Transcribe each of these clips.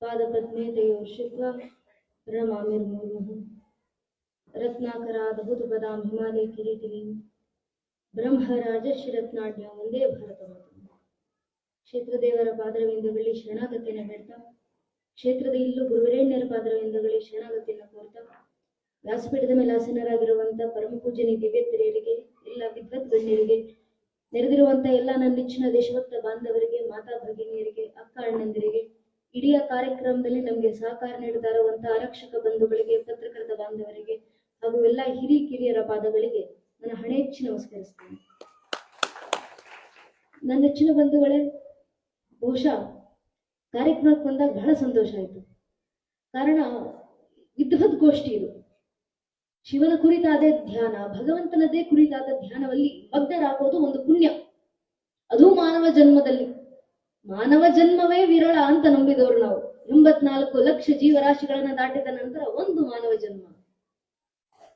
पादपद्मे तयोः श्रुत्वा प्रणमामिर्मुहुः रत्नाकरादभूतपदां हिमालय किरीटिनीं ಬ್ರಹ್ಮರಾಜಶ್ರೀರತ್ನಾಢ್ಯ ಒಂದೇ ಭಾರತ ಮಾತು. ಕ್ಷೇತ್ರದೇವರ ಪಾದರವಿಂದಗಳಲ್ಲಿ ಶರಣಾಗತಿಯನ್ನು ಬೇಡ್ತಾ, ಕ್ಷೇತ್ರದ ಇಲ್ಲೂ ಗುರುವರೇಣ್ಯರ ಪಾದರವಿಂದಗಳಲ್ಲಿ ಶರಣಾಗತಿಯನ್ನು ಕೋರ್ತಾ, ವ್ಯಾಸಪೀಠದ ಮೇಲೆ ಆಸೀನರಾಗಿರುವಂತಹ ಪರಮ ಪೂಜ್ಯನಿ ದಿವ್ಯತ್ರಿಯರಿಗೆ, ಎಲ್ಲ ವಿದ್ವತ್ ಗಣ್ಯರಿಗೆ, ನೆರೆದಿರುವಂತಹ ಎಲ್ಲ ನನ್ನ ನೆಚ್ಚಿನ ದೇಶಭಕ್ತ ಬಾಂಧವರಿಗೆ, ಮಾತಾ ಭಗಿನಿಯರಿಗೆ, ಅಕ್ಕ ಅಣ್ಣಂದಿರಿಗೆ, ಇಡೀ ಕಾರ್ಯಕ್ರಮದಲ್ಲಿ ನಮಗೆ ಸಹಕಾರ ನೀಡುತ್ತಾ ಇರುವಂತಹ ಆರಕ್ಷಕ ಬಂಧುಗಳಿಗೆ, ಪತ್ರಕರ್ತ ಬಾಂಧವರಿಗೆ ಹಾಗೂ ಎಲ್ಲ ಹಿರಿಕಿರಿಯರ ಪಾದಗಳಿಗೆ ನನ್ನ ಹಣೆಚ್ಚಿ ನಮಸ್ಕರಿಸ್ತೇನೆ. ನನ್ನ ನೆಚ್ಚಿನ ಬಂಧುಗಳೇ, ಬಹುಶಃ ಕಾರ್ಯಕ್ರಮಕ್ಕೆ ಬಂದಾಗ ಬಹಳ ಸಂತೋಷ ಆಯಿತು. ಕಾರಣ ವಿದ್ವತ್ ಗೋಷ್ಠಿ ಇದು. ಶಿವನ ಕುರಿತಾದ ಧ್ಯಾನ, ಭಗವಂತನದೇ ಕುರಿತಾದ ಧ್ಯಾನದಲ್ಲಿ ಮಗ್ನರಾಗೋದು ಒಂದು ಪುಣ್ಯ. ಅದು ಮಾನವ ಜನ್ಮದಲ್ಲಿ. ಮಾನವ ಜನ್ಮವೇ ವಿರಳ ಅಂತ ನಂಬಿದವರು ನಾವು. 84 ಲಕ್ಷ ಜೀವರಾಶಿಗಳನ್ನ ದಾಟಿದ ನಂತರ ಒಂದು ಮಾನವ ಜನ್ಮ.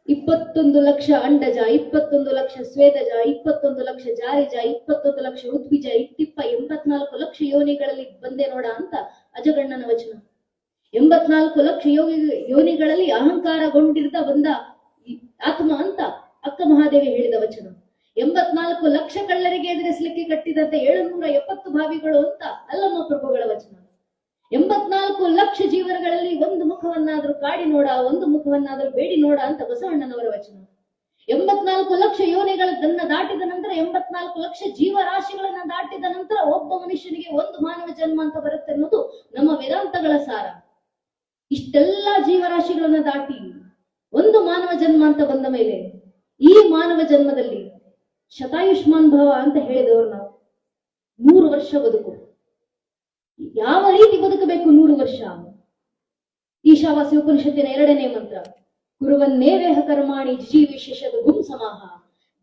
21 ಲಕ್ಷ ಅಂಡಜ, 21 ಲಕ್ಷ ಸ್ವೇದಜ, 21 ಲಕ್ಷ ಜಾರಿಜ, 21 ಲಕ್ಷ ಉದ್ಭಿಜ, 84 ಲಕ್ಷ ಯೋನಿಗಳಲ್ಲಿ ಬಂದೆ ನೋಡ ಅಂತ ಅಜಗಣ್ಣನ ವಚನ. 84 ಲಕ್ಷ ಯೋನಿಗಳಲ್ಲಿ ಅಹಂಕಾರಗೊಂಡಿರ್ದ ಬಂದ ಆತ್ಮ ಅಂತ ಅಕ್ಕ ಮಹಾದೇವಿ ಹೇಳಿದ ವಚನ. 84 ಲಕ್ಷ ಕಳ್ಳರಿಗೆ ಎದುರಿಸಲಿಕ್ಕೆ ಕಟ್ಟಿದಂತೆ 770 ಬಾವಿಗಳು ಅಂತ ಅಲ್ಲಮ್ಮ ಪ್ರಭುಗಳ ವಚನ. 84 ಲಕ್ಷ ಜೀವನಗಳಲ್ಲಿ ಒಂದು ಮುಖವನ್ನಾದ್ರೂ ಕಾಡಿ ನೋಡ, ಒಂದು ಮುಖವನ್ನಾದ್ರೂ ಬೇಡಿ ನೋಡ ಅಂತ ಬಸವಣ್ಣನವರ ವಚನ. 84 ಲಕ್ಷ ಯೋನಿಗಳನ್ನ ದಾಟಿದ ನಂತರ, 84 ಲಕ್ಷ ಜೀವರಾಶಿಗಳನ್ನ ದಾಟಿದ ನಂತರ ಒಬ್ಬ ಮನುಷ್ಯನಿಗೆ ಒಂದು ಮಾನವ ಜನ್ಮ ಅಂತ ಬರುತ್ತೆ ಅನ್ನೋದು ನಮ್ಮ ವೇದಾಂತಗಳ ಸಾರ. ಇಷ್ಟೆಲ್ಲ ಜೀವರಾಶಿಗಳನ್ನ ದಾಟಿ ಒಂದು ಮಾನವ ಜನ್ಮ ಅಂತ ಬಂದ ಮೇಲೆ, ಈ ಮಾನವ ಜನ್ಮದಲ್ಲಿ ಶತಾಯುಷ್ಮಾನ್ ಭವ ಅಂತ ಹೇಳಿದವರು ನಾವು. 100 ವರ್ಷ ಬದುಕು. ಯಾವ ರೀತಿ ಬದುಕಬೇಕು 100 ವರ್ಷ? ಈಶಾವಾಸ್ಯ ಉಪನಿಷತ್ತಿನ 2ನೇ ಮಂತ್ರ, ಕುರುವನ್ನೇವೇಹ ಕರ್ಮಾಣಿ ಜಿಜೀವಿಶೇಷದ ಗುಂ ಸಮಾಹ.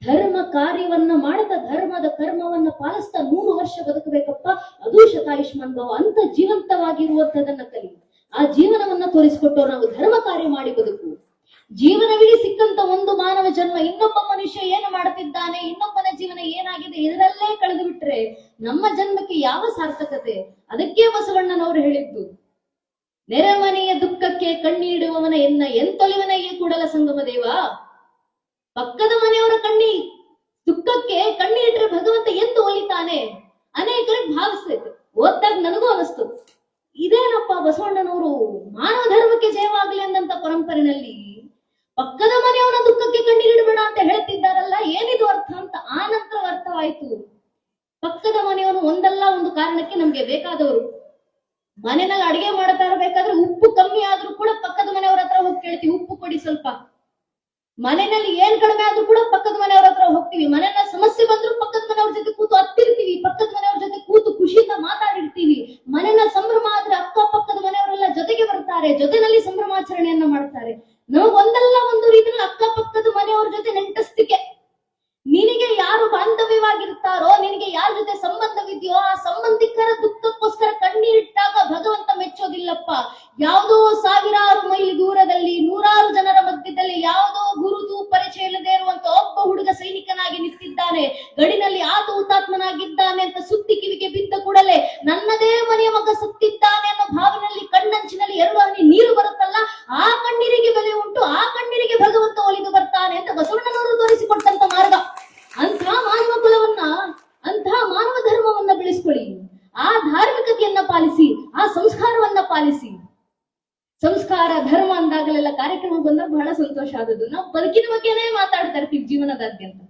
ಧರ್ಮ ಕಾರ್ಯವನ್ನ ಮಾಡದ, ಧರ್ಮದ ಕರ್ಮವನ್ನ ಪಾಲಿಸ್ತಾ 100 ವರ್ಷ ಬದುಕಬೇಕಪ್ಪ. ಅದು ಶತಾಯುಷ್ಮಾನ್ ಭವ. ಅಂತ ಜೀವಂತವಾಗಿರುವಂತದನ್ನ ಕಲಿ. ಆ ಜೀವನವನ್ನ ತೋರಿಸಿಕೊಟ್ಟು ನಾವು ಧರ್ಮ ಕಾರ್ಯ ಮಾಡಿ ಬದುಕು. ಜೀವನವಿಡೀ ಸಿಕ್ಕಂತ ಒಂದು ಮಾನವ ಜನ್ಮ ಇನ್ನೊಬ್ಬ ಮನುಷ್ಯ ಏನು ಮಾಡುತ್ತಿದ್ದಾನೆ, ಇನ್ನೊಬ್ಬನ ಜೀವನ ಏನಾಗಿದೆ, ಇದರಲ್ಲೇ ಕಳೆದು ಬಿಟ್ರೆ ನಮ್ಮ ಜನ್ಮಕ್ಕೆ ಯಾವ ಸಾರ್ಥಕತೆ? ಅದಕ್ಕೆ ಬಸವಣ್ಣನವರು ಹೇಳಿದ್ದು, ನೆರೆಮನೆಯ ದುಃಖಕ್ಕೆ ಕಣ್ಣೀಡುವವನ ಎಂತೊಲಿವನಿಗೆ ಕೂಡಲ ಸಂಗಮ ದೇವ. ಪಕ್ಕದ ಮನೆಯವರ ದುಃಖಕ್ಕೆ ಕಣ್ಣೀಟ್ರೆ ಭಗವಂತ ಎಂದು ಒಲಿತಾನೆ. ಅನೇಕರಿಗೆ ಭಾವಿಸ್ತೈತೆ. ಓದ್ದಾಗ ನನಗೂ ಅನಿಸ್ತು, ಇದೇನಪ್ಪ ಬಸವಣ್ಣನವರು ಮಾನವ ಧರ್ಮಕ್ಕೆ ಜಯವಾಗಲಿ ಅಂದಂತ ಪರಂಪರೆಯಲ್ಲಿ ಪಕ್ಕದ ಮನೆಯವನ ದುಃಖಕ್ಕೆ ಕಣ್ಣೀರಿಡಬೇಡ ಅಂತ ಹೇಳ್ತಿದ್ದಾರಲ್ಲ, ಏನಿದು ಅರ್ಥ ಅಂತ ಆ ನಂತರ ಅರ್ಥವಾಯ್ತು. ಪಕ್ಕದ ಮನೆಯವನು ಒಂದಲ್ಲ ಒಂದು ಕಾರಣಕ್ಕೆ ನಮ್ಗೆ ಬೇಕಾದವರು. ಮನೆಯಲ್ಲಿ ಅಡಿಗೆ ಮಾಡ್ತಾ ಇರಬೇಕಾದ್ರೆ ಉಪ್ಪು ಕಮ್ಮಿ ಆದ್ರೂ ಕೂಡ ಪಕ್ಕದ ಮನೆಯವರ ಹತ್ರ ಹೋಗಿ ಕೇಳ್ತೀವಿ, ಉಪ್ಪು ಕೊಡಿ ಸ್ವಲ್ಪ. ಮನೆಯಲ್ಲಿ ಏನ್ ಕಡಿಮೆ ಆದ್ರೂ ಕೂಡ ಪಕ್ಕದ ಮನೆಯವರ ಹತ್ರ ಹೋಗ್ತೀವಿ. ಮನೆಯ ಸಮಸ್ಯೆ ಬಂದ್ರು ಪಕ್ಕದ ಮನೆಯವ್ರ ಜೊತೆ ಕೂತು ಹತ್ತಿರ್ತೀವಿ, ಪಕ್ಕದ ಮನೆಯವ್ರ ಜೊತೆ ಕೂತು ಖುಷಿಯಿಂದ ಮಾತಾಡಿರ್ತೀವಿ. ಮನೆಯ ಸಂಭ್ರಮ ಆದ್ರೆ ಅಕ್ಕ ಪಕ್ಕದ ಮನೆಯವರೆಲ್ಲ ಜೊತೆಗೆ ಬರ್ತಾರೆ, ಜೊತೆನಲ್ಲಿ ಸಂಭ್ರಮಾಚರಣೆಯನ್ನ ಮಾಡ್ತಾರೆ. ನಮಗ್ ಒಂದಲ್ಲ ಒಂದು ರೀತಿಯಲ್ಲಿ ಅಕ್ಕಪಕ್ಕದ ಮನೆಯವ್ರ ಜೊತೆ ನೆಂಟಸ್ತಿಕೆ. ನಿನಗೆ ಯಾರು ಬಾಂಧವ್ಯವಾಗಿರ್ತಾರೋ, ನಿನಗೆ ಯಾರ ಜೊತೆ ಸಂಬಂಧವಿದೆಯೋ ಆ ಸಂಬಂಧಿಕರ ದುಃಖಕ್ಕೋಸ್ಕರ ಕಣ್ಣೀರಿಟ್ಟಾಗ ಭಗವಂತ ಮೆಚ್ಚೋದಿಲ್ಲಪ್ಪ. ಯಾವುದೋ ಸಾವಿರಾರು ಮೈಲಿ ದೂರದಲ್ಲಿ, 100 ಜನರ ಮಧ್ಯದಲ್ಲಿ ಯಾವುದೋ ಗುರುತು ಪರಿಚಯ ಇಲ್ಲದೆ ಇರುವಂತ ಒಬ್ಬ ಹುಡುಗ ಸೈನಿಕನಾಗಿ ನಿಂತಿದ್ದಾನೆ, ಗಡಿನಲ್ಲಿ ಆತ ಹುತಾತ್ಮನಾಗಿದ್ದಾನೆ ಅಂತ ಸುದ್ದಿ ಕಿವಿಗೆ ಬಿದ್ದ ಕೂಡಲೇ ನನ್ನದೇ ಮನೆಯ ಮಗ ಸತ್ತಿದ್ದಾನೆ ಅನ್ನೋ ಭಾವನೆಯಲ್ಲಿ ಕಣ್ಣಂಚಿನಲ್ಲಿ 2 ಹನಿ ನೀರು ಬರುತ್ತಲ್ಲ, ಆ ಕಣ್ಣೀರಿಗೆ ಬೆಲೆ ಉಂಟು. ಆ ಕಣ್ಣೀರಿಗೆ ಭಗವಂತ ಒಲಿದು ಬರ್ತಾನೆ ಅಂತ ಬಸವಣ್ಣನವರು ತೋರಿಸಿಕೊಟ್ಟಂತ ಮಾರ್ಗ. ಅಂಥ ಮಾನವ ಕುಲವನ್ನ, ಅಂಥ ಮಾನವ ಧರ್ಮವನ್ನ ಬೆಳೆಸ್ಕೊಳ್ಳಿ. ಆ ಧಾರ್ಮಿಕತೆಯನ್ನ ಪಾಲಿಸಿ, ಆ ಸಂಸ್ಕಾರವನ್ನ ಪಾಲಿಸಿ. ಸಂಸ್ಕಾರ ಧರ್ಮ ಅಂದಾಗಲೆಲ್ಲ ಕಾರ್ಯಕ್ರಮ ಬಂದಾಗ ಬಹಳ ಸಂತೋಷ ಆದದ್ದು. ನಾವು ಬದುಕಿನ ಬಗ್ಗೆನೇ ಮಾತಾಡ್ತಾ ಇರ್ತೀವಿ ಜೀವನದಾದ್ಯಂತ.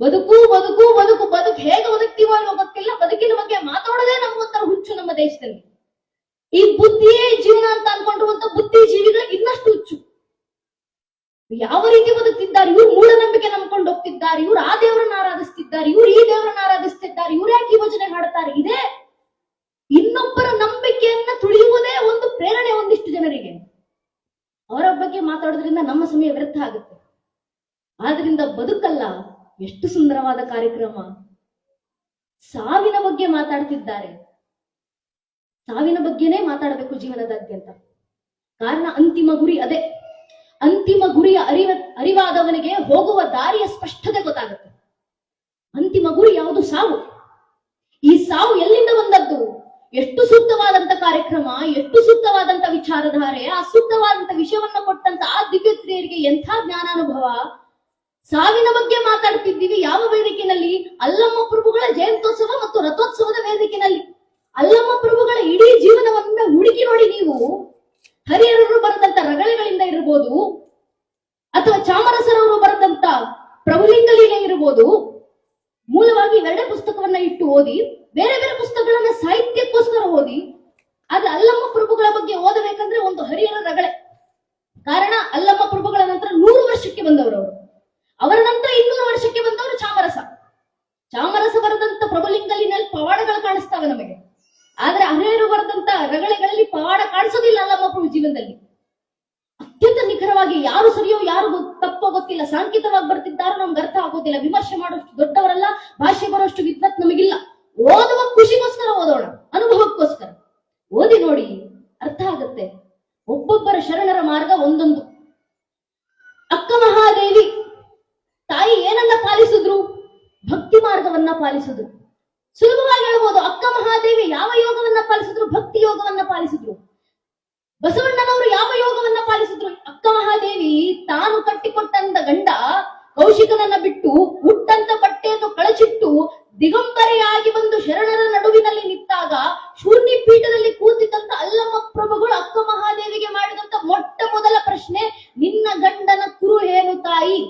ಬದುಕು ಬದುಕು ಬದುಕು ಬದುಕು ಹೇಗೆ ಬದುಕ್ತೀವೋ ಅನ್ನೋ ಗೊತ್ತಿಲ್ಲ. ಬದುಕಿನ ಬಗ್ಗೆ ಮಾತಾಡೋದೇ ನಮಗೊಂಥರ ಹುಚ್ಚು ನಮ್ಮ ದೇಶದಲ್ಲಿ. ಈ ಬುದ್ಧಿಯೇ ಜೀವನ ಅಂತ ಅನ್ಕೊಂಡಿರುವಂತ ಬುದ್ಧಿಜೀವಿಗಳಿಗೆ ಇನ್ನಷ್ಟು ಹುಚ್ಚು. ಯಾವ ರೀತಿ ಬದುಕ್ತಿದ್ದಾರೆ ಇವ್ರು? ಮೂಢನಂಬಿಕೆ ನಂಬ್ಕೊಂಡು ಹೋಗ್ತಿದ್ದಾರೆ, ಇವ್ರು ಆ ದೇವರನ್ನ ಆರಾಧಿಸ್ತಿದ್ದಾರೆ, ಇವ್ರು ಈ ದೇವರನ್ನ ಆರಾಧಿಸ್ತಿದ್ದಾರೆ, ಇವ್ರು ಯಾಕೆ ಈ ಭಜನೆ ಹಾಡ್ತಾರೆ. ಇದೇ ಇನ್ನೊಬ್ಬರ ನಂಬಿಕೆಯನ್ನ ತುಳಿಯುವುದೇ ಒಂದು ಪ್ರೇರಣೆ ಒಂದಿಷ್ಟು ಜನರಿಗೆ. ಅವರ ಬಗ್ಗೆ ಮಾತಾಡೋದ್ರಿಂದ ನಮ್ಮ ಸಮಯ ವ್ಯರ್ಥ ಆಗುತ್ತೆ. ಆದ್ರಿಂದ ಬದುಕಲ್ಲ. ಎಷ್ಟು ಸುಂದರವಾದ ಕಾರ್ಯಕ್ರಮ. ಸಾವಿನ ಬಗ್ಗೆ ಮಾತಾಡ್ತಿದ್ದಾರೆ. ಸಾವಿನ ಬಗ್ಗೆನೇ ಮಾತಾಡಬೇಕು ಜೀವನದಾದ್ಯಂತ. ಕಾರಣ ಅಂತಿಮ ಗುರಿ ಅದೇ. ಅಂತಿಮ ಗುರಿಯ ಅರಿವಾದವನಿಗೆ ಹೋಗುವ ದಾರಿಯ ಸ್ಪಷ್ಟತೆ ಗೊತ್ತಾಗುತ್ತೆ. ಅಂತಿಮ ಗುರಿ ಯಾವುದು? ಸಾವು. ಈ ಸಾವು ಎಲ್ಲಿಂದ ಬಂದದ್ದು? ಎಷ್ಟು ಸೂಕ್ತವಾದಂತ ಕಾರ್ಯಕ್ರಮ, ಎಷ್ಟು ಸೂಕ್ತವಾದಂತ ವಿಚಾರಧಾರೆ, ಆ ಸೂಕ್ತವಾದಂತ ವಿಷಯವನ್ನ ಕೊಟ್ಟಂತ ಆ ದಿವ್ಯ ಸ್ತ್ರೀಯರಿಗೆ ಎಂಥ ಜ್ಞಾನಾನುಭವ. ಸಾವಿನ ಬಗ್ಗೆ ಮಾತಾಡ್ತಿದ್ದೀವಿ ಯಾವ ವೇದಿಕೆಯಲ್ಲಿ? ಅಲ್ಲಮ್ಮ ಪ್ರಭುಗಳ ಜಯಂತ್ಯೋತ್ಸವ ಮತ್ತು ರಥೋತ್ಸವದ ವೇದಿಕೆಯಲ್ಲಿ. ಅಲ್ಲಮ್ಮ ಪ್ರಭುಗಳ ಇಡೀ ಜೀವನವನ್ನ ಹುಡುಕಿ ನೋಡಿ ನೀವು. ಹರಿಹರರು ಬರೆದಂತ ರಗಳೆಗಳಿಂದ ಇರಬಹುದು, ಅಥವಾ ಚಾಮರಸರವರು ಬರೆದಂತ ಪ್ರಭುಲಿಂಗ ಲೀಲೆ ಇರಬಹುದು. ಮೂಲವಾಗಿ ಇವೆರಡೇ ಪುಸ್ತಕವನ್ನ ಇಟ್ಟು ಓದಿ, ಬೇರೆ ಬೇರೆ ಪುಸ್ತಕಗಳನ್ನ ಸಾಹಿತ್ಯಕ್ಕೋಸ್ಕರ ಓದಿ. ಆದ್ರೆ ಅಲ್ಲಮ್ಮ ಪ್ರಭುಗಳ ಬಗ್ಗೆ ಓದಬೇಕಂದ್ರೆ ಒಂದು ಹರಿಹರ ರಗಳೆ. ಕಾರಣ, ಅಲ್ಲಮ್ಮ ಪ್ರಭುಗಳ ನಂತರ 100 ವರ್ಷಕ್ಕೆ ಬಂದವರು ಅವರು. ಅವರ ನಂತರ 200 ವರ್ಷಕ್ಕೆ ಬಂದವರು ಚಾಮರಸ. ಚಾಮರಸ ಬರೆದಂತ ಪ್ರಭುಲಿಂಗಲಿನಲ್ಲಿ ಪವಾಡಗಳು ಕಾಣಿಸ್ತಾವೆ ನಮಗೆ. ಆದ್ರೆ ಹರಿಹರು ಬರೆದಂತ ರಗಳೆಗಳಲ್ಲಿ ಪವಾಡ ಕಾಣಿಸೋದಿಲ್ಲ ಅಲ್ಲಮ್ಮ ಪ್ರಭು ಜೀವನದಲ್ಲಿ. ಅತ್ಯಂತ ನಿಖರವಾಗಿ ಯಾರು ಸರಿಯೋ ಯಾರು ತಪ್ಪೋ ಗೊತ್ತಿಲ್ಲ, ಸಾಂಕೇತವಾಗಿ ಬರ್ತಿದ್ದಾರೋ ನಮ್ಗೆ ಅರ್ಥ ಆಗೋದಿಲ್ಲ. ವಿಮರ್ಶೆ ಮಾಡೋಷ್ಟು ದೊಡ್ಡವರಲ್ಲ, ಭಾಷೆ ಬರೋಷ್ಟು ವಿದ್ವತ್ ನಮಗಿಲ್ಲ. ಓದುವ ಖುಷಿಗೋಸ್ಕರ ಓದೋಣ, ಅನುಭವಕ್ಕೋಸ್ಕರ ಓದಿ ನೋಡಿ, ಅರ್ಥ ಆಗುತ್ತೆ. ಒಬ್ಬೊಬ್ಬರ ಶರಣರ ಮಾರ್ಗ ಒಂದೊಂದು. ಅಕ್ಕ ಮಹಾದೇವಿ ತಾಯಿ ಏನನ್ನ ಪಾಲಿಸಿದ್ರು? ಭಕ್ತಿ ಮಾರ್ಗವನ್ನ ಪಾಲಿಸಿದ್ರು. ಸುಲಭವಾಗಿ ಹೇಳ್ಬೋದು, ಅಕ್ಕ ಮಹಾದೇವಿ ಯಾವ ಯೋಗವನ್ನ ಪಾಲಿಸಿದ್ರು? ಭಕ್ತಿ ಯೋಗವನ್ನ ಪಾಲಿಸಿದ್ರು. ಬಸವಣ್ಣನವರು ಯಾವ ಯೋಗವನ್ನ ಪಾಲಿಸಿದ್ರು? ಅಕ್ಕ ಮಹಾದೇವಿ ತಾನು ಕಟ್ಟಿಕೊಟ್ಟಂತ ಗಂಡ ಕೌಶಿಕನನ್ನ ಬಿಟ್ಟು ಹುಟ್ಟಂತ ಬಟ್ಟೆಯನ್ನು ಕಳಚಿಟ್ಟು ದಿಗಂಬರೆಯಾಗಿ ಬಂದು ಶರಣರ ನಡುವಿನಲ್ಲಿ ನಿಂತಾಗ ಶೂನ್ಯ ಪೀಠದಲ್ಲಿ ಕೂತಿದ್ದಂತ ಅಲ್ಲಮ್ಮ ಪ್ರಭುಗಳು ಅಕ್ಕ ಮಹಾದೇವಿಗೆ ಮಾಡಿದಂತ ಮೊಟ್ಟ ಮೊದಲ ಪ್ರಶ್ನೆ, ನಿನ್ನ ಗಂಡನ ಕುರು ಏನು ತಾಯಿ?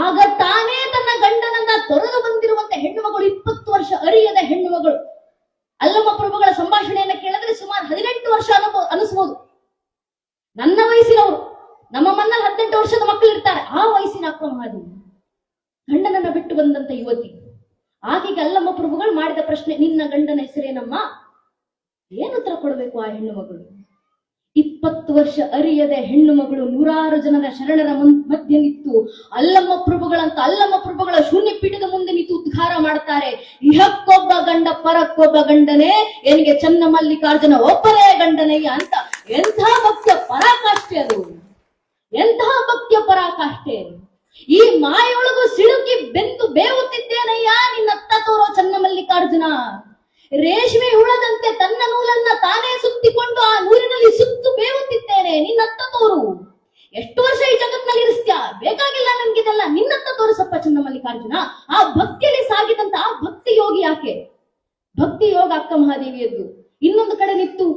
ಆಗ ತಾನೇ ತನ್ನ ಗಂಡನನ್ನ ತೊರೆದು ಬಂದಿರುವಂತ ಹೆಣ್ಣು ಮಗಳು, 20 ವರ್ಷ ಅರಿಯದ ಹೆಣ್ಣು ಮಗಳು. ಅಲ್ಲಮ್ಮ ಪ್ರಭುಗಳ ಸಂಭಾಷಣೆಯನ್ನ ಕೇಳಿದ್ರೆ ಸುಮಾರು 18 ವರ್ಷ ಅನಿಸ್ಬೋದು. ನನ್ನ ವಯಸ್ಸಿನವರು, ನಮ್ಮ ಮನ್ನಲ್ಲಿ 18 ವರ್ಷದ ಮಕ್ಕಳು ಇರ್ತಾರೆ, ಆ ವಯಸ್ಸಿನ ಅಕ್ಕ ಮಹಾದೇವಿ ಗಂಡನನ್ನ ಬಿಟ್ಟು ಬಂದಂತ ಯುವತಿ. ಆಕೆಗೆ ಅಲ್ಲಮ್ಮ ಪ್ರಭುಗಳು ಮಾಡಿದ ಪ್ರಶ್ನೆ, ನಿನ್ನ ಗಂಡನ ಹೆಸರೇನಮ್ಮ? ಏನು ಉತ್ತರ ಕೊಡಬೇಕು ಆ ಹೆಣ್ಣು ಮಗಳು? 20 ವರ್ಷ ಅರಿಯದೆ ಹೆಣ್ಣು ಮಗಳು 100 ಜನರ ಶರಣರ ಮಧ್ಯೆ ನಿಂತು ಅಲ್ಲಮ್ಮ ಪ್ರಭುಗಳ ಶೂನ್ಯ ಪೀಠದ ಮುಂದೆ ನಿಂತು ಉದ್ಧಾರ ಮಾಡ್ತಾರೆ. ಇಹಕ್ಕೊಬ್ಬ ಗಂಡ ಪರಕ್ಕೊಬ್ಬ ಗಂಡನೇ, ಏನಿಗೆ ಚನ್ನ ಮಲ್ಲಿಕಾರ್ಜುನ ಒಬ್ಬರೇ ಗಂಡನಯ್ಯ ಅಂತ. ಎಂಥ ಭಕ್ತಿಯ ಪರಾಕಾಷ್ಠೆ ಅದು, ಎಂತಹ ಭಕ್ತಿಯ ಪರಾಕಾಷ್ಠೆ. ಈ ಮಾಯೊಳಗು ಸಿಲುಕಿ ಬೆಂದು ಬೇವುತ್ತಿದ್ದೇನಯ್ಯ ನಿನ್ನತ್ತ ತೋರೋ ಚನ್ನ ಮಲ್ಲಿಕಾರ್ಜುನ. ರೇಷ್ಮೆ ಹುಳದಂತೆ ತನ್ನ ನೂಲನ್ನ ತಾನೇ ಸುತ್ತಿಕೊಂಡು ಆ ನೂರಿನಲ್ಲಿ ಸುತ್ತು ಬೇವುತ್ತಿದ್ದೇನೆ, ನಿನ್ನತ್ತ ತೋರು. ಎಷ್ಟು ವರ್ಷ ಈ ಜಗತ್ನಲ್ಲಿ ಇರಿಸ್ತ್ಯಾ? ಬೇಕಾಗಿಲ್ಲ ನನ್ಗಿದೆಲ್ಲ, ನಿನ್ನತ್ತ ತೋರಿಸಪ್ಪ ಚನ್ನ ಮಲ್ಲಿಕಾರ್ಜುನ. ಆ ಭಕ್ತಿಯಲ್ಲಿ ಸಾಗಿದಂತ ಆ ಭಕ್ತಿ ಯೋಗಿ ಯಾಕೆ? ಭಕ್ತಿ ಯೋಗ ಅಕ್ಕ ಮಹಾದೇವಿಯದ್ದು. ಇನ್ನೊಂದು ಕಡೆ ನಿಂತು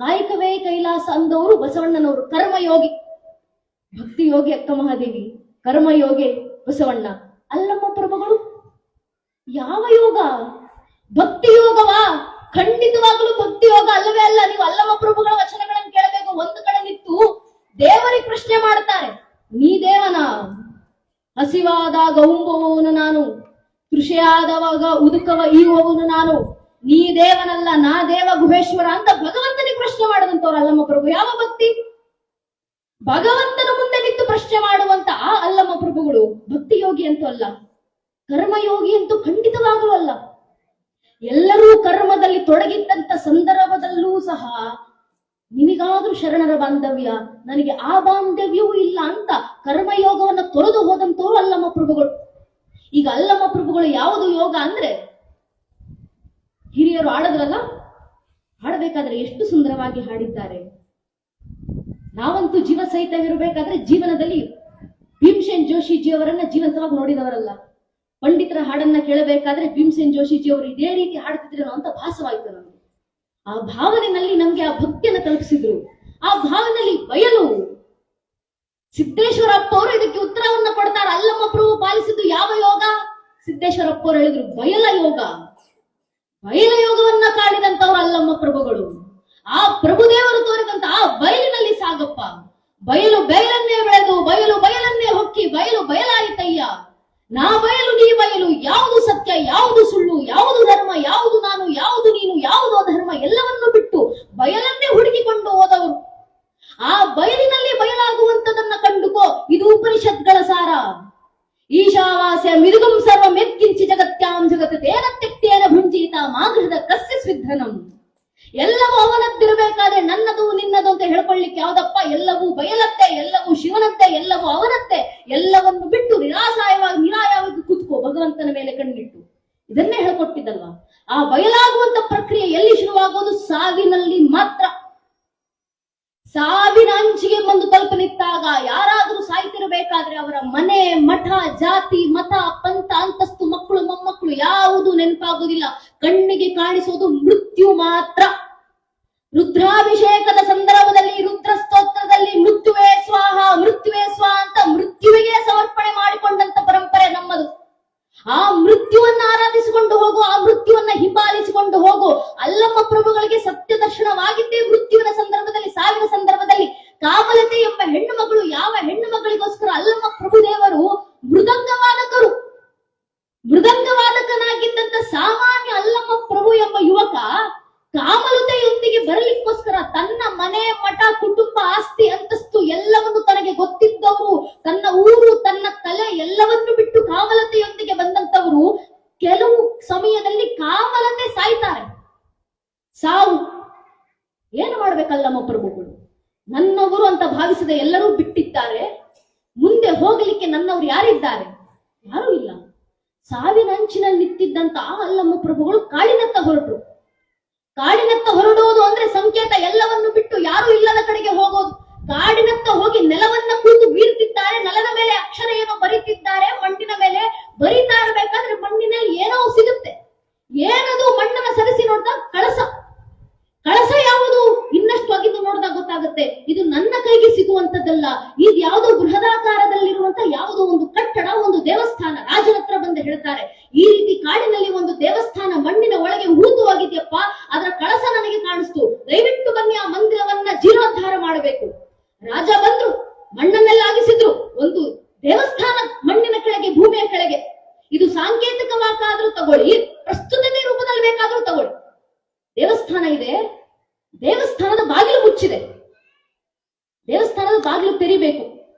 ಕಾಯಕವೇ ಕೈಲಾಸ ಅಂದವರು ಬಸವಣ್ಣನವರು, ಕರ್ಮಯೋಗಿ. ಭಕ್ತಿ ಯೋಗಿ ಅಕ್ಕ ಮಹಾದೇವಿ, ಕರ್ಮಯೋಗಿ ಬಸವಣ್ಣ. ಅಲ್ಲಮ್ಮ ಪ್ರಭುಗಳು ಯಾವ ಯೋಗ? ಭಕ್ತಿ ಯೋಗವಾ? ಖಂಡಿತವಾಗಲೂ ಭಕ್ತಿ ಯೋಗ ಅಲ್ಲವೇ ಅಲ್ಲ. ನೀವು ಅಲ್ಲಮ್ಮ ಪ್ರಭುಗಳ ವಚನಗಳನ್ನು ಕೇಳಬೇಕು. ಒಂದು ಕಡೆ ನಿಂತು ದೇವರಿಗೆ ಪ್ರಶ್ನೆ ಮಾಡ್ತಾರೆ, ನೀ ದೇವನ? ಹಸಿವಾದಾಗ ಉಂಬುವವನು ನಾನು, ಕೃಷಿಯಾದವಾಗ ಉದುಕವ ಈಯುವವನು ನಾನು, ನೀ ದೇವನಲ್ಲ ನಾ ದೇವ ಗುಹೇಶ್ವರ ಅಂತ ಭಗವಂತನಿಗೆ ಪ್ರಶ್ನೆ ಮಾಡದಂತವ್ರು ಅಲ್ಲಮ್ಮ ಪ್ರಭು. ಯಾವ ಭಕ್ತಿ? ಭಗವಂತನ ಮುಂದೆ ನಿಂತು ಪ್ರಶ್ನೆ ಮಾಡುವಂತ ಆ ಅಲ್ಲಮ್ಮ ಪ್ರಭುಗಳು ಭಕ್ತಿ ಯೋಗಿ ಅಂತೂ ಅಲ್ಲ, ಕರ್ಮಯೋಗಿ ಅಂತೂ ಖಂಡಿತವಾಗಲೂ ಅಲ್ಲ. ಎಲ್ಲರೂ ಕರ್ಮದಲ್ಲಿ ತೊಡಗಿದ್ದಂತ ಸಂದರ್ಭದಲ್ಲೂ ಸಹ ನಿಮಗಾದ್ರೂ ಶರಣರ ಬಾಂಧವ್ಯ, ನನಗೆ ಆ ಬಾಂಧವ್ಯವೂ ಇಲ್ಲ ಅಂತ ಕರ್ಮಯೋಗವನ್ನ ತೊರೆದು ಹೋದಂತವ್ರು ಅಲ್ಲಮ್ಮ ಪ್ರಭುಗಳು. ಈಗ ಅಲ್ಲಮ್ಮ ಪ್ರಭುಗಳು ಯಾವುದು ಯೋಗ ಅಂದ್ರೆ, ಹಿರಿಯರು ಹಾಡದ್ರಲ್ಲ, ಹಾಡಬೇಕಾದ್ರೆ ಎಷ್ಟು ಸುಂದರವಾಗಿ ಹಾಡಿದ್ದಾರೆ. ನಾವಂತೂ ಜೀವ ಸಹಿತವಿರಬೇಕಾದ್ರೆ ಜೀವನದಲ್ಲಿ ಭೀಮಸೇನ್ ಜೋಶಿಜಿ ಅವರನ್ನ ಜೀವಂತವಾಗಿ ನೋಡಿದವರಲ್ಲ. ಪಂಡಿತರ ಹಾಡನ್ನ ಕೇಳಬೇಕಾದ್ರೆ ಭೀಮಸೇನ್ ಜೋಶಿಜಿ ಅವರು ಇದೇ ರೀತಿ ಹಾಡ್ತಿದ್ರು ಅಂತ ಭಾಸವಾಯ್ತು ನಮ್ಗೆ. ಆ ಭಾವನೆಯಲ್ಲಿ ನಮ್ಗೆ ಆ ಭಕ್ತಿಯನ್ನು ತಲುಪಿಸಿದ್ರು. ಆ ಭಾವನೆಯಲ್ಲಿ ಬಯಲು ಸಿದ್ದೇಶ್ವರಪ್ಪ ಅವರು ಇದಕ್ಕೆ ಉತ್ತರವನ್ನ ಕೊಡ್ತಾರೆ. ಅಲ್ಲಮ್ಮ ಪ್ರಭು ಪಾಲಿಸಿದ್ದು ಯಾವ ಯೋಗ? ಸಿದ್ದೇಶ್ವರಪ್ಪ ಅವರು ಹೇಳಿದ್ರು ಬಯಲ ಯೋಗ. ಬಯಲ ಯೋಗವನ್ನ ಕಾಡಿದಂತವ್ರು ಅಲ್ಲಮ್ಮ ಪ್ರಭುಗಳು. ಆ ಪ್ರಭುದೇವರು ತೋರಿದಂತ ಆ ಬಯಲಿನಲ್ಲಿ ಸಾಗಪ್ಪ. ಬಯಲು ಬಯಲನ್ನೇ ಬೆಳೆದು ಬಯಲು ಬಯಲನ್ನೇ ಹೊಕ್ಕಿ ಬಯಲು ಬಯಲಾಯಿತಯ್ಯ. ನಾ ಬಯಲು ನೀ ಬಯಲು, ಯಾವುದು ಸತ್ಯ ಯಾವುದು ಸುಳ್ಳು, ಯಾವುದು ಧರ್ಮ ಯಾವುದು ನಾನು, ಯಾವುದು ನೀನು, ಯಾವುದು ಅಧರ್ಮ ಎಲ್ಲವನ್ನೂ ಬಿಟ್ಟು ಬಯಲನ್ನೇ ಹುಡುಕಿಕೊಂಡು ಹೋದವರು. ಆ ಬಯಲಿನಲ್ಲಿ ಬಯಲಾಗುವಂತದನ್ನ ಕಂಡುಕೋ, ಇದು ಉಪನಿಷತ್ಗಳ ಸಾರ. ಈಶಾವಾಸ್ಯ ಮಿರುಗಂ ಸರ್ವ ಮೆತ್ಕಿಂಚಿ ಜಗತ್ಯಾಂ ಜಗತ್ ತೇನ ತ್ಯಕ್ತೇನ ಭುಂಜೀತ ಮಾಗೃಹದ ಕಸ್ಯ ಸ್ವಿಧನಂ. ಎಲ್ಲವೂ ಅವನದ್ದಿರಬೇಕಾದ್ರೆ ನನ್ನದು ನಿನ್ನದು ಅಂತ ಹೇಳ್ಕೊಳ್ಳಿಕ್ಕೆ ಯಾವ್ದಪ್ಪ? ಎಲ್ಲವೂ ಬಯಲತ್ತೆ, ಎಲ್ಲವೂ ಶಿವನತ್ತೆ, ಎಲ್ಲವೂ ಅವನತ್ತೆ. ಎಲ್ಲವನ್ನು ಬಿಟ್ಟು ನಿರಾಯವಾಗಿ ಕೂತ್ಕೋ ಭಗವಂತನ ಮೇಲೆ ಕಣ್ಣಿಟ್ಟು. ಇದನ್ನೇ ಹೇಳ್ಕೊಟ್ಟಿದ್ದಲ್ವಾ. ಆ ಬಯಲಾಗುವಂತ ಪ್ರಕ್ರಿಯೆ ಎಲ್ಲಿ ಶುರುವಾಗೋದು? ಸಾವಿನಲ್ಲಿ ಮಾತ್ರ. ಅಂಚಿಗೆ ಬಂದು ತಲುಪ ನಿಂತಾಗ ಯಾರಾದ್ರೂ ಸಾಯ್ತಿರಬೇಕಾದ್ರೆ ಅವರ ಮನೆ, ಮಠ, ಜಾತಿ, ಮತ, ಪಂಥ, ಅಂತಸ್ತು, ಮಕ್ಕಳು, ಮೊಮ್ಮಕ್ಕಳು ಯಾವುದು ನೆನಪಾಗುವುದಿಲ್ಲ. ಕಣ್ಣಿಗೆ ಕಾಣಿಸುವುದು ಮೃತ್ಯು ಮಾತ್ರ. ರುದ್ರಾಭಿಷೇಕದ ಸಂದರ್ಭದಲ್ಲಿ, ರುದ್ರ ಸ್ತೋತ್ರದಲ್ಲಿ ಮೃತ್ಯುವೇ ಸ್ವಾಹ, ಮೃತ್ಯುವೇ ಸ್ವಾಹ ಅಂತ ಮೃತ್ಯುವಿಗೆ ಸಮರ್ಪಣೆ ಮಾಡಿಕೊಂಡಂತ ಪರಂಪರೆ ನಮ್ಮದು. ಆ ಮೃತ್ಯುವನ್ನ ಆರಾಧಿಸಿಕೊಂಡು ಹೋಗು, ಆ ಮೃತ್ಯುವನ್ನ ಹಿಂಬಾಲಿಸಿಕೊಂಡು ಹೋಗು. ಅಲ್ಲಮ್ಮ ಪ್ರಭುಗಳಿಗೆ ಸತ್ಯ ದರ್ಶನವಾಗಿದ್ದೇ ಮೃತ್ಯುವಿನ ಸಂದರ್ಭದಲ್ಲಿ, ಸಾವಿನ ಸಂದರ್ಭದಲ್ಲಿ. ಕಾಮಲತೆ ಎಂಬ ಹೆಣ್ಣು ಮಗಳು, ಯಾವ ಹೆಣ್ಣು ಮಗಳಿಗೋಸ್ಕರ ಅಲ್ಲಮ್ಮ ಪ್ರಭುದೇವರು ಮೃದಂಗವಾದಕರು, ಮೃದಂಗವಾದಕನಾಗಿದ್ದಂತ ಸಾಮಾನ್ಯ ಅಲ್ಲಮ್ಮ ಪ್ರಭು ಎಂಬ ಯುವಕ ಕಾಮಲತೆಯೊಂದಿಗೆ ಬರಲಿಕ್ಕೋಸ್ಕರ ತನ್ನ ಮನೆ, ಮಠ, ಕುಟುಂಬ, ಆಸ್ತಿ, ಅಂತಸ್ತು ಎಲ್ಲವನ್ನು ತನಗೆ ಗೊತ್ತಿದ್ದವರು, ತನ್ನ ಊರು, ತನ್ನ ಕಲೆ ಎಲ್ಲವನ್ನು ಬಿಟ್ಟು ಕಾಮಲತೆಯೊಂದಿಗೆ ಬಂದಂತವರು ಕೆಲವು ಸಮಯದಲ್ಲಿ ಕಾಮಲತೆ ಸಾಯ್ತಾರೆ. ಸಾವು ಏನು ಮಾಡ್ಬೇಕಲ್ಲಮ್ಮ ಪ್ರಭುಗಳು? ನನ್ನವರು ಅಂತ ಭಾವಿಸಿದ ಎಲ್ಲರೂ ಬಿಟ್ಟಿದ್ದಾರೆ. ಮುಂದೆ ಹೋಗಲಿಕ್ಕೆ ನನ್ನವರು ಯಾರಿದ್ದಾರೆ? ಯಾರೂ ಇಲ್ಲ. ಸಾವಿನ ಅಂಚಿನಲ್ಲಿ ನಿಂತಿದ್ದಂತ ಆ ಅಲ್ಲಮ್ಮ ಪ್ರಭುಗಳು ಕಾಡಿನತ್ತ ಹೊರಟರು. ಕಾಡಿನತ್ತ ಹೊರಡೋದು ಅಂದ್ರೆ ಸಂಕೇತ ಎಲ್ಲವನ್ನು ಬಿಟ್ಟು ಯಾರು ಇಲ್ಲದ ಕಡೆಗೆ ಹೋಗೋದು. ಕಾಡಿನತ್ತ ಹೋಗಿ ನೆಲವನ್ನ ಕೂತು ಬೀಳ್ತಿದ್ದಾರೆ. ನೆಲದ ಮೇಲೆ ಅಕ್ಷರ ಏನೋ ಬರೀತಿದ್ದಾರೆ, ಮಣ್ಣಿನ ಮೇಲೆ ಬರೀತಾ ಇರ್ಬೇಕಾದ್ರೆ ಮಣ್ಣಿನಲ್ಲಿ ಏನೋ ಸಿಗುತ್ತೆ. ಏನದು? ಮಣ್ಣನ್ನ ಸರಿಸಿ ನೋಡಿದಾಗ ಕಳಸ. ಕಳಸ ಯಾವುದು? ಇನ್ನಷ್ಟು ಅಗಿದು ನೋಡಿದಾಗ ಗೊತ್ತಾಗುತ್ತೆ ಇದು ನನ್ನ ಕೈಗೆ ಸಿಗುವಂತದ್ದಲ್ಲ. ಇದು ಯಾವುದೋ ಬೃಹದಾಕಾರದಲ್ಲಿರುವಂತ ಯಾವುದೋ ಒಂದು ಕಟ್ಟಡ, ಒಂದು ದೇವಸ್ಥಾನ. ರಾಜನ ಹತ್ರ ಬಂದು ಹೇಳ್ತಾರೆ, ಈ ರೀತಿ ಕಾಡಿನಲ್ಲಿ ಒಂದು ದೇವಸ್ಥಾನ ಮಣ್ಣಿನ ಒಳಗೆ ಹೂತವಾಗಿದೆಯಪ್ಪ, ಅದರ ಕಳಸ ನನಗೆ ಕಾಣಿಸ್ತು, ದಯವಿಟ್ಟು ಬನ್ನಿ ಆ ಮಂದಿರವನ್ನ ಜೀರ್ಣೋದ್ಧಾರ ಮಾಡಬೇಕು. ರಾಜ ಬಂದ್ರು, ಮಣ್ಣನ್ನೆಲ್ಲ ಆಗಿಸಿದ್ರು. ಒಂದು ದೇವಸ್ಥಾನ ಮಣ್ಣಿನ ಕೆಳಗೆ, ಭೂಮಿಯ ಕೆಳಗೆ. ಇದು ಸಾಂಕೇತಿಕವಾಗಾದ್ರೂ ತಗೊಳ್ಳಿ, ಪ್ರಸ್ತುತತೆ ರೂಪದಲ್ಲಿ ಬೇಕಾದ್ರೂ ತಗೊಳ್ಳಿ. ದೇವಸ್ಥಾನ ಇದೆ, ದೇವಸ್ಥಾನದ ಬಾಗಿಲು ಮುಚ್ಚಿದೆ. ದೇವಸ್ಥಾನದ ಬಾಗಿಲು ತೆರಿಬೇಕು.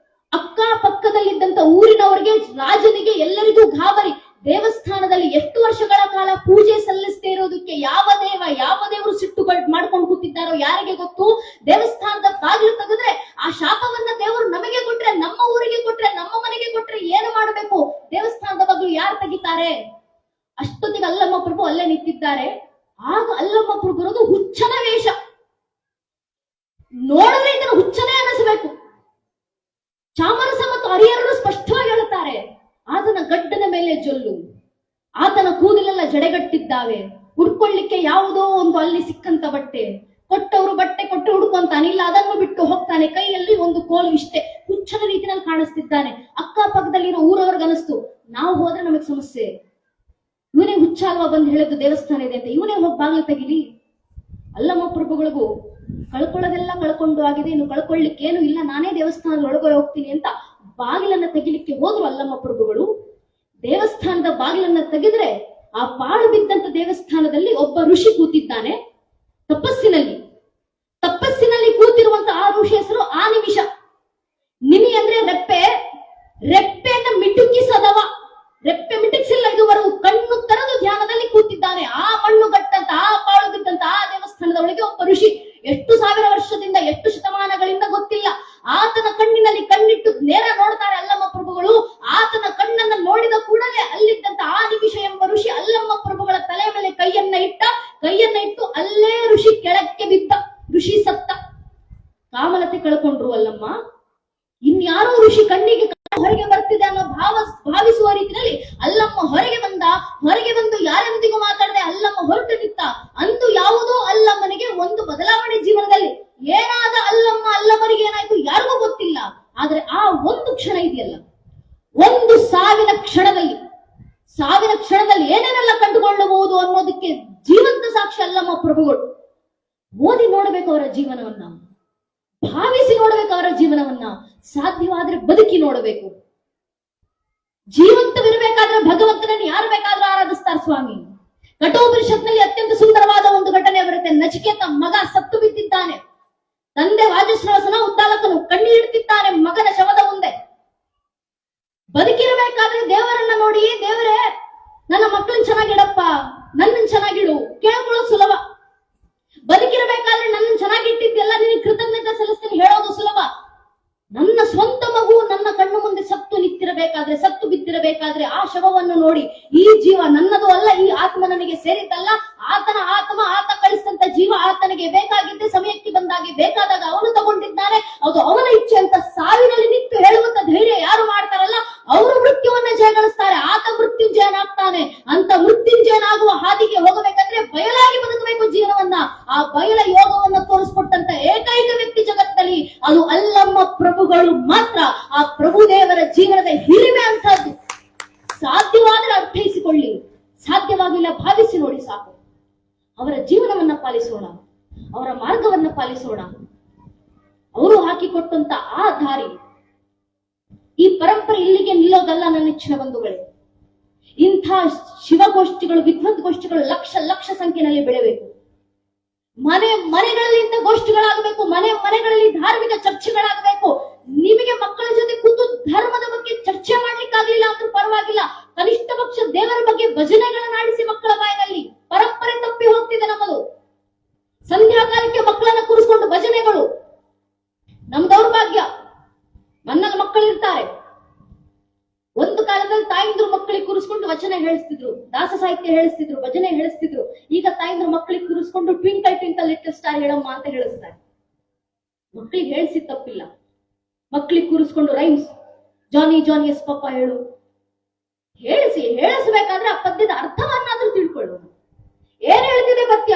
ಅಕ್ಕ ಪಕ್ಕದಲ್ಲಿದ್ದಂತ ಊರಿನವರಿಗೆ, ರಾಜನಿಗೆ, ಎಲ್ಲರಿಗೂ ಗಾಬರಿ. ದೇವಸ್ಥಾನದಲ್ಲಿ ಎಷ್ಟು ವರ್ಷಗಳ ಕಾಲ ಪೂಜೆ ಸಲ್ಲಿಸದೇ ಇರೋದಕ್ಕೆ ಯಾವ ದೇವರು ಸಿಟ್ಟು ಮಾಡ್ಕೊಂಡು ಕೂತಿದ್ದಾರೋ ಯಾರಿಗೆ ಗೊತ್ತು. ದೇವಸ್ಥಾನದ ಬಾಗಿಲು ತೆಗೆದ್ರೆ ಆ ಶಾಪವನ್ನ ದೇವರು ನಮಗೆ ಕೊಟ್ರೆ, ನಮ್ಮ ಊರಿಗೆ ಕೊಟ್ರೆ, ನಮ್ಮ ಮನೆಗೆ ಕೊಟ್ರೆ ಏನು ಮಾಡಬೇಕು? ದೇವಸ್ಥಾನದ ಬಾಗಿಲು ಯಾರು ತೆಗಿತಾರೆ? ಅಷ್ಟೊತ್ತಿಗೆ ಅಲ್ಲಮ್ಮ ಪ್ರಭು ಅಲ್ಲೇ ನಿಂತಿದ್ದಾರೆ. ಆಗ ಅಲ್ಲಮ್ಮ ಪ್ರಭು ಬರೋದು ಹುಚ್ಚನ ವೇಷ. ನೋಡಿದ್ರೆ ಇದನ್ನು ಹುಚ್ಚನೇ ಅನಿಸಬೇಕು. ಚಾಮರಸ ಮತ್ತು ಹರಿಹರರು ಸ್ಪಷ್ಟವಾಗಿ ಹೇಳುತ್ತಾರೆ, ಆತನ ಗಡ್ಡನ ಮೇಲೆ ಜೊಲ್ಲು, ಆತನ ಕೂದಲೆಲ್ಲ ಜಡೆಗಟ್ಟಿದ್ದಾವೆ, ಉಡ್ಕೊಳ್ಳಿಕ್ಕೆ ಯಾವುದೋ ಒಂದು ಅಲ್ಲಿ ಸಿಕ್ಕಂತ ಬಟ್ಟೆ, ಕೊಟ್ಟವರು ಬಟ್ಟೆ ಕೊಟ್ಟು ಹುಡುಕುವಂತಾನೆ, ಇಲ್ಲ ಅದನ್ನು ಬಿಟ್ಟು ಹೋಗ್ತಾನೆ, ಕೈಯಲ್ಲಿ ಒಂದು ಕೋಲು. ಇಷ್ಟೇ ಹುಚ್ಚನ ರೀತಿಯಲ್ಲಿ ಕಾಣಿಸ್ತಿದ್ದಾನೆ. ಅಕ್ಕಪಕ್ಕದಲ್ಲಿರೋ ಊರವ್ರಿಗನಿಸ್ತು, ನಾವು ಹೋದ್ರೆ ನಮಗೆ ಸಮಸ್ಯೆ, ಇವನೇ ಹುಚ್ಚ ಅಲ್ವಾ ಬಂದು ಹೇಳಿದ್ದು ದೇವಸ್ಥಾನ ಇದೆ ಅಂತ, ಇವನೇ ಹೋಗಿ ಬಾಗಿಲು ತೆಗಿಲಿ. ಅಲ್ಲಮ್ಮ ಪ್ರಭುಗಳಿಗೂ ಕಳ್ಕೊಳ್ಳೋದೆಲ್ಲ ಕಳ್ಕೊಂಡು ಆಗಿದೆ, ಇನ್ನು ಕಳ್ಕೊಳ್ಳಿಕ್ಕೆ ಏನು ಇಲ್ಲ, ನಾನೇ ದೇವಸ್ಥಾನದ ಒಳಗೆ ಹೋಗ್ತೀನಿ ಅಂತ ಬಾಗಿಲನ್ನ ತೆಗಿಲಿಕ್ಕೆ ಹೋದ್ರು ಅಲ್ಲಮ್ಮ ಪ್ರಭುಗಳು. ದೇವಸ್ಥಾನದ ಬಾಗಿಲನ್ನ ತೆಗೆದ್ರೆ ಆ ಪಾಳು ಬಿದ್ದಂತ ದೇವಸ್ಥಾನದಲ್ಲಿ ಒಬ್ಬ ಋಷಿ ಕೂತಿದ್ದಾನೆ ತಪಸ್ಸಿನಲ್ಲಿ ಕೂತಿರುವಂತ ಆ ಋಷಿ ಹೆಸರು ಆ ನಿಮಿಷ. ನಿಮಿ ಅಂದ್ರೆ ರೆಪ್ಪೆಯನ್ನ ಮಿಟುಕಿಸದವ, ರೆಪ್ಪೆ ಮಿಟುಕಿಸಿಲ್ಲ ಇದುವರೆಗೂ. ಕಣ್ಣು ತೆರೆದು ಧ್ಯಾನದಲ್ಲಿ ಕೂತಿದ್ದಾನೆ. ಆ ಮಣ್ಣು ಗಟ್ಟಂತ, ಆ ಪಾಳು ಬಿದ್ದಂತ ಆ ದೇವಸ್ಥಾನದ ಒಳಗೆ ಒಬ್ಬ ಋಷಿ. ಎಷ್ಟು ಸಾವಿರ ವರ್ಷದಿಂದ, ಎಷ್ಟು ಶತಮಾನಗಳಿಂದ ಗೊತ್ತಿಲ್ಲ. ಆತನ ಕಣ್ಣಿನಲ್ಲಿ ಕಣ್ಣಿಟ್ಟು ನೇರ ನೋಡ್ತಾರೆ ಅಲ್ಲಮ್ಮ ಪ್ರಭುಗಳು. ಆತನ ಕಣ್ಣನ್ನ ನೋಡಿದ ಕೂಡಲೇ ಅಲ್ಲಿದ್ದಂತ ಆ ನಿಮಿಷ ಎಂಬ ಋಷಿ ಅಲ್ಲಮ್ಮ ಪ್ರಭುಗಳ ತಲೆ ಮೇಲೆ ಕೈಯನ್ನ ಇಟ್ಟು ಅಲ್ಲೇ ಋಷಿ ಕೆಳಕ್ಕೆ ಬಿದ್ದ. ಋಷಿ ಸತ್ತ. ಕಾಮಲತೆ ಕಳ್ಕೊಂಡ್ರು ಅಲ್ಲಮ್ಮ. ಇನ್ಯಾರೋ ಋಷಿ ಕಣ್ಣಿಗೆ ಹೊರಗೆ ಬರ್ತಿದೆ ಅನ್ನೋ ಭಾವಿಸುವ ರೀತಿಯಲ್ಲಿ ಅಲ್ಲಮ್ಮ ಹೊರಗೆ ಬಂದು ಯಾರೊಂದಿಗೂ ಮಾತಾಡದೆ ಅಲ್ಲಮ್ಮ ಹೊರಟು ನಿಂತ. ಅಂದು ಯಾವುದೋ ಅಲ್ಲಮ್ಮನಿಗೆ ಒಂದು ಬದಲಾವಣೆ ಜೀವನದಲ್ಲಿ. ಏನಾದ ಅಲ್ಲಮ್ಮನಿಗೆ ಏನಾಯ್ತು ಯಾರಿಗೂ ಗೊತ್ತಿಲ್ಲ. ಆದ್ರೆ ಆ ಒಂದು ಕ್ಷಣ ಇದೆಯಲ್ಲ, ಒಂದು ಸಾವಿನ ಕ್ಷಣದಲ್ಲಿ ಏನೇನೆಲ್ಲ ಕಂಡುಕೊಳ್ಳಬಹುದು ಅನ್ನೋದಕ್ಕೆ ಜೀವಂತ ಸಾಕ್ಷಿ ಅಲ್ಲಮ್ಮ ಪ್ರಭುಗಳು. ಓದಿ ನೋಡ್ಬೇಕು ಅವರ ಜೀವನವನ್ನ, ಭಾವಿಸಿ ನೋಡ್ಬೇಕು ಅವರ ಜೀವನವನ್ನ, ಸಾಧ್ಯವಾದ್ರೆ ಬದುಕಿ ನೋಡಬೇಕು. ಜೀವಂತವಿರಬೇಕಾದ್ರೆ ಭಗವಂತನನ್ನು ಯಾರು ಬೇಕಾದ್ರೂ ಆರಾಧಿಸ್ತಾರೆ ಸ್ವಾಮಿ. ಕಠೋಪನಿಷತ್ನಲ್ಲಿ ಅತ್ಯಂತ ಸುಂದರವಾದ ಒಂದು ಘಟನೆ ಬರುತ್ತೆ. ನಚಿಕೇತ ಮಗ ಸತ್ತು ಬಿದ್ದಿದ್ದಾನೆ. ತಂದೆ ವಾಜಶ್ರವಸನ ಉದ್ದಾಲಕನು ಕಣ್ಣೀಡುತ್ತಿದ್ದಾನೆ ಮಗನ ಶವದ ಮುಂದೆ. ಬದುಕಿರಬೇಕಾದ್ರೆ ದೇವರನ್ನ ನೋಡಿ, ದೇವರೇ ನನ್ನ ಮಕ್ಕಳನ್ನ ಚೆನ್ನಾಗಿಡಪ್ಪ, ನನ್ನನ್ನು ಚೆನ್ನಾಗಿಡು ಕೇಳ್ಕೊಳ್ಳೋದು ಸುಲಭ. ಬದುಕಿರಬೇಕಾದ್ರೆ ನನ್ನನ್ನು ಚೆನ್ನಾಗಿಟ್ಟಿದ್ದೆಲ್ಲ ನಿನಗೆ ಕೃತಜ್ಞತೆ ಸಲ್ಲಿಸ್ತೀನಿ ಹೇಳೋದು ಸುಲಭ. ನನ್ನ ಸ್ವಂತ ಮಗು ನನ್ನ ಕಣ್ಣು ಮುಂದೆ ಸತ್ತು ಬಿದ್ದಿರಬೇಕಾದ್ರೆ ಆ ಶವವನ್ನು ನೋಡಿ, ಈ ಜೀವ ನನ್ನದು ಅಲ್ಲ, ಈ ಆತ್ಮ ನನಗೆ ಸೇರಿದ್ದಲ್ಲ, ಆತನ ಆತ್ಮ, ಆತ ಕಳಿಸಿದಂತ ಜೀವ ಆತನಿಗೆ ಬೇಕಾಗಿದ್ದ ಸಮಯಕ್ಕೆ ವ್ಯಕ್ತಿ ಬಂದಾಗೆ ಬೇಕಾದಾಗ ಅವನು ತಗೊಂಡಿದ್ದಾನೆ, ಅದು ಅವನ ಇಚ್ಛೆ ಅಂತ ಸಾವಿನಲ್ಲಿ ನಿಂತು ಹೇಳುವಂತ ಧೈರ್ಯ ಯಾರು ಮಾಡ್ತಾರಲ್ಲ ಅವರು ಮೃತ್ಯುವನ್ನ ಜಯಗಳಿಸ್ತಾರೆ. ಆತ ಮೃತ್ಯುಂಜಯನಾಗ್ತಾನೆ. ಅಂತ ಮೃತ್ಯುಂಜಯನಾಗುವ ಹಾದಿಗೆ ಹೋಗಬೇಕಂದ್ರೆ ಬಯಲಾಗಿ ಬದುಕಬೇಕು ಜೀವನವನ್ನ. ಆ ಬಯಲ ಯೋಗವನ್ನ ತೋರಿಸ್ಕೊಟ್ಟಂತ ಏಕೈಕ ವ್ಯಕ್ತಿ ಜಗತ್ತಲ್ಲಿ ಅದು ಅಲ್ಲಮ್ಮ ಪ್ರಭುಗಳು ಮಾತ್ರ. ಆ ಪ್ರಭುದೇವರ ಜೀವನದ ಹಿರಿಮೆ ಅಂತದ್ದು. ಸಾಧ್ಯವಾದರೆ ಅರ್ಥೈಸಿಕೊಳ್ಳಿ, ಸಾಧ್ಯವಾಗಿಲ್ಲ ಭಾವಿಸಿ ನೋಡಿ ಸಾಕು. ಅವರ ಜೀವನವನ್ನ ಪಾಲಿಸೋಣ, ಅವರ ಮಾರ್ಗವನ್ನ ಪಾಲಿಸೋಣ. ಅವರು ಹಾಕಿಕೊಟ್ಟಂತ ಆ ದಾರಿ. ಈ ಪರಂಪರೆ ಇಲ್ಲಿಗೆ ನಿಲ್ಲೋದಲ್ಲ ನನ್ನ ನೆಚ್ಚಿನ ಬಂಧುಗಳೇ. ಇಂಥ ಶಿವಗೋಷ್ಠಿಗಳು, ವಿದ್ವತ್ ಗೋಷ್ಠಿಗಳು ಲಕ್ಷ ಲಕ್ಷ ಸಂಖ್ಯೆಯಲ್ಲಿ ಬೆಳೆಯಬೇಕು. ಮನೆಗಳಲ್ಲಿ ಇಂಥ ಗೋಷ್ಠಿಗಳಾಗಬೇಕು. ಮನೆಗಳಲ್ಲಿ ಧಾರ್ಮಿಕ ಚರ್ಚೆಗಳಾಗಬೇಕು. ನಿಮಗೆ ಮಕ್ಕಳ ಜೊತೆ ಕೂತು ಧರ್ಮದ ಬಗ್ಗೆ ಚರ್ಚೆ ಮಾಡ್ಲಿಕ್ಕಾಗ್ಲಿಲ್ಲ ಅಂದ್ರೂ ಪರವಾಗಿಲ್ಲ, ಕನಿಷ್ಠ ಪಕ್ಷ ದೇವರ ಬಗ್ಗೆ ಭಜನೆಗಳನ್ನ ಆಡಿಸಿ ಮಕ್ಕಳ ಬಾಯಿನಲ್ಲಿ. ಪರಂಪರೆ ತಪ್ಪಿ ಹೋಗ್ತಿದೆ ನಮ್ಮದು. ಸಂಧ್ಯಾ ಕಾಲಕ್ಕೆ ಮಕ್ಕಳನ್ನ ಕೂರಿಸ್ಕೊಂಡು ಭಜನೆಗಳು ನಮ್ ದೌರ್ಭಾಗ್ಯ. ನನ್ನಲ್ಲಿ ಮಕ್ಕಳಿರ್ತಾರೆ. ಒಂದು ಕಾಲದಲ್ಲಿ ತಾಯಿಂದ್ರು ಮಕ್ಕಳಿಗೆ ಕೂರಿಸ್ಕೊಂಡು ವಚನ ಹೇಳಿಸ್ತಿದ್ರು, ದಾಸ ಸಾಹಿತ್ಯ ಹೇಳಿಸ್ತಿದ್ರು, ಭಜನೆ ಹೇಳಿಸ್ತಿದ್ರು. ಈಗ ತಾಯಿಂದ್ರು ಮಕ್ಕಳಿಗೆ ಕೂರಿಸ್ಕೊಂಡು ಟ್ವಿಂಕಲ್ ಟ್ವಿಂಕಲ್ ಲಿಟಲ್ ಸ್ಟಾರ್ ಹೇಳಮ್ಮ ಅಂತ ಹೇಳಿಸ್ತಾರೆ. ಮಕ್ಕಳಿಗೆ ಹೇಳಿಸಿದ ತಪ್ಪಿಲ್ಲ. ಮಕ್ಕಳಿಗೆ ಕೂರಿಸ್ಕೊಂಡು ರೈಮ್ಸ್, ಜಾನಿ ಜಾನಿ ಎಸ್ ಪಪ್ಪ ಹೇಳು ಹೇಳಿಸಬೇಕಾದ್ರೆ ಆ ಪದ್ಯದ ಅರ್ಥವನ್ನಾದ್ರೂ ತಿಳ್ಕೊಳ್ಳೋಣ. ಏನ್ ಹೇಳ್ತಿದೆ ಪದ್ಯ?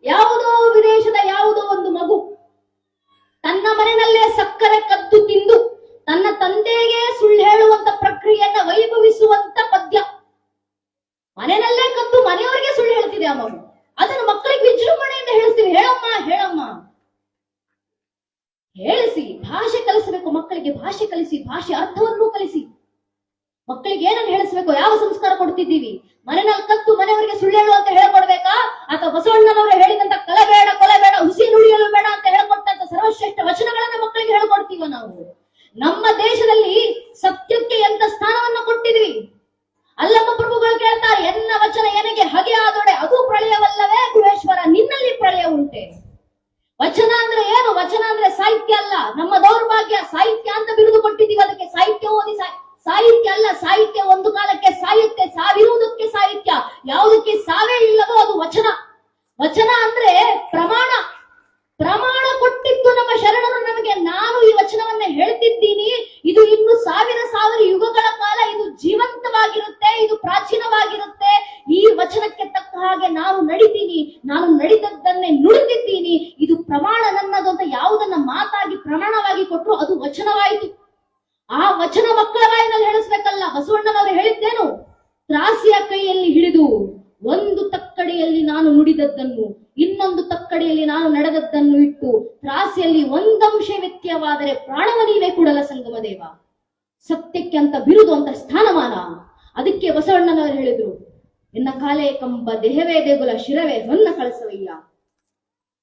ಯಾವುದೋ ವಿದೇಶದ ಯಾವುದೋ ಒಂದು ಮಗು ತನ್ನ ಮನೆಯಲ್ಲೇ ಸಕ್ಕರೆ ಕದ್ದು ತಿಂದು ತನ್ನ ತಂದೆಗೆ ಸುಳ್ಳು ಹೇಳುವಂತ ಪ್ರಕ್ರಿಯೆಯನ್ನ ವೈಭವಿಸುವಂತ ಪದ್ಯ. ಮನೆಯಲ್ಲೇ ಕದ್ದು ಮನೆಯವರಿಗೆ ಸುಳ್ಳು ಹೇಳ್ತಿದೆ ಆ ಮಗು. ಅದನ್ನು ಮಕ್ಕಳಿಗೆ ವಿಜೃಂಭಣೆಯಿಂದ ಹೇಳಿಸ್ತೀವಿ, ಹೇಳಮ್ಮ ಹೇಳಮ್ಮ ಹೇಳಿಸಿ. ಭಾಷೆ ಕಲಿಸಬೇಕು ಮಕ್ಕಳಿಗೆ. ಭಾಷೆ ಕಲಿಸಿ, ಭಾಷೆ ಅರ್ಥವನ್ನು ಕಲಿಸಿ. ಮಕ್ಕಳಿಗೆ ಏನನ್ನು ಹೇಳಿಸ್ಬೇಕು, ಯಾವ ಸಂಸ್ಕಾರ ಕೊಡ್ತಿದ್ದೀವಿ? ಮನೆಯಲ್ಲಿ ಕತ್ತು ಮನೆಯವರಿಗೆ ಸುಳ್ಳು ಹೇಳು ಅಂತ ಹೇಳ್ಕೊಡ್ಬೇಕಾ? ಅಥವಾ ಬಸವಣ್ಣನವರು ಹೇಳಿದಂತ ಕೊಲೆ ಬೇಡ ಹುಸಿ ನುಡಿಯಲು ಬೇಡ ಅಂತ ಹೇಳ್ಕೊಟ್ಟಂತ ಸರ್ವಶ್ರೇಷ್ಠ ವಚನಗಳನ್ನ ಮಕ್ಕಳಿಗೆ ಹೇಳ್ಕೊಡ್ತೀವ ನಾವು? ನಮ್ಮ ದೇಶದಲ್ಲಿ ಸತ್ಯಕ್ಕೆ ಎಂತ ಸ್ಥಾನವನ್ನ ಕೊಟ್ಟಿದ್ವಿ. ಅಲ್ಲಮ್ಮ ಪ್ರಭುಗಳು ಕೇಳ್ತಾರೆ, ಎನ್ನ ವಚನ ಎನಗೆ ಹಗೆ ಆದೊಡೆ ಅದು ಪ್ರಳಯವಲ್ಲವೇ ಗುಹೇಶ್ವರ, ನಿನ್ನಲ್ಲಿ ಪ್ರಳಯ ಉಂಟೆ. ವಚನ ಅಂದ್ರೆ ಏನು? ವಚನ ಅಂದ್ರೆ ಸಾಹಿತ್ಯ ಅಲ್ಲ. ನಮ್ಮ ದೌರ್ಭಾಗ್ಯ ಸಾಹಿತ್ಯ ಅಂತ ಬಿರುದು ಕೊಟ್ಟಿದ್ದೀವಿ. ಅದಕ್ಕೆ ಸಾಹಿತ್ಯ ಓದಿ ಸಾಹಿತ್ಯ ಅಲ್ಲ. ಸಾಹಿತ್ಯ ಒಂದು ಕಾಲಕ್ಕೆ ಸಾಯುತ್ತೆ, ಸಾವಿರುವುದಕ್ಕೆ ಸಾಹಿತ್ಯ. ಯಾವುದಕ್ಕೆ ಸಾವೇ ಇಲ್ಲವೋ ಅದು ವಚನ. ವಚನ ಅಂದ್ರೆ ಪ್ರಮಾಣ. ಪ್ರಮಾಣ ಕೊಟ್ಟಿದ್ದು ನಮ್ಮ ಶರಣರು ನಮಗೆ. ನಾನು ಈ ವಚನವನ್ನ ಹೇಳ್ತಿದ್ದೀನಿ, ಇದು ಇನ್ನು ಸಾವಿರ ಯುಗಗಳ ಕಾಲ ಇದು ಜೀವಂತವಾಗಿರುತ್ತೆ, ಇದು ಪ್ರಾಚೀನವಾಗಿರುತ್ತೆ. ಈ ವಚನಕ್ಕೆ ತಕ್ಕ ಹಾಗೆ ನಾನು ನಡಿತೀನಿ, ನಾನು ನಡೆದದ್ದನ್ನೇ ನುಡಿದಿದ್ದೀನಿ, ಇದು ಪ್ರಮಾಣ ನನ್ನದು ಅಂತ ಯಾವುದನ್ನ ಮಾತಾಗಿ ಪ್ರಮಾಣವಾಗಿ ಕೊಟ್ಟರು ಅದು ವಚನವಾಯಿತು. ಆ ವಚನ ಮಕ್ಕಳ ಬಾಯಿನಲ್ಲಿ ಹೇಳಿಸ್ಬೇಕಲ್ಲ. ಬಸವಣ್ಣನವರು ಹೇಳಿದ್ದೇನು? ತ್ರಾಸಿಯ ಕೈಯಲ್ಲಿ ಹಿಡಿದು ಒಂದು ತಕ್ಕಡಿಯಲ್ಲಿ ನಾನು ನುಡಿದದ್ದನ್ನು, ಇನ್ನೊಂದು ತಕ್ಕಡಿಯಲ್ಲಿ ನಾನು ನಡೆದದ್ದನ್ನು ಇಟ್ಟು ತ್ರಾಸಿಯಲ್ಲಿ ಒಂದಂಶ ವ್ಯತ್ಯವಾದರೆ ಪ್ರಾಣವ ನೀವೇ ಕೂಡಲ ಸಂಗಮ ದೇವ. ಸತ್ಯಕ್ಕೆ ಅಂತ ಬಿರುದು, ಅಂತ ಸ್ಥಾನಮಾನ. ಅದಕ್ಕೆ ಬಸವಣ್ಣನವರು ಹೇಳಿದ್ರು, ಎನ್ನ ಕಾಲೇ ಕಂಬ ದೇಹವೇ ದೇಗುಲ ಶಿರವೇ ಹೊನ್ನ ಕಳಸವಯ್ಯ.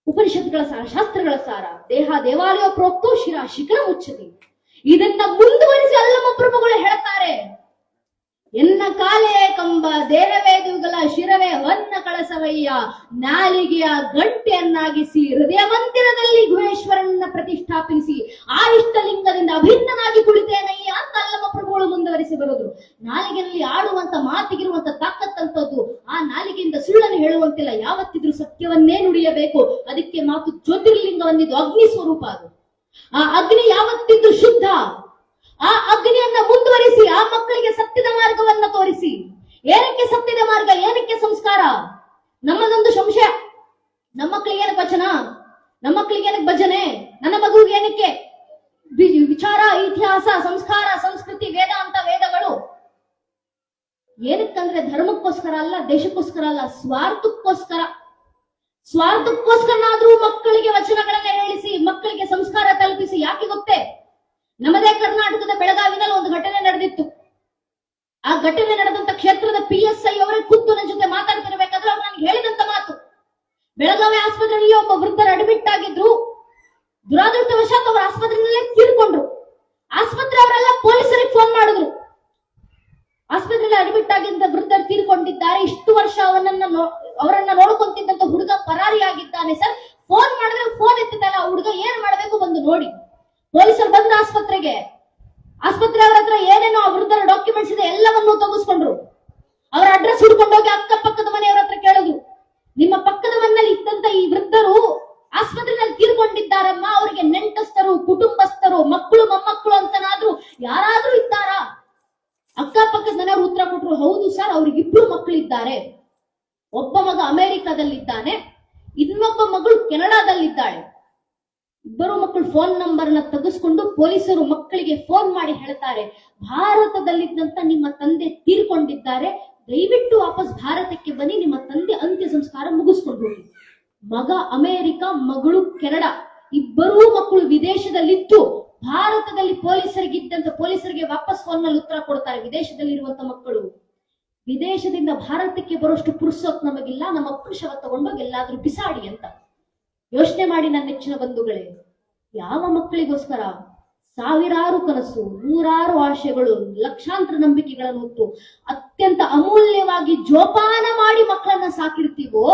ಉಪನಿಷತ್ಗಳ ಸಾರ, ಶಾಸ್ತ್ರಗಳ ಸಾರ. ದೇಹ ದೇವಾಲಯ ಪ್ರೋಕ್ತೋ ಶಿರ ಶಿಖರ ಮುಚ್ಚತಿ. ಇದನ್ನ ಮುಂದುವರಿಸಿ ಅಲ್ಲಮ್ಮ ಪ್ರಭುಗಳು ಹೇಳ್ತಾರೆ, ಎನ್ನ ಕಾಲೇ ಕಂಬ ದೇಹವೇ ದೇಗುಲ ಶಿರವೇ ಹೊನ್ನ ಕಳಸವಯ್ಯ. ನಾಲಿಗೆಯ ಗಂಟೆಯನ್ನಾಗಿಸಿ ಹೃದಯ ಮಂದಿರದಲ್ಲಿ ಗುಹೇಶ್ವರನ್ನ ಪ್ರತಿಷ್ಠಾಪಿಸಿ ಆ ಇಷ್ಟಲಿಂಗದಿಂದ ಅಭಿನ್ನನಾಗಿ ಕುಳಿತೇನಯ್ಯ ಅಂತ ಅಲ್ಲಮ್ಮ ಪ್ರಭುಗಳು ಮುಂದುವರಿಸಿ ಬರೋದು. ನಾಲಿಗೆಯಲ್ಲಿ ಆಡುವಂತ ಮಾತಿಗಿರುವಂತ ತಾಕತ್ತಂತದ್ದು. ಆ ನಾಲಿಗೆಯಿಂದ ಸುಳ್ಳನ್ನು ಹೇಳುವಂತಿಲ್ಲ. ಯಾವತ್ತಿದ್ರೂ ಸತ್ಯವನ್ನೇ ನುಡಿಯಬೇಕು. ಅದಕ್ಕೆ ಮಾತು ಜ್ಯೋತಿರ್ಲಿಂಗವನ್ನಿದ್ದು ಅಗ್ನಿ ಸ್ವರೂಪ. ಅದು ಆ ಅಗ್ನಿ ಯಾವತ್ತಿದ್ದು ಶುದ್ಧ. ಆ ಅಗ್ನಿಯನ್ನ ಮುಂದುವರಿಸಿ ಆ ಮಕ್ಕಳಿಗೆ ಸತ್ಯದ ಮಾರ್ಗವನ್ನ ತೋರಿಸಿ. ಏನಕ್ಕೆ ಸತ್ಯದ ಮಾರ್ಗ? ಏನಕ್ಕೆ ಸಂಸ್ಕಾರ? ನಮ್ಮದೊಂದು ಸಂಶಯ. ನಮ್ಮ ಮಕ್ಕಳಿಗೆ ಏನಕ್ಕೆ ವಚನ? ನಮ್ಮ ಮಕ್ಕಳಿಗೆ ಏನಕ್ಕೆ ಭಜನೆ? ನನ್ನ ಮಗುವಿಗೆ ಏನಕ್ಕೆ ವಿಚಾರ, ಇತಿಹಾಸ, ಸಂಸ್ಕಾರ, ಸಂಸ್ಕೃತಿ, ವೇದ ಅಂತ ವೇದಗಳು? ಏನಕ್ಕಂದ್ರೆ ಧರ್ಮಕ್ಕೋಸ್ಕರ ಅಲ್ಲ, ದೇಶಕ್ಕೋಸ್ಕರ ಅಲ್ಲ, ಸ್ವಾರ್ಥಕ್ಕೋಸ್ಕರ. ಸ್ವಾರ್ಥಕ್ಕೋಸ್ಕರನಾದ್ರೂ ಮಕ್ಕಳಿಗೆ ವಚನಗಳನ್ನ ಹೇಳಿಸಿ, ಮಕ್ಕಳಿಗೆ ಸಂಸ್ಕಾರ ತಲುಪಿಸಿ. ಯಾಕೆ ಗೊತ್ತೇ? ನಮ್ಮದೇ ಕರ್ನಾಟಕದ ಬೆಳಗಾವಿನಲ್ಲಿ ಒಂದು ಘಟನೆ ನಡೆದಿತ್ತು. ಆ ಘಟನೆ ನಡೆದಂತ ಕ್ಷೇತ್ರದ PSI ಅವರೇ ಖುದ್ದು ನನ್ನ ಜೊತೆ ಮಾತಾಡ್ತಿರ್ಬೇಕಾದ್ರೆ ಅವ್ರು ನನಗೆ ಹೇಳಿದಂತ ಮಾತು, ಬೆಳಗಾವಿ ಆಸ್ಪತ್ರೆಯಲ್ಲಿ ಒಬ್ಬ ವೃದ್ಧರು ಅಡ್ಮಿಟ್ ಆಗಿದ್ರು. ದುರಾದೃಷ್ಟವಶಾತ್ ಅವರ ಆಸ್ಪತ್ರೆಯಲ್ಲೇ ತೀರ್ಕೊಂಡ್ರು. ಆಸ್ಪತ್ರೆ ಅವರೆಲ್ಲ ಪೊಲೀಸರಿಗೆ ಫೋನ್ ಮಾಡಿದ್ರು, ಆಸ್ಪತ್ರೆಯಲ್ಲಿ ಅಡ್ಮಿಟ್ ಆಗಿದ್ದ ವೃದ್ಧರು ತೀರ್ಕೊಂಡಿದ್ದಾರೆ, ಇಷ್ಟು ವರ್ಷ ಅವರನ್ನ ನೋಡ್ಕೊಂತಿದ್ದಂತ ಹುಡುಗ ಪರಾರಿಯಾಗಿದ್ದಾನೆ ಸರ್. ಫೋನ್ ಮಾಡಿದ್ರೆ ಫೋನ್ ಎತ್ತಿದ್ದಲ್ಲ ಹುಡುಗ, ಏನ್ ಮಾಡ್ಬೇಕು ಬಂದು ನೋಡಿ. ಪೊಲೀಸರು ಬಂದ ಆಸ್ಪತ್ರೆಗೆ, ಆಸ್ಪತ್ರೆ ಅವರ ಹತ್ರ ಏನೇನೋ ಆ ವೃದ್ಧರ ಡಾಕ್ಯುಮೆಂಟ್ಸ್ ಇದೆ ಎಲ್ಲವನ್ನೂ ತಗಿಸ್ಕೊಂಡ್ರು. ಅವರ ಅಡ್ರೆಸ್ ಹುಡ್ಕೊಂಡೋಗಿ ಅಕ್ಕಪಕ್ಕದ ಮನೆಯವರ ಹತ್ರ ಕೇಳಿದ್ರು, ನಿಮ್ಮ ಪಕ್ಕದ ಮನೆಯಲ್ಲಿ ಇದ್ದಂತ ಈ ವೃದ್ಧರು ಆಸ್ಪತ್ರೆಯಲ್ಲಿ ತೀರ್ಕೊಂಡಿದ್ದಾರಮ್ಮ, ಅವರಿಗೆ ನೆಂಟಸ್ಥರು, ಕುಟುಂಬಸ್ಥರು, ಮಕ್ಕಳು ಮೊಮ್ಮಕ್ಕಳು ಅಂತನಾದ್ರೂ ಯಾರಾದ್ರೂ ಇದ್ದಾರಾ? ಅಕ್ಕಪಕ್ಕದ ಮನೆಯವರು ಉತ್ತರ ಕೊಟ್ಟರು, ಹೌದು ಸರ್, ಅವ್ರಿಗೆ 2 ಮಕ್ಕಳಿದ್ದಾರೆ. ಒಬ್ಬ ಮಗ ಅಮೆರಿಕದಲ್ಲಿದ್ದಾನೆ, ಇನ್ನೊಬ್ಬ ಮಗಳು ಕೆನಡಾದಲ್ಲಿದ್ದಾಳೆ. ಇಬ್ಬರು ಮಕ್ಕಳು ಫೋನ್ ನಂಬರ್ನ ತೆಗೆಸ್ಕೊಂಡು ಪೊಲೀಸರು ಮಕ್ಕಳಿಗೆ ಫೋನ್ ಮಾಡಿ ಹೇಳ್ತಾರೆ, ಭಾರತದಲ್ಲಿದ್ದಂತ ನಿಮ್ಮ ತಂದೆ ತೀರ್ಕೊಂಡಿದ್ದಾರೆ, ದಯವಿಟ್ಟು ವಾಪಸ್ ಭಾರತಕ್ಕೆ ಬನ್ನಿ, ನಿಮ್ಮ ತಂದೆ ಅಂತ್ಯ ಸಂಸ್ಕಾರ ಮುಗಿಸ್ಕೊಂಡು ಹೋಗಿ. ಮಗ ಅಮೆರಿಕ, ಮಗಳು ಕೆನಡಾ, ಇಬ್ಬರೂ ಮಕ್ಕಳು ವಿದೇಶದಲ್ಲಿದ್ದು ಭಾರತದಲ್ಲಿ ಪೊಲೀಸರಿಗೆ ವಾಪಸ್ ಫೋನ್ ನಲ್ಲಿ ಉತ್ತರ ಕೊಡ್ತಾರೆ. ವಿದೇಶದಲ್ಲಿ ಇರುವಂತ ಮಕ್ಕಳು, ವಿದೇಶದಿಂದ ಭಾರತಕ್ಕೆ ಬರೋಷ್ಟು ಪುರ್ಸೊತ್ ನಮಗಿಲ್ಲ, ನಮ್ಮ ಅಪ್ಪನ ಶವ ತಗೊಂಡೋಗಿ ಎಲ್ಲಾದ್ರೂ ಬಿಸಾಡಿ ಅಂತ. ಯೋಚನೆ ಮಾಡಿ ನನ್ನ ನೆಚ್ಚಿನ ಬಂಧುಗಳೇ, ಯಾವ ಮಕ್ಕಳಿಗೋಸ್ಕರ ಸಾವಿರಾರು ಕನಸು, ನೂರಾರು ಆಶೆಗಳು, ಲಕ್ಷಾಂತರ ನಂಬಿಕೆಗಳನ್ನು ಹೊತ್ತು ಅತ್ಯಂತ ಅಮೂಲ್ಯವಾಗಿ ಜೋಪಾನ ಮಾಡಿ ಮಕ್ಕಳನ್ನ ಸಾಕಿರ್ತೀವೋ,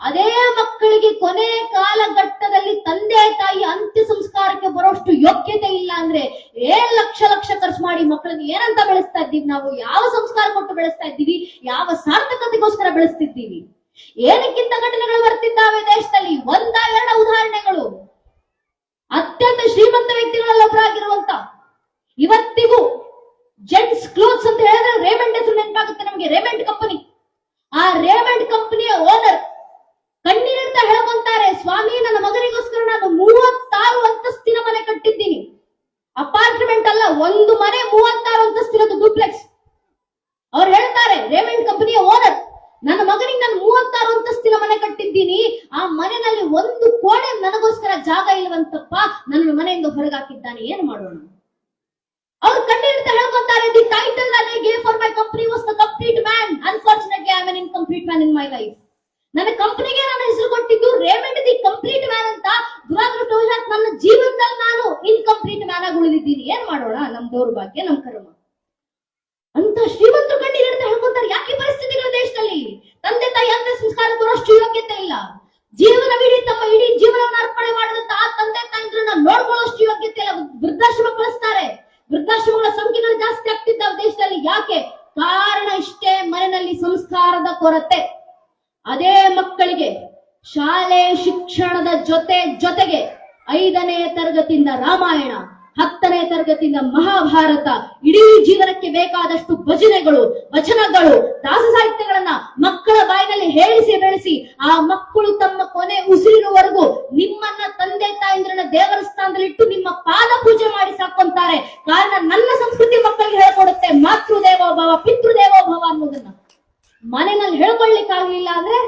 ಅದೇ ಮಕ್ಕಳಿಗೆ ಕೊನೆ ಕಾಲಘಟ್ಟದಲ್ಲಿ ತಂದೆ ತಾಯಿ ಅಂತ್ಯ ಸಂಸ್ಕಾರಕ್ಕೆ ಬರೋಷ್ಟು ಯೋಗ್ಯತೆ ಇಲ್ಲ ಅಂದ್ರೆ ಲಕ್ಷ ಖರ್ಚು ಮಾಡಿ ಮಕ್ಕಳನ್ನ ಏನಂತ ಬೆಳೆಸ್ತಾ ಇದ್ದೀವಿ ನಾವು? ಯಾವ ಸಂಸ್ಕಾರ ಕೊಟ್ಟು ಬೆಳೆಸ್ತಾ ಇದ್ದೀವಿ? ಯಾವ ಸಾರ್ಥಕತೆಗೋಸ್ಕರ ಬೆಳೆಸ್ತಿದ್ದೀವಿ? ಏನಕ್ಕಿಂತ ಘಟನೆಗಳು ಬರ್ತಿದ್ದಾವೆ ದೇಶದಲ್ಲಿ. 1-2 ಉದಾಹರಣೆಗಳು. ಅತ್ಯಂತ ಶ್ರೀಮಂತ ವ್ಯಕ್ತಿಗಳಲ್ಲಿ ಒಬ್ಬರಾಗಿರುವಂತ, ಇವತ್ತಿಗೂ ಜೆಂಟ್ಸ್ ಕ್ಲೋತ್ಸ್ ಅಂತ ಹೇಳಿದ್ರೆ ರೇಮಂಡ್ ಹೆಸರು ನೆನಪಾಗುತ್ತೆ ನಮಗೆ. ರೇಮಂಡ್ ಕಂಪನಿ, ಆ ರೇಮಂಡ್ ಕಂಪನಿಯ ಓನರ್ ಕಣ್ಣೀರಿಡ್ತಾ ಹೇಳ್ಕೊಂತಾರೆ, ಸ್ವಾಮಿ, ನನ್ನ ಮಗನಿಗೋಸ್ಕರ ನಾನು 36 ಅಂತಸ್ತಿನ ಮನೆ ಕಟ್ಟಿದ್ದೀನಿ. ಅಪಾರ್ಟ್ಮೆಂಟ್ ಅಲ್ಲ, ಒಂದು ಮನೆ 36 ಅಂತಸ್ತಿನದು ಡೂಪ್ಲೆಕ್ಸ್. ಅವ್ರು ಹೇಳ್ತಾರೆ, ರೇಮಂಡ್ ಕಂಪನಿಯ ಓನರ್, ನನ್ನ ಮಗನಿಗೆ ನಾನು 36 ಅಂತಸ್ತಿನ ಮನೆ ಕಟ್ಟಿದ್ದೀನಿ, ಆ ಮನೆಯಲ್ಲಿ ಒಂದು ಕೋಣೆ ನನಗೋಸ್ಕರ ಜಾಗ ಇಲ್ಲವಂತಪ್ಪ, ನನ್ನ ಮನೆಯಿಂದ ಹೊರಗಾಕಿದ್ದಾನೆ, ಏನ್ ಮಾಡೋಣ? ಅವ್ರು ಕಣ್ಣೀರಿಡ್ತಾ ಹೇಳ್ಕೊಂತಾರೆ, the title that I gave for my company was the complete man. Unfortunately, I am an incomplete man in my life. ನನ್ನ ಕಂಪನಿಗೆ ನಾನು ಹೆಸರು ಕೊಟ್ಟಿದ್ದು ರೇಮಂಡ್ ದಿ ಕಂಪ್ಲೀಟ್ ಮ್ಯಾನ್ ಅಂತ. ದುರಾದೃಷ್ಟವಶಾತ್ ನನ್ನ ಜೀವನದಲ್ಲಿ ನಾನು ಇನ್ಕಂಪ್ಲೀಟ್ ಮ್ಯಾನ್ ಆಗಿ ಉಳಿದಿದ್ದೀನಿ. ಏನ್ ಮಾಡೋಣ? ನಮ್ ದೌರ್ಭಾಗ್ಯ, ನಮ್ ಕರ್ಮ ಅಂತ ಶ್ರೀಮಂತರು ಕಣ್ಣೀರಿಡ್ತಾ ಹೇಳ್ಕೊಂತಾರೆ. ಯಾಕೆ ಪರಿಸ್ಥಿತಿಗಳ ದೇಶದಲ್ಲಿ ತಂದೆ ತಾಯಿ ಅಂತ್ಯ ಸಂಸ್ಕಾರ ಬರೋಷ್ಟು ಯೋಗ್ಯತೆ ಇಲ್ಲ. ಜೀವನವಿಡೀ ತಮ್ಮ ಇಡೀ ಜೀವನವನ್ನು ಅರ್ಪಣೆ ಮಾಡಿದಂತ ಆ ತಂದೆ ತಾಯಿಗಳನ್ನ ನೋಡ್ಕೊಳ್ಳೋಷ್ಟು ಯೋಗ್ಯತೆ ಇಲ್ಲ. ವೃದ್ಧಾಶ್ರಮ ಕಳಿಸ್ತಾರೆ. ವೃದ್ಧಾಶ್ರಮಗಳ ಸಂಖ್ಯೆಗಳು ಜಾಸ್ತಿ ಆಗ್ತಿದ್ದಾವೆ ದೇಶದಲ್ಲಿ. ಯಾಕೆ? ಕಾರಣ ಇಷ್ಟೇ, ಮನೆಯಲ್ಲಿ ಸಂಸ್ಕಾರದ ಕೊರತೆ. ಅದೇ ಮಕ್ಕಳಿಗೆ ಶಾಲೆ ಶಿಕ್ಷಣದ ಜೊತೆಗೆ 5ನೇ ತರಗತಿಯಿಂದ ರಾಮಾಯಣ, 10ನೇ ತರಗತಿಯಿಂದ ಮಹಾಭಾರತ, ಇಡೀ ಜೀವನಕ್ಕೆ ಬೇಕಾದಷ್ಟು ಭಜನೆಗಳು, ವಚನಗಳು, ದಾಸ ಸಾಹಿತ್ಯಗಳನ್ನ ಮಕ್ಕಳ ಬಾಯಿನಲ್ಲಿ ಹೇಳಿಸಿ ಬೆಳೆಸಿ ಆ ಮಕ್ಕಳು ತಮ್ಮ ಕೊನೆ ಉಸಿರಿರುವವರೆಗೂ ನಿಮ್ಮನ್ನ ತಂದೆ ತಾಯಿಂದ್ರನ್ನ ದೇವರ ಸ್ಥಾನದಲ್ಲಿಟ್ಟು ನಿಮ್ಮ ಪಾದ ಪೂಜೆ ಮಾಡಿ ಸಾಕೊಂತಾರೆ. ಕಾರಣ ನನ್ನ ಸಂಸ್ಕೃತಿ ಮಕ್ಕಳಿಗೆ ಹೇಳ್ಕೊಡುತ್ತೆ, ಮಾತೃದೇವೋಭವ ಪಿತೃದೇವೋಭವ ಅನ್ನೋದನ್ನ. ಮನೆಯಲ್ಲಿ ಹೇಳ್ಕೊಳ್ಳಿಕ್ಕಾಗ್ಲಿಲ್ಲ ಅಂದ್ರೆ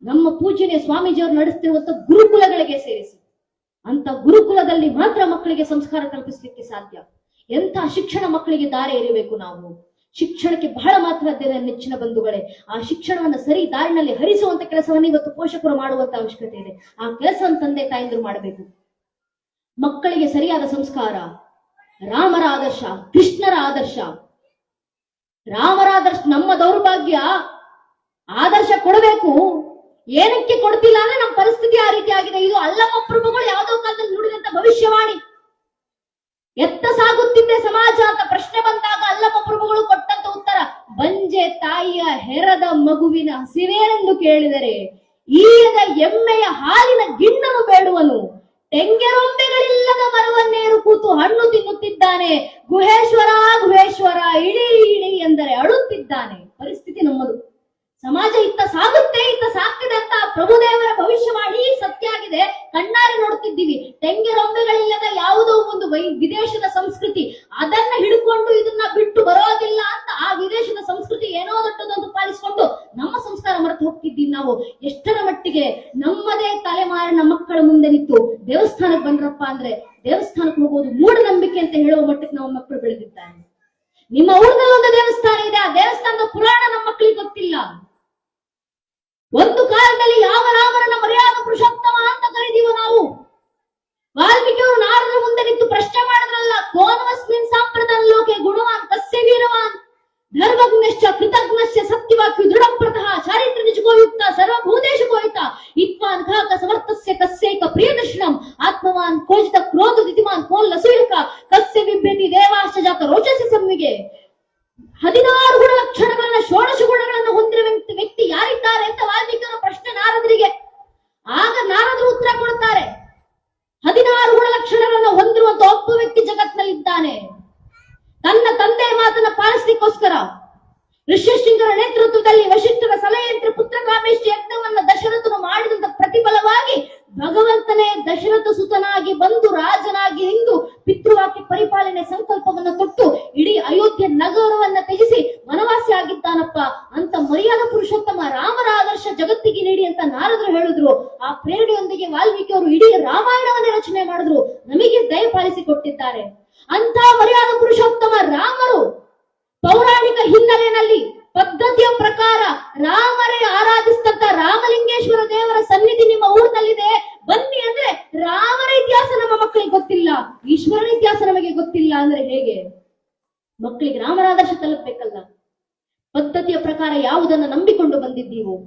ನಮ್ಮ ಪೂಜನೆ ಸ್ವಾಮೀಜಿಯವರು ನಡೆಸ್ತಿರುವಂತ ಗುರುಕುಲಗಳಿಗೆ ಸೇರಿಸಿ, ಅಂತ ಗುರುಕುಲದಲ್ಲಿ ಮಾತ್ರ ಮಕ್ಕಳಿಗೆ ಸಂಸ್ಕಾರ ಕಲ್ಪಿಸಲಿಕ್ಕೆ ಸಾಧ್ಯ. ಎಂತ ಶಿಕ್ಷಣ ಮಕ್ಕಳಿಗೆ ದಾರಿ ಎರಿಬೇಕು ನಾವು. ಶಿಕ್ಷಣಕ್ಕೆ ಬಹಳ ಮಾತ್ರ ನೆಚ್ಚಿನ ಬಂಧುಗಳೇ. ಆ ಶಿಕ್ಷಣವನ್ನ ಸರಿ ದಾರಿನಲ್ಲಿ ಹರಿಸುವಂತ ಕೆಲಸವನ್ನು ಇವತ್ತು ಪೋಷಕರು ಮಾಡುವಂತ ಅವಶ್ಯಕತೆ ಇದೆ. ಆ ಕೆಲಸವನ್ನು ತಂದೆ ತಾಯಿಂದ್ರು ಮಾಡಬೇಕು. ಮಕ್ಕಳಿಗೆ ಸರಿಯಾದ ಸಂಸ್ಕಾರ, ರಾಮರ ಆದರ್ಶ, ಕೃಷ್ಣರ ಆದರ್ಶ. ರಾಮರ ಆದರ್ಶ ನಮ್ಮ ದೌರ್ಭಾಗ್ಯ. ಆದರ್ಶ ಕೊಡಬೇಕು, ಏನಕ್ಕೆ ಕೊಡ್ತಿಲ್ಲ ಅಂದ್ರೆ ನಮ್ಮ ಪರಿಸ್ಥಿತಿ ಆ ರೀತಿ ಆಗಿದೆ. ಇದು ಅಲ್ಲಮ ಪ್ರಭುಗಳು ಯಾವುದೋ ಕಾಲದಲ್ಲಿ ನುಡಿದಂತ ಭವಿಷ್ಯವಾಣಿ. ಎತ್ತ ಸಾಗುತ್ತಿದ್ದೆ ಸಮಾಜ ಅಂತ ಪ್ರಶ್ನೆ ಬಂದಾಗ ಅಲ್ಲಮ ಪ್ರಭುಗಳು ಕೊಟ್ಟಂತ ಉತ್ತರ, ಬಂಜೆ ತಾಯಿಯ ಹೆರದ ಮಗುವಿನ ಹಸಿವೇನೆಂದು ಕೇಳಿದರೆ ಈಯದ ಎಮ್ಮೆಯ ಹಾಲಿನ ಗಿಣ್ಣನು ಬೇಡುವನು, ತೆಂಗೆರೊಂಬೆಗಳಿಲ್ಲದ ಮರವನ್ನೇರು ಕೂತು ಹಣ್ಣು ತಿನ್ನುತ್ತಿದ್ದಾನೆ, ಗುಹೇಶ್ವರ ಗುಹೇಶ್ವರ ಇಳಿ ಇಳಿ ಎಂದರೆ ಅಳುತ್ತಿದ್ದಾನೆ. ಪರಿಸ್ಥಿತಿ ನಮ್ಮದು. ಸಮಾಜ ಇತ್ತ ಸಾಗುತ್ತೆ, ಇತ್ತ ಸಾಕ್ತಿದೆ ಅಂತ ಪ್ರಭುದೇವರ ಭವಿಷ್ಯವಾಣಿ ಸತ್ಯ ಆಗಿದೆ. ಕಣ್ಣಾರೆ ನೋಡ್ತಿದ್ದೀವಿ. ತೆಂಗೆರೊಂಬೆಗಳಿಲ್ಲದ ಯಾವುದೋ ಒಂದು ವಿದೇಶದ ಸಂಸ್ಕೃತಿ, ಅದನ್ನ ಹಿಡ್ಕೊಂಡು ಇದನ್ನ ಬಿಟ್ಟು ಬರೋದಿಲ್ಲ ಅಂತ ಆ ವಿದೇಶದ ಸಂಸ್ಕೃತಿ ಏನೋ ದೊಡ್ಡದೊಂದು ಪಾಲಿಸಿಕೊಂಡು ನಮ್ಮ ಸಂಸ್ಕಾರ ಮರೆತು ಹೋಗ್ತಿದ್ದೀವಿ ನಾವು. ಎಷ್ಟರ ಮಟ್ಟಿಗೆ ನಮ್ಮದೇ ತಲೆಮಾರಿನ ಮಕ್ಕಳ ಮುಂದೆ ನಿಂತು ದೇವಸ್ಥಾನಕ್ಕೆ ಬಂದ್ರಪ್ಪ ಅಂದ್ರೆ ದೇವಸ್ಥಾನಕ್ಕೆ ಹೋಗೋದು ಮೂಢನಂಬಿಕೆ ಅಂತ ಹೇಳುವ ಮಟ್ಟಕ್ಕೆ ನಮ್ಮ ಮಕ್ಕಳು ಬೆಳೆದಿದ್ದಾರೆ. ನಿಮ್ಮ ಊರಿನಲ್ಲಿ ಒಂದು ದೇವಸ್ಥಾನ ಇದೆ, ಆ ದೇವಸ್ಥಾನದ ಪುರಾಣ ನಮ್ಮ ಮಕ್ಕಳಿಗೆ ಗೊತ್ತಿಲ್ಲ. ಒಂದು ಕಾಲದಲ್ಲಿ ಯಾವ ರಾಮರನ್ನ ಮರ್ಯಾದ ಪುರುಷೋತ್ತಮ ಅಂತ ಕರೀತೀವೋ ನಾವು. ವಾಲ್ಮೀಕಿಯವರು ನಾರದರ ಮುಂದೆ ನಿಂತು ಪ್ರಶ್ನೆ ಮಾಡಿದ್ರಲ್ಲ, ಕೋನವಸ್ಮಿನ್ ಸಾಂಪ್ರದಾಯ ಲೋಕೆ ಗುಣವಾನ್ ಕಸ್ಯ ವೀರವಾನ್ ಧರ್ಮಜ್ಞಶ್ಚ ಕೃತಜ್ಞಶ್ಚ ಸತ್ಯವಾಕ್ಯು ದೃಢಪ್ರತಃ ಚಾರಿತ್ರ ನಿಜಗೋಯುಕ್ತ ಸರ್ವಭೂತೇಶಗೋಹಿತ ಇತ್ವಾನ್ ಘಾತ ಸಮರ್ಥಸ್ಯ ಕಸ್ಯೈಕ ಪ್ರಿಯದರ್ಶನಂ ಆತ್ಮವಾನ್ ಕೋಜಿತ ಕ್ರೋಧ ದಿತಿಮಾನ್ ಕೋಲ್ ಲಸೂಯಕ ಕಸ್ಯ ವಿಭ್ರತಿ ದೇವಾಶ್ಚ ಜಾತ ರೋಚಸ್ಯ ಸಮ್ಮಿಗೆ. 16 ಗುಣಲಕ್ಷಣಗಳನ್ನ, 16 ಗುಣಗಳನ್ನು ಹೊಂದಿರುವ ವ್ಯಕ್ತಿ ಯಾರಿದ್ದಾರೆ ಅಂತ ವಾಲ್ಮೀಕಿಯವರ ಪ್ರಶ್ನೆ ನಾರದರಿಗೆ. ಆಗ ನಾರದರು ಉತ್ತರ ಕೊಡುತ್ತಾರೆ, 16 ಗುಣಲಕ್ಷಣಗಳನ್ನು ಹೊಂದಿರುವಂತ ಒಬ್ಬ ವ್ಯಕ್ತಿ ಜಗತ್ತಿನಲ್ಲಿದ್ದಾನೆ. ತನ್ನ ತಂದೆಯ ಮಾತನ್ನ ಪಾಲಿಸಲಿಕ್ಕೋಸ್ಕರ ಋಷ್ಯಶೃಂಗರ ನೇತೃತ್ವದಲ್ಲಿ ವಶಿಷ್ಠರ ಸಲಹೆಯಂತೆ ಪುತ್ರ ಕಾಮೇಷ್ಟಿ ಯಜ್ಞವನ್ನ ದಶರಥನು ಮಾಡಿದಂತ ಪ್ರತಿಫಲವಾಗಿ ಭಗವಂತನೇ ದಶರಥ ಸುತನಾಗಿ ಬಂದು ರಾಜನಾಗಿ ಹಿಂದು ಪಿತೃವಾಕ್ಯ ಪರಿಪಾಲನೆ ಸಂಕಲ್ಪವನ್ನ ತೊಟ್ಟು ಇಡೀ ಅಯೋಧ್ಯೆ ನಗರವನ್ನ ತ್ಯಜಿಸಿ ವನವಾಸಿ ಆಗಿದ್ದಾನಪ್ಪ ಅಂತ ಮರ್ಯಾದ ಪುರುಷೋತ್ತಮ ರಾಮರ ಆದರ್ಶ ಜಗತ್ತಿಗೆ ನೀಡಿ ಅಂತ ನಾರದರು ಹೇಳಿದ್ರು. ಆ ಪ್ರೇರಣೆಯೊಂದಿಗೆ ವಾಲ್ಮೀಕಿ ಅವರು ಇಡೀ ರಾಮಾಯಣವನ್ನೇ ರಚನೆ ಮಾಡಿದ್ರು, ನಮಗೆ ದಯಪಾಲಿಸಿ ಕೊಟ್ಟಿದ್ದಾರೆ. ಅಂತ ಮರ್ಯಾದ ಪುರುಷೋತ್ತಮ ರಾಮರು ಪೌರಾಣಿಕ ಹಿನ್ನೆಲೆಯಲ್ಲಿ ಪದ್ಧತಿಯ ಪ್ರಕಾರ ರಾಮರೇ ಆರಾಧಿಸ್ತಂತ ರಾಮಲಿಂಗೇಶ್ವರ ದೇವರ ಸನ್ನಿಧಿ ನಿಮ್ಮ ಊರಿನಲ್ಲಿದೆ, ಬನ್ನಿ ಅಂದ್ರೆ ರಾಮರ ಇತಿಹಾಸ ನಮ್ಮ ಮಕ್ಕಳಿಗೆ ಗೊತ್ತಿಲ್ಲ, ಈಶ್ವರನ ಇತಿಹಾಸ ನಮಗೆ ಗೊತ್ತಿಲ್ಲ ಅಂದ್ರೆ ಹೇಗೆ? ಮಕ್ಕಳಿಗೆ ರಾಮರ ಆದರ್ಶ ತಲುಪಬೇಕಲ್ಲ. ಪದ್ಧತಿಯ ಪ್ರಕಾರ ಯಾವುದನ್ನು ನಂಬಿಕೊಂಡು ಬಂದಿದ್ದೀವೋ,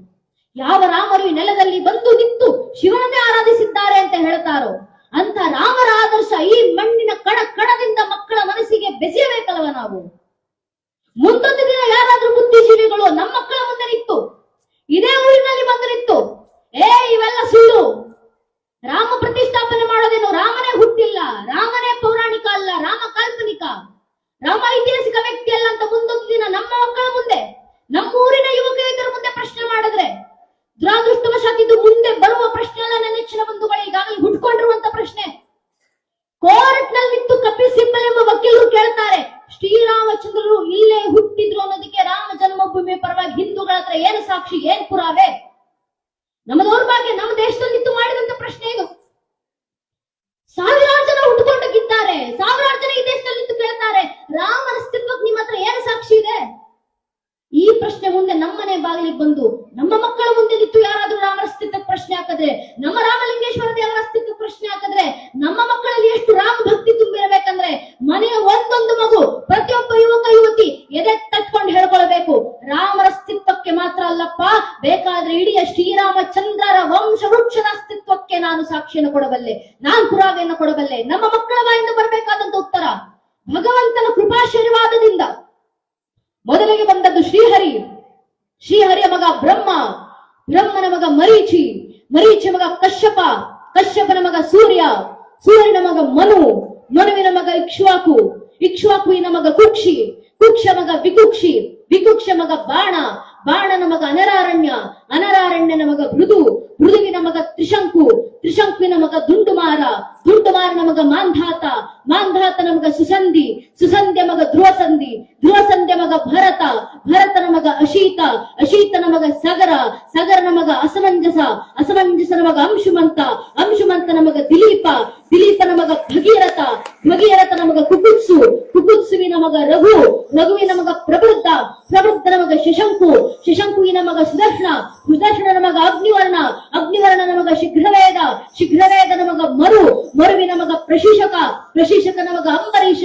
ಯಾವ ರಾಮರು ಈ ನೆಲದಲ್ಲಿ ಬಂದು ನಿಂತು ಶಿವನನ್ನೇ ಆರಾಧಿಸಿದ್ದಾರೆ ಅಂತ ಹೇಳ್ತಾರೋ ಅಂತ ರಾಮರ ಆದರ್ಶ ಈ ಮಣ್ಣಿನ ಕಣ ಕಣದಿಂದ ಮಕ್ಕಳ ಮನಸ್ಸಿಗೆ ಬೆಸೆಯಬೇಕಲ್ವ ನಾವು. ಮುಂದೊಂದು ದಿನ ಯಾರಾದ್ರೂ ಬುದ್ಧಿಜೀವಿಗಳು ನಮ್ಮ ಮಕ್ಕಳ ಮುಂದೆ ನಿಂತು ಇದೇ ಊರಿನಲ್ಲಿ ಬಂದು ನಿಂತು ಇವೆಲ್ಲ ಸುಳ್ಳು, ರಾಮ ಪ್ರತಿಷ್ಠಾಪನೆ ಮಾಡೋದೇನು, ರಾಮನೇ ಹುಟ್ಟಿಲ್ಲ, ರಾಮನೇ ಪೌರಾಣಿಕ ಅಲ್ಲ, ರಾಮ ಕಾಲ್ಪನಿಕ, ರಾಮ ಐತಿಹಾಸಿಕ ವ್ಯಕ್ತಿ ಅಲ್ಲ ಅಂತ ಮುಂದೊಂದು ದಿನ ನಮ್ಮ ಮಕ್ಕಳ ಮುಂದೆ, ನಮ್ಮ ಊರಿನ ಯುವಕರ ಮುಂದೆ ಪ್ರಶ್ನೆ ಮಾಡಿದ್ರೆ ದುರಾದೃಷ್ಟವಶಾತ್ ಇದು ಮುಂದೆ ಬರುವ ಪ್ರಶ್ನೆ ಅಲ್ಲ. ನನ್ನ ನೆಚ್ಚಿನ ಬಂಧುಗಳು, ಈಗಾಗಲೇ ಹುಟ್ಕೊಂಡಿರುವಂತ ಪ್ರಶ್ನೆ. ಕೋರ್ಟ್ ನಲ್ಲಿ ನಿಂತು ಕಪಿಲ್ ಸಿಬ್ಬಲ್ ಎಂಬ ವಕೀಲರು ಕೇಳ್ತಾರೆ, ಶ್ರೀರಾಮಚಂದ್ರರು ಇಲ್ಲೇ ಹುಟ್ಟಿದ್ರು ಅನ್ನೋದಕ್ಕೆ ರಾಮ ಜನ್ಮಭೂಮಿ ಪರವಾಗಿ ಹಿಂದೂಗಳ ಹತ್ರ ಏನು ಸಾಕ್ಷಿ, ಏನ್ ಪುರಾವೆ? ನಮ್ಮ ದೌರ್ಭಾಗ್ಯ, ನಮ್ಮ ದೇಶದಲ್ಲಿ ನಿಂತು ಮಾಡಿದಂತ ಪ್ರಶ್ನೆ ಇದು. ಸಾವಿರಾರು ಜನ ಹುಟ್ಟುಕೊಂಡೋಗಿದ್ದಾರೆ, ಸಾವಿರಾರು ಜನ ಈ ದೇಶದಲ್ಲಿ ನಿಂತು ಕೇಳ್ತಾರೆ, ರಾಮನ ಅಸ್ತಿತ್ವಕ್ಕೆ ನಿಮ್ಮ ಹತ್ರ ಏನು ಸಾಕ್ಷಿ ಇದೆ? ಈ ಪ್ರಶ್ನೆ ಮುಂದೆ ನಮ್ಮನೆ ಬಾಗಿಲಿಗೆ ಬಂದು ನಮ್ಮ ಮಕ್ಕಳ ಮುಂದೆ ನಿಂತು ಯಾರಾದ್ರೂ ರಾಮನ ಅಸ್ತಿತ್ವಕ್ಕೆ ಪ್ರಶ್ನೆ ಹಾಕಿದ್ರೆ, ನಮ್ಮ ರಾಮಲಿಂಗೇಶ್ವರ ದೇವರ ಅಸ್ತಿತ್ವಕ್ಕೆ ಪ್ರಶ್ನೆ ಹಾಕಿದ್ರೆ, ನಮ್ಮ ಮಕ್ಕಳಲ್ಲಿ ಎಷ್ಟು ರಾಮ ಭಕ್ತಿ ತುಂಬಿರಬೇಕಂದ್ರೆ ಮನೆಯ ಒಂದೊಂದು ಮಗು, ಪ್ರತಿಯೊಬ್ಬ ಯುವಕ ಯುವತಿ ಎದೆ ತಟ್ಕೊಂಡು ಹೇಳ್ಕೊಳ್ಬೇಕು, ರಾಮರ ಅಸ್ತಿತ್ವಕ್ಕೆ ಮಾತ್ರ ಅಲ್ಲಪ್ಪ, ಬೇಕಾದ್ರೆ ಇಡೀ ಶ್ರೀರಾಮಚಂದ್ರರ ವಂಶ ವೃಕ್ಷದ ಅಸ್ತಿತ್ವಕ್ಕೆ ನಾನು ಸಾಕ್ಷಿಯನ್ನು ಕೊಡಬಲ್ಲೆ, ನಾನು ಪುರಾವೆಯನ್ನು ಕೊಡಬಲ್ಲೆ. ನಮ್ಮ ಮಕ್ಕಳ ಬಾಯಿಂದ ಬರಬೇಕಾದಂತ ಉತ್ತರ ಭಗವಂತನ ಕೃಪಾಶೀರ್ವಾದದಿಂದ ಮೊದಲಿಗೆ ಬಂದದ್ದು ಶ್ರೀಹರಿ, ಶ್ರೀಹರಿಯ ಮಗ ಬ್ರಹ್ಮ, ಬ್ರಹ್ಮನ ಮಗ ಮರೀಚಿ, ಮರೀಚಿ ಮಗ ಕಶ್ಯಪ, ಕಶ್ಯಪನ ಮಗ ಸೂರ್ಯ, ಸೂರ್ಯನ ಮಗ ಮನು, ಮನುವಿನ ಮಗ ಇಕ್ಷ್ವಾಕು, ಇಕ್ಷ್ವಾಕುವಿನ ಮಗ ಕುಕ್ಷಿ, ಕುಕ್ಷ ಮಗ ವಿಕುಕ್ಷಿ, ವಿಕುಕ್ಷ ಮಗ ಬಾಣ, ಬಾಣನ ಮಗ ಅನರಾರಣ್ಯ, ಅನರಾರಣ್ಯನ ಮಗ ಭೃದು, ಭೃದುವಿನ ಮಗ ತ್ರಿಶಂಕು, ತ್ರಿಶಂಕುವಿನ ಮಗ ದುಂಡುಮಾರ, ದುಂಡುಮಾರನ ಮಗ ಮಾಂಧಾತ, ಮಾಂಧಾತನ ಮಗ ಸುಸಂಧಿ, ಸುಸಂಧ್ಯ ಮಗ ಧ್ರುವಸಂಧಿ, ಧ್ರುವಸಂಧ್ಯ ಮಗ ಭರತ, ಭರತನ ಮಗ ಅಶೀತ, ಅಶೀತನ ಮಗ ಸಗರ, ಸಗರನ ಮಗ ಅಸಮಂಜಸ, ಅಸಮಂಜಸನ ಮಗ ಅಂಶುಮಂತ, ಅಂಶುಮಂತನ ಮಗ ದಿಲೀಪ, ದಿಲೀಪನ ಮಗ ಭಗೀರಥ, ಭಗೀರಥನ ಮಗ ಕುಕುತ್ಸು, ಕುಕುತ್ಸುವಿನ ಮಗ ರಘು, ರಘುವಿನ ಮಗ ಪ್ರಬುದ್ಧ, ಪ್ರಬುದ್ಧನ ಮಗ ಶಶಂಕು, ಶಶಂಕುವಿನ ಮಗ ಸುದರ್ಶನ, ಸುದರ್ಶನನ ಮಗ ಅಗ್ನಿವರ್ಣ, ಅಗ್ನಿವರ್ಣನ ಮಗ ಶೀಘ್ರವೇದ, ಶೀಘ್ರವೇದನ ಮಗ ಮರು, ಮರುವಿನ ಮಗ ಪ್ರಶಿಷಕ, ಪ್ರಶಿಷಕನ ಮಗ ಅಂಬರೀಷ,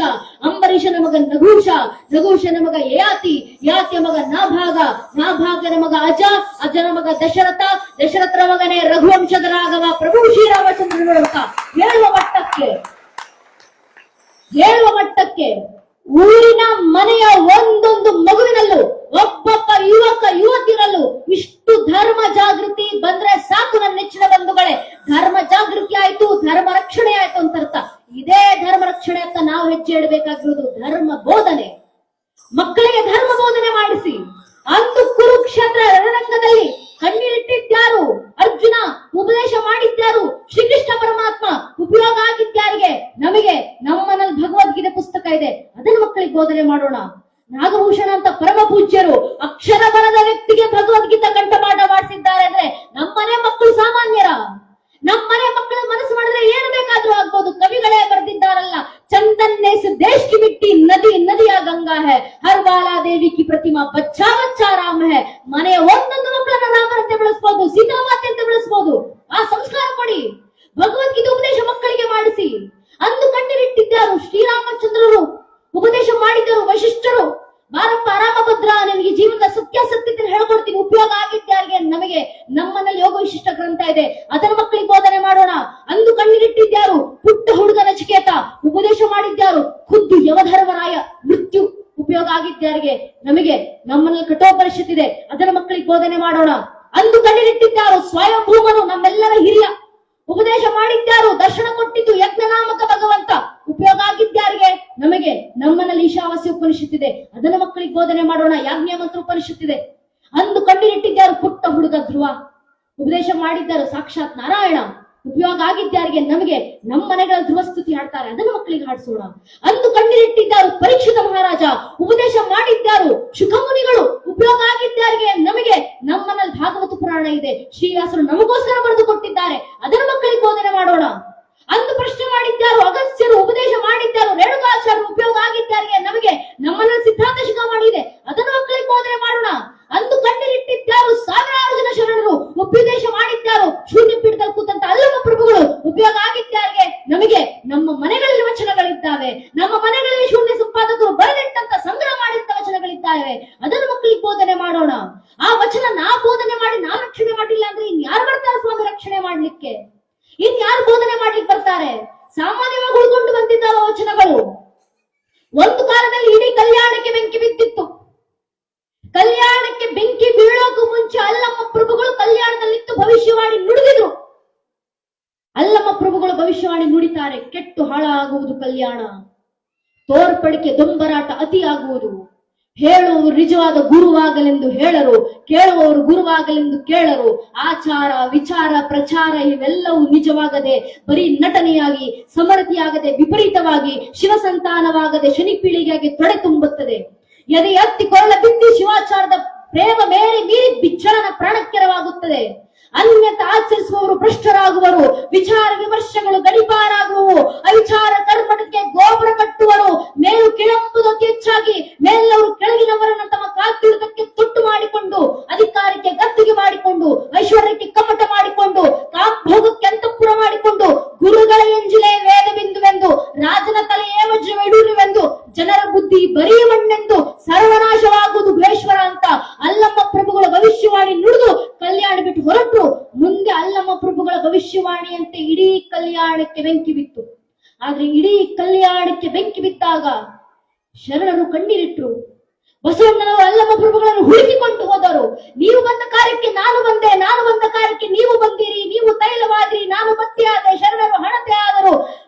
ಅಂಬರೀಷನ ಮಗ ನಘೂಷ, ನಘೂಷನ ಮಗ ಯಯಾತಿ, ಯಾತಿಯ ಮಗ ನಾಭಾಗ, ನಾಭಾಗನ ಮಗ ಅಜ, ಅಜನ ಮಗ ದಶರಥ, ದಶರಥನ ಮಗನೇ ರಘುವಂಶದ ರಾಘವ ಪ್ರಭು ಶ್ರೀರಾಮಚಂದ್ರನ ಮಗ. ಹೇಳುವ ಮಟ್ಟಕ್ಕೆ ಊರಿನ ಮನೆಯ ಒಂದೊಂದು ಮಗುವಿನಲ್ಲೂ ಒಬ್ಬೊಬ್ಬ ಯುವಕ ಯುವತಿಯರಲ್ಲೂ ಇಷ್ಟು ಧರ್ಮ ಜಾಗೃತಿ ಬಂದ್ರೆ ಸಾಕು ನನ್ನ ನೆಚ್ಚಿನ ಬಂಧುಗಳೇ. ಧರ್ಮ ಜಾಗೃತಿ ಆಯ್ತು, ಧರ್ಮ ರಕ್ಷಣೆ ಆಯ್ತು ಅಂತ ಅರ್ಥ. ಇದೇ ಧರ್ಮ ರಕ್ಷಣೆ ಅಂತ ನಾವು ಹೆಜ್ಜೆ ಇಡಬೇಕಾಗಿರೋದು ಧರ್ಮ ಬೋಧನೆ. ಮಕ್ಕಳಿಗೆ ಧರ್ಮ ಬೋಧನೆ ಮಾಡಿಸಿ. ಅಂದು ಕುರುಕ್ಷೇತ್ರ ರಣರಂಗದಲ್ಲಿ ಕಣ್ಣೀರಿಟ್ಟಿದ್ಯಾರು? ಅರ್ಜುನ. ಉಪದೇಶ ಮಾಡಿದ್ಯಾರು? ಶ್ರೀಕೃಷ್ಣ ಪರಮಾತ್ಮ. ಉಪಯೋಗ ಆಗಿದ್ಯಾರಿಗೆ? ನಮಗೆ. ನಮ್ಮನಲ್ಲಿ ಭಗವದ್ಗೀತೆ ಪುಸ್ತಕ ಇದೆ, ಅದನ್ನು ಮಕ್ಕಳಿಗೆ ಬೋಧನೆ ಮಾಡೋಣ. ನಾಗಭೂಷಣ ಅಂತ ಪರಮ ಪೂಜ್ಯರು ಅಕ್ಷರ ಬರದ ವ್ಯಕ್ತಿಗೆ ಭಗವದ್ಗೀತಾ ಕಂಠಪಾಠ ಮಾಡಿಸಿದ್ದಾರೆ ಅಂದ್ರೆ ನಮ್ಮನೆ ಮಕ್ಕಳು ಸಾಮಾನ್ಯರ? ನಮ್ಮನೆ ಮಕ್ಕಳ ಮನಸ್ಸು ಮಾಡಿದ್ರೆ ಏನು ಬೇಕಾದ್ರೂ ಆಗ್ಬೋದು. ಕವಿಗಳೇ ಬರೆದಿದ್ದಾರಲ್ಲ, ಚಂದನ್ನೇ ದೇಶ ಕಿ ಮಿಟ್ಟಿ ನದಿ ನದಿಯ ಗಂಗಾ ಹೈ, ಹರ್ ಬಾಲಾ ದೇವಿ ಕಿ ಪ್ರತಿಮಾ ಬಚ್ಚಾ ಬಚ್ಚಾ ರಾಮ ಹೈ. ಮನೆಯ ಒಂದೊಂದು ಮಕ್ಕಳನ್ನ ರಾಮನಂತೆ ಬೆಳೆಸಬಹುದು, ಸೀತಾಮಾತೆ ಅಂತ ಬೆಳೆಸಬಹುದು. ಆ ಸಂಸ್ಕಾರ ಕೊಡಿ. ಭಗವದ್ಗೀತೆ ಉಪದೇಶ ಮಕ್ಕಳಿಗೆ ಮಾಡಿಸಿ. ಅಂದು ಕಣ್ಣೀರಿಟ್ಟಿದ್ದರು ಶ್ರೀರಾಮಚಂದ್ರರು, ಉಪದೇಶ ಮಾಡಿದ್ದರು ವಶಿಷ್ಠರು. ಬಾರಪ್ಪ ರಾಮಭದ್ರ, ನಿಮಗೆ ಜೀವನದ ಸತ್ಯಾಸತ್ಯತೆ ಹೇಳ್ಕೊಡ್ತೀನಿ, ಉಪಯೋಗ ಆಗಿದ್ಯಾರಿಗೆ? ನಮಗೆ. ನಮ್ಮನಲ್ಲಿ ಯೋಗ ವಿಶಿಷ್ಟ ಗ್ರಂಥ ಇದೆ, ಅದನ್ನ ಮಕ್ಕಳಿಗೆ ಬೋಧನೆ ಮಾಡೋಣ. ಅಂದು ಕಣ್ಣೀರಿಟ್ಟಿದ್ಯಾರು? ಪುಟ್ಟ ಹುಡುಗ ನಚಿಕೇತ. ಉಪದೇಶ ಮಾಡಿದ್ಯಾರು? ಖುದ್ದು ಯವಧರ್ಮರಾಯ. ಮೃತ್ಯು. ಉಪಯೋಗ ಆಗಿದ್ಯಾರಿಗೆ? ನಮಗೆ. ನಮ್ಮಲ್ಲಿ ಕಠೋಪನಿಷತ್ ಇದೆ, ಅದನ್ನ ಮಕ್ಕಳಿಗೆ ಬೋಧನೆ ಮಾಡೋಣ. ಅಂದು ಕಂಡಿಟ್ಟಿದ್ದಾರು ಸ್ವಯಂಭೂಮನು, ನಮ್ಮೆಲ್ಲರ ಹಿರಿಯ ಉಪದೇಶ ಮಾಡಿದ್ದಾರು, ದರ್ಶನ ಕೊಟ್ಟಿದ್ದು ಯಜ್ಞನಾಮಕ ಭಗವಂತ. ಉಪಯೋಗ ಆಗಿದ್ದಾರಿಗೆ ನಮಗೆ. ನಮ್ಮನಲ್ಲಿ ಈಶಾವಾಸ್ಯ ಉಪನಿಷತ್ತಿದೆ, ಅದನ್ನ ಮಕ್ಕಳಿಗೆ ಬೋಧನೆ ಮಾಡೋಣ. ಯಾಜ್ಞ ಮಂತ್ರ ಉಪನಿಷತ್ತಿದೆ. ಅಂದು ಕಂಡಿಟ್ಟಿದ್ದಾರು ಪುಟ್ಟ ಹುಡುಗ ಧ್ರುವ, ಉಪದೇಶ ಮಾಡಿದ್ದಾರು ಸಾಕ್ಷಾತ್ ನಾರಾಯಣ. ಉಪಯೋಗ ಆಗಿದ್ದಾರಿಗೆ ನಮಗೆ. ನಮ್ಮ ಮನೆಗಳ ಧ್ರುವಸ್ತುತಿ ಹಾಡ್ತಾರೆ, ಅದನ್ನು ಮಕ್ಕಳಿಗೆ ಹಾಡಿಸೋಣ. ಅಂದು ಕಂಡಿಟ್ಟಿದ್ದಾರು ಪರೀಕ್ಷಿತ ಮಹಾರಾಜ, ಉಪದೇಶ ಮಾಡಿದ್ದಾರು ಶುಕಮುನಿಗಳು. ಉಪಯೋಗ ಆಗಿದ್ದಾರಿಗೆ ನಮಗೆ. ನಮ್ಮನಲ್ಲಿ ಭಾಗವತ ಪುರಾಣ ಇದೆ, ಶ್ರೀವ್ಯಾಸರು ನಮಗೋಸ್ಕರ ಬರೆದು ಕೊಟ್ಟಿದ್ದಾರೆ, ಅದನ್ನು ಮಕ್ಕಳಿಗೆ ಬೋಧನೆ ಮಾಡೋಣ. ಅಂದು ಪ್ರಶ್ನೆ ಮಾಡಿದ್ದಾರು ಅಗಸ್ತ್ಯರು, ಉಪದೇಶ ಮಾಡಿದ್ದಾರು ರೇಣುಕಾಚಾರ್ಯರು. ಉಪಯೋಗ ಆಗಿದ್ದಾರಿಗೆ ನಮಗೆ. ನಮ್ಮನಲ್ಲಿ ಸಿದ್ಧಾಂತ ಶಿಖಾಮಣಿ ಇದೆ, ಅದನ್ನು ಮಕ್ಕಳಿಗೆ ಬೋಧನೆ ಮಾಡೋಣ. ಅಂದು ಕಂಡಿಟ್ಟಿದ್ದಾರು ಸಾವಿರಾರು ಜನ ಶರಣರು, ಉಪದೇಶ ಮಾಡಿದ್ದಾರು ಶೂನ್ಯ ಪೀಠದಲ್ಲಿ ಕೂತಂತ ಅಲ್ಲಮ ಪ್ರಭುಗಳು. ಉಪಯೋಗ ಆಗಿದ್ದಾರಿಗೆ ನಮಗೆ. ನಮ್ಮ ಮನೆಗಳಲ್ಲಿ ವಚನಗಳಿದ್ದಾವೆ, ನಮ್ಮ ಮನೆಗಳಲ್ಲಿ ಶೂನ್ಯ ಸಂಪಾದಕರು ಬರೆದಿಟ್ಟಂತ ಸಂಗ್ರಹ ಮಾಡಿದಂತ ವಚನಗಳಿದ್ದಾವೆ, ಅದನ್ನು ಮಕ್ಕಳಿಗೆ ಬೋಧನೆ ಮಾಡೋಣ. ಆ ವಚನ ನಾ ಬೋಧನೆ ಮಾಡಿ ನಾ ರಕ್ಷಣೆ ಮಾಡಿಲ್ಲ ಅಂದ್ರೆ ಇನ್ಯಾರು ಬರ್ತಾರೆ ಸ್ವಾಮಿ ರಕ್ಷಣೆ ಮಾಡ್ಲಿಕ್ಕೆ? ಇನ್ಯಾರು ಬೋಧನೆ ಮಾಡ್ಲಿಕ್ಕೆ ಬರ್ತಾರೆ? ಸಾಮಾನ್ಯವಾಗಿ ಉಳ್ಕೊಂಡು ಬಂದಿದ್ದಾವ ವಚನಗಳು. ಒಂದು ಕಾಲದಲ್ಲಿ ಇಡೀ ಕಲ್ಯಾಣಕ್ಕೆ ಬೆಂಕಿ ಬಿದ್ದಿತ್ತು. ಕಲ್ಯಾಣಕ್ಕೆ ಬೆಂಕಿ ಬೀಳೋಕು ಮುಂಚೆ ಅಲ್ಲಮ್ಮ ಪ್ರಭುಗಳು ಕಲ್ಯಾಣದಲ್ಲಿತ್ತು ಭವಿಷ್ಯವಾಣಿ ನುಡಿದಿದ್ರು. ಅಲ್ಲಮ್ಮ ಪ್ರಭುಗಳು ಭವಿಷ್ಯವಾಣಿ ನುಡಿತಾರೆ, ಕೆಟ್ಟು ಹಾಳಾಗುವುದು ಕಲ್ಯಾಣ, ತೋರ್ಪಡಿಕೆ ದೊಂಬರಾಟ ಅತಿಯಾಗುವುದು, ಹೇಳುವವರು ನಿಜವಾದ ಗುರುವಾಗಲೆಂದು ಹೇಳರು, ಕೇಳುವವರು ಗುರುವಾಗಲೆಂದು ಕೇಳರು, ಆಚಾರ ವಿಚಾರ ಪ್ರಚಾರ ಇವೆಲ್ಲವೂ ನಿಜವಾಗದೆ ಬರೀ ನಟನೆಯಾಗಿ, ಸಮರತಿಯಾಗದೆ ವಿಪರೀತವಾಗಿ, ಶಿವಸಂತಾನವಾಗದೆ ಶನಿ ಪೀಳಿಗೆಯಾಗಿ ತೊಡೆ ತುಂಬುತ್ತದೆ. ಎದೆ ಎತ್ತಿ ಕೊರಳ ಬಿದ್ದು ಶಿವಾಚಾರದ ಪ್ರೇಮ ಮೇರಿ ಮೀರಿ ಬಿಚ್ಚಳನ ಪ್ರಾಣಕ್ಕೆರವಾಗುತ್ತದೆ. ಅನ್ಯತ ಆಚರಿಸುವವರು ಭ್ರಷ್ಟರಾಗುವರು, ವಿಚಾರ ವಿಮರ್ಶೆಗಳು ಗಡಿಪಾರಾಗುವವು, ಅವಿಚಾರ ಕರ್ಮಟಕ್ಕೆ ಗೋಪುರ ಕಟ್ಟುವರು, ಮೇಲು ಕೆಳಂಬುದಕ್ಕೆ ಹೆಚ್ಚಾಗಿ ಮೇಲವರು ಕೆಳಗಿನವರನ್ನು ತಮ್ಮ ಕಾಲ್ತುಳಿತಕ್ಕೆ ತೊಟ್ಟು ಮಾಡಿಕೊಂಡು, ಅಧಿಕಾರಕ್ಕೆ ಗದ್ದುಗೆ ಮಾಡಿಕೊಂಡು, ಐಶ್ವರ್ಯಕ್ಕೆ ಕಮ್ಮಟ ಮಾಡಿಕೊಂಡು, ಕಾಂಭೋಗಕ್ಕೆ ಅಂತಃಪುರ ಮಾಡಿಕೊಂಡು, ಗುರುಗಳ ಎಂಜಿಲೆ ವೇದ ಬಿಂದುವೆಂದು, ರಾಜನ ತಲೆಯೇ ವಜ್ರವೆಡೂರುವೆಂದು, ಜನರ ಬುದ್ಧಿ ಬರೀ ಮಣ್ಣೆಂದು ಸರ್ವನಾಶವಾಗುವುದು ಭೇಶ್ವರ ಅಂತ ಅಲ್ಲಮ್ಮ ಪ್ರಭುಗಳ ಭವಿಷ್ಯವಾಣಿ ನುಡಿದು ಕಲ್ಯಾಣ ಬಿಟ್ಟು ಹೊರಟು. ಮುಂದೆ ಅಲ್ಲಮ್ಮ ಪ್ರಭುಗಳ ಭವಿಷ್ಯವಾಣಿಯಂತೆ ಇಡೀ ಕಲ್ಯಾಣಕ್ಕೆ ಬೆಂಕಿ ಬಿತ್ತು. ಆದ್ರೆ ಇಡೀ ಕಲ್ಯಾಣಕ್ಕೆ ಬೆಂಕಿ ಬಿದ್ದಾಗ ಶರಣರು ಕಣ್ಣೀರಿಟ್ರು. ಬಸವಣ್ಣನವರು ಅಲ್ಲಮ್ಮ ಪ್ರಭುಗಳನ್ನು ಹುಡುಕಿಕೊಂಡು ಹೋದರು. ನೀವು ಬಂದ ಕಾರ್ಯಕ್ಕೆ ನಾನು ಬಂದೆ, ನಾನು ಬಂದ ಕಾರ್ಯಕ್ಕೆ ನೀವು ಬಂದಿರಿ, ನೀವು ತೈಲವಾದ್ರಿ, ನಾನು ಬತ್ತಿ ಆದೆ, ಶರಣರು ಹಣತೆ ಆದರು.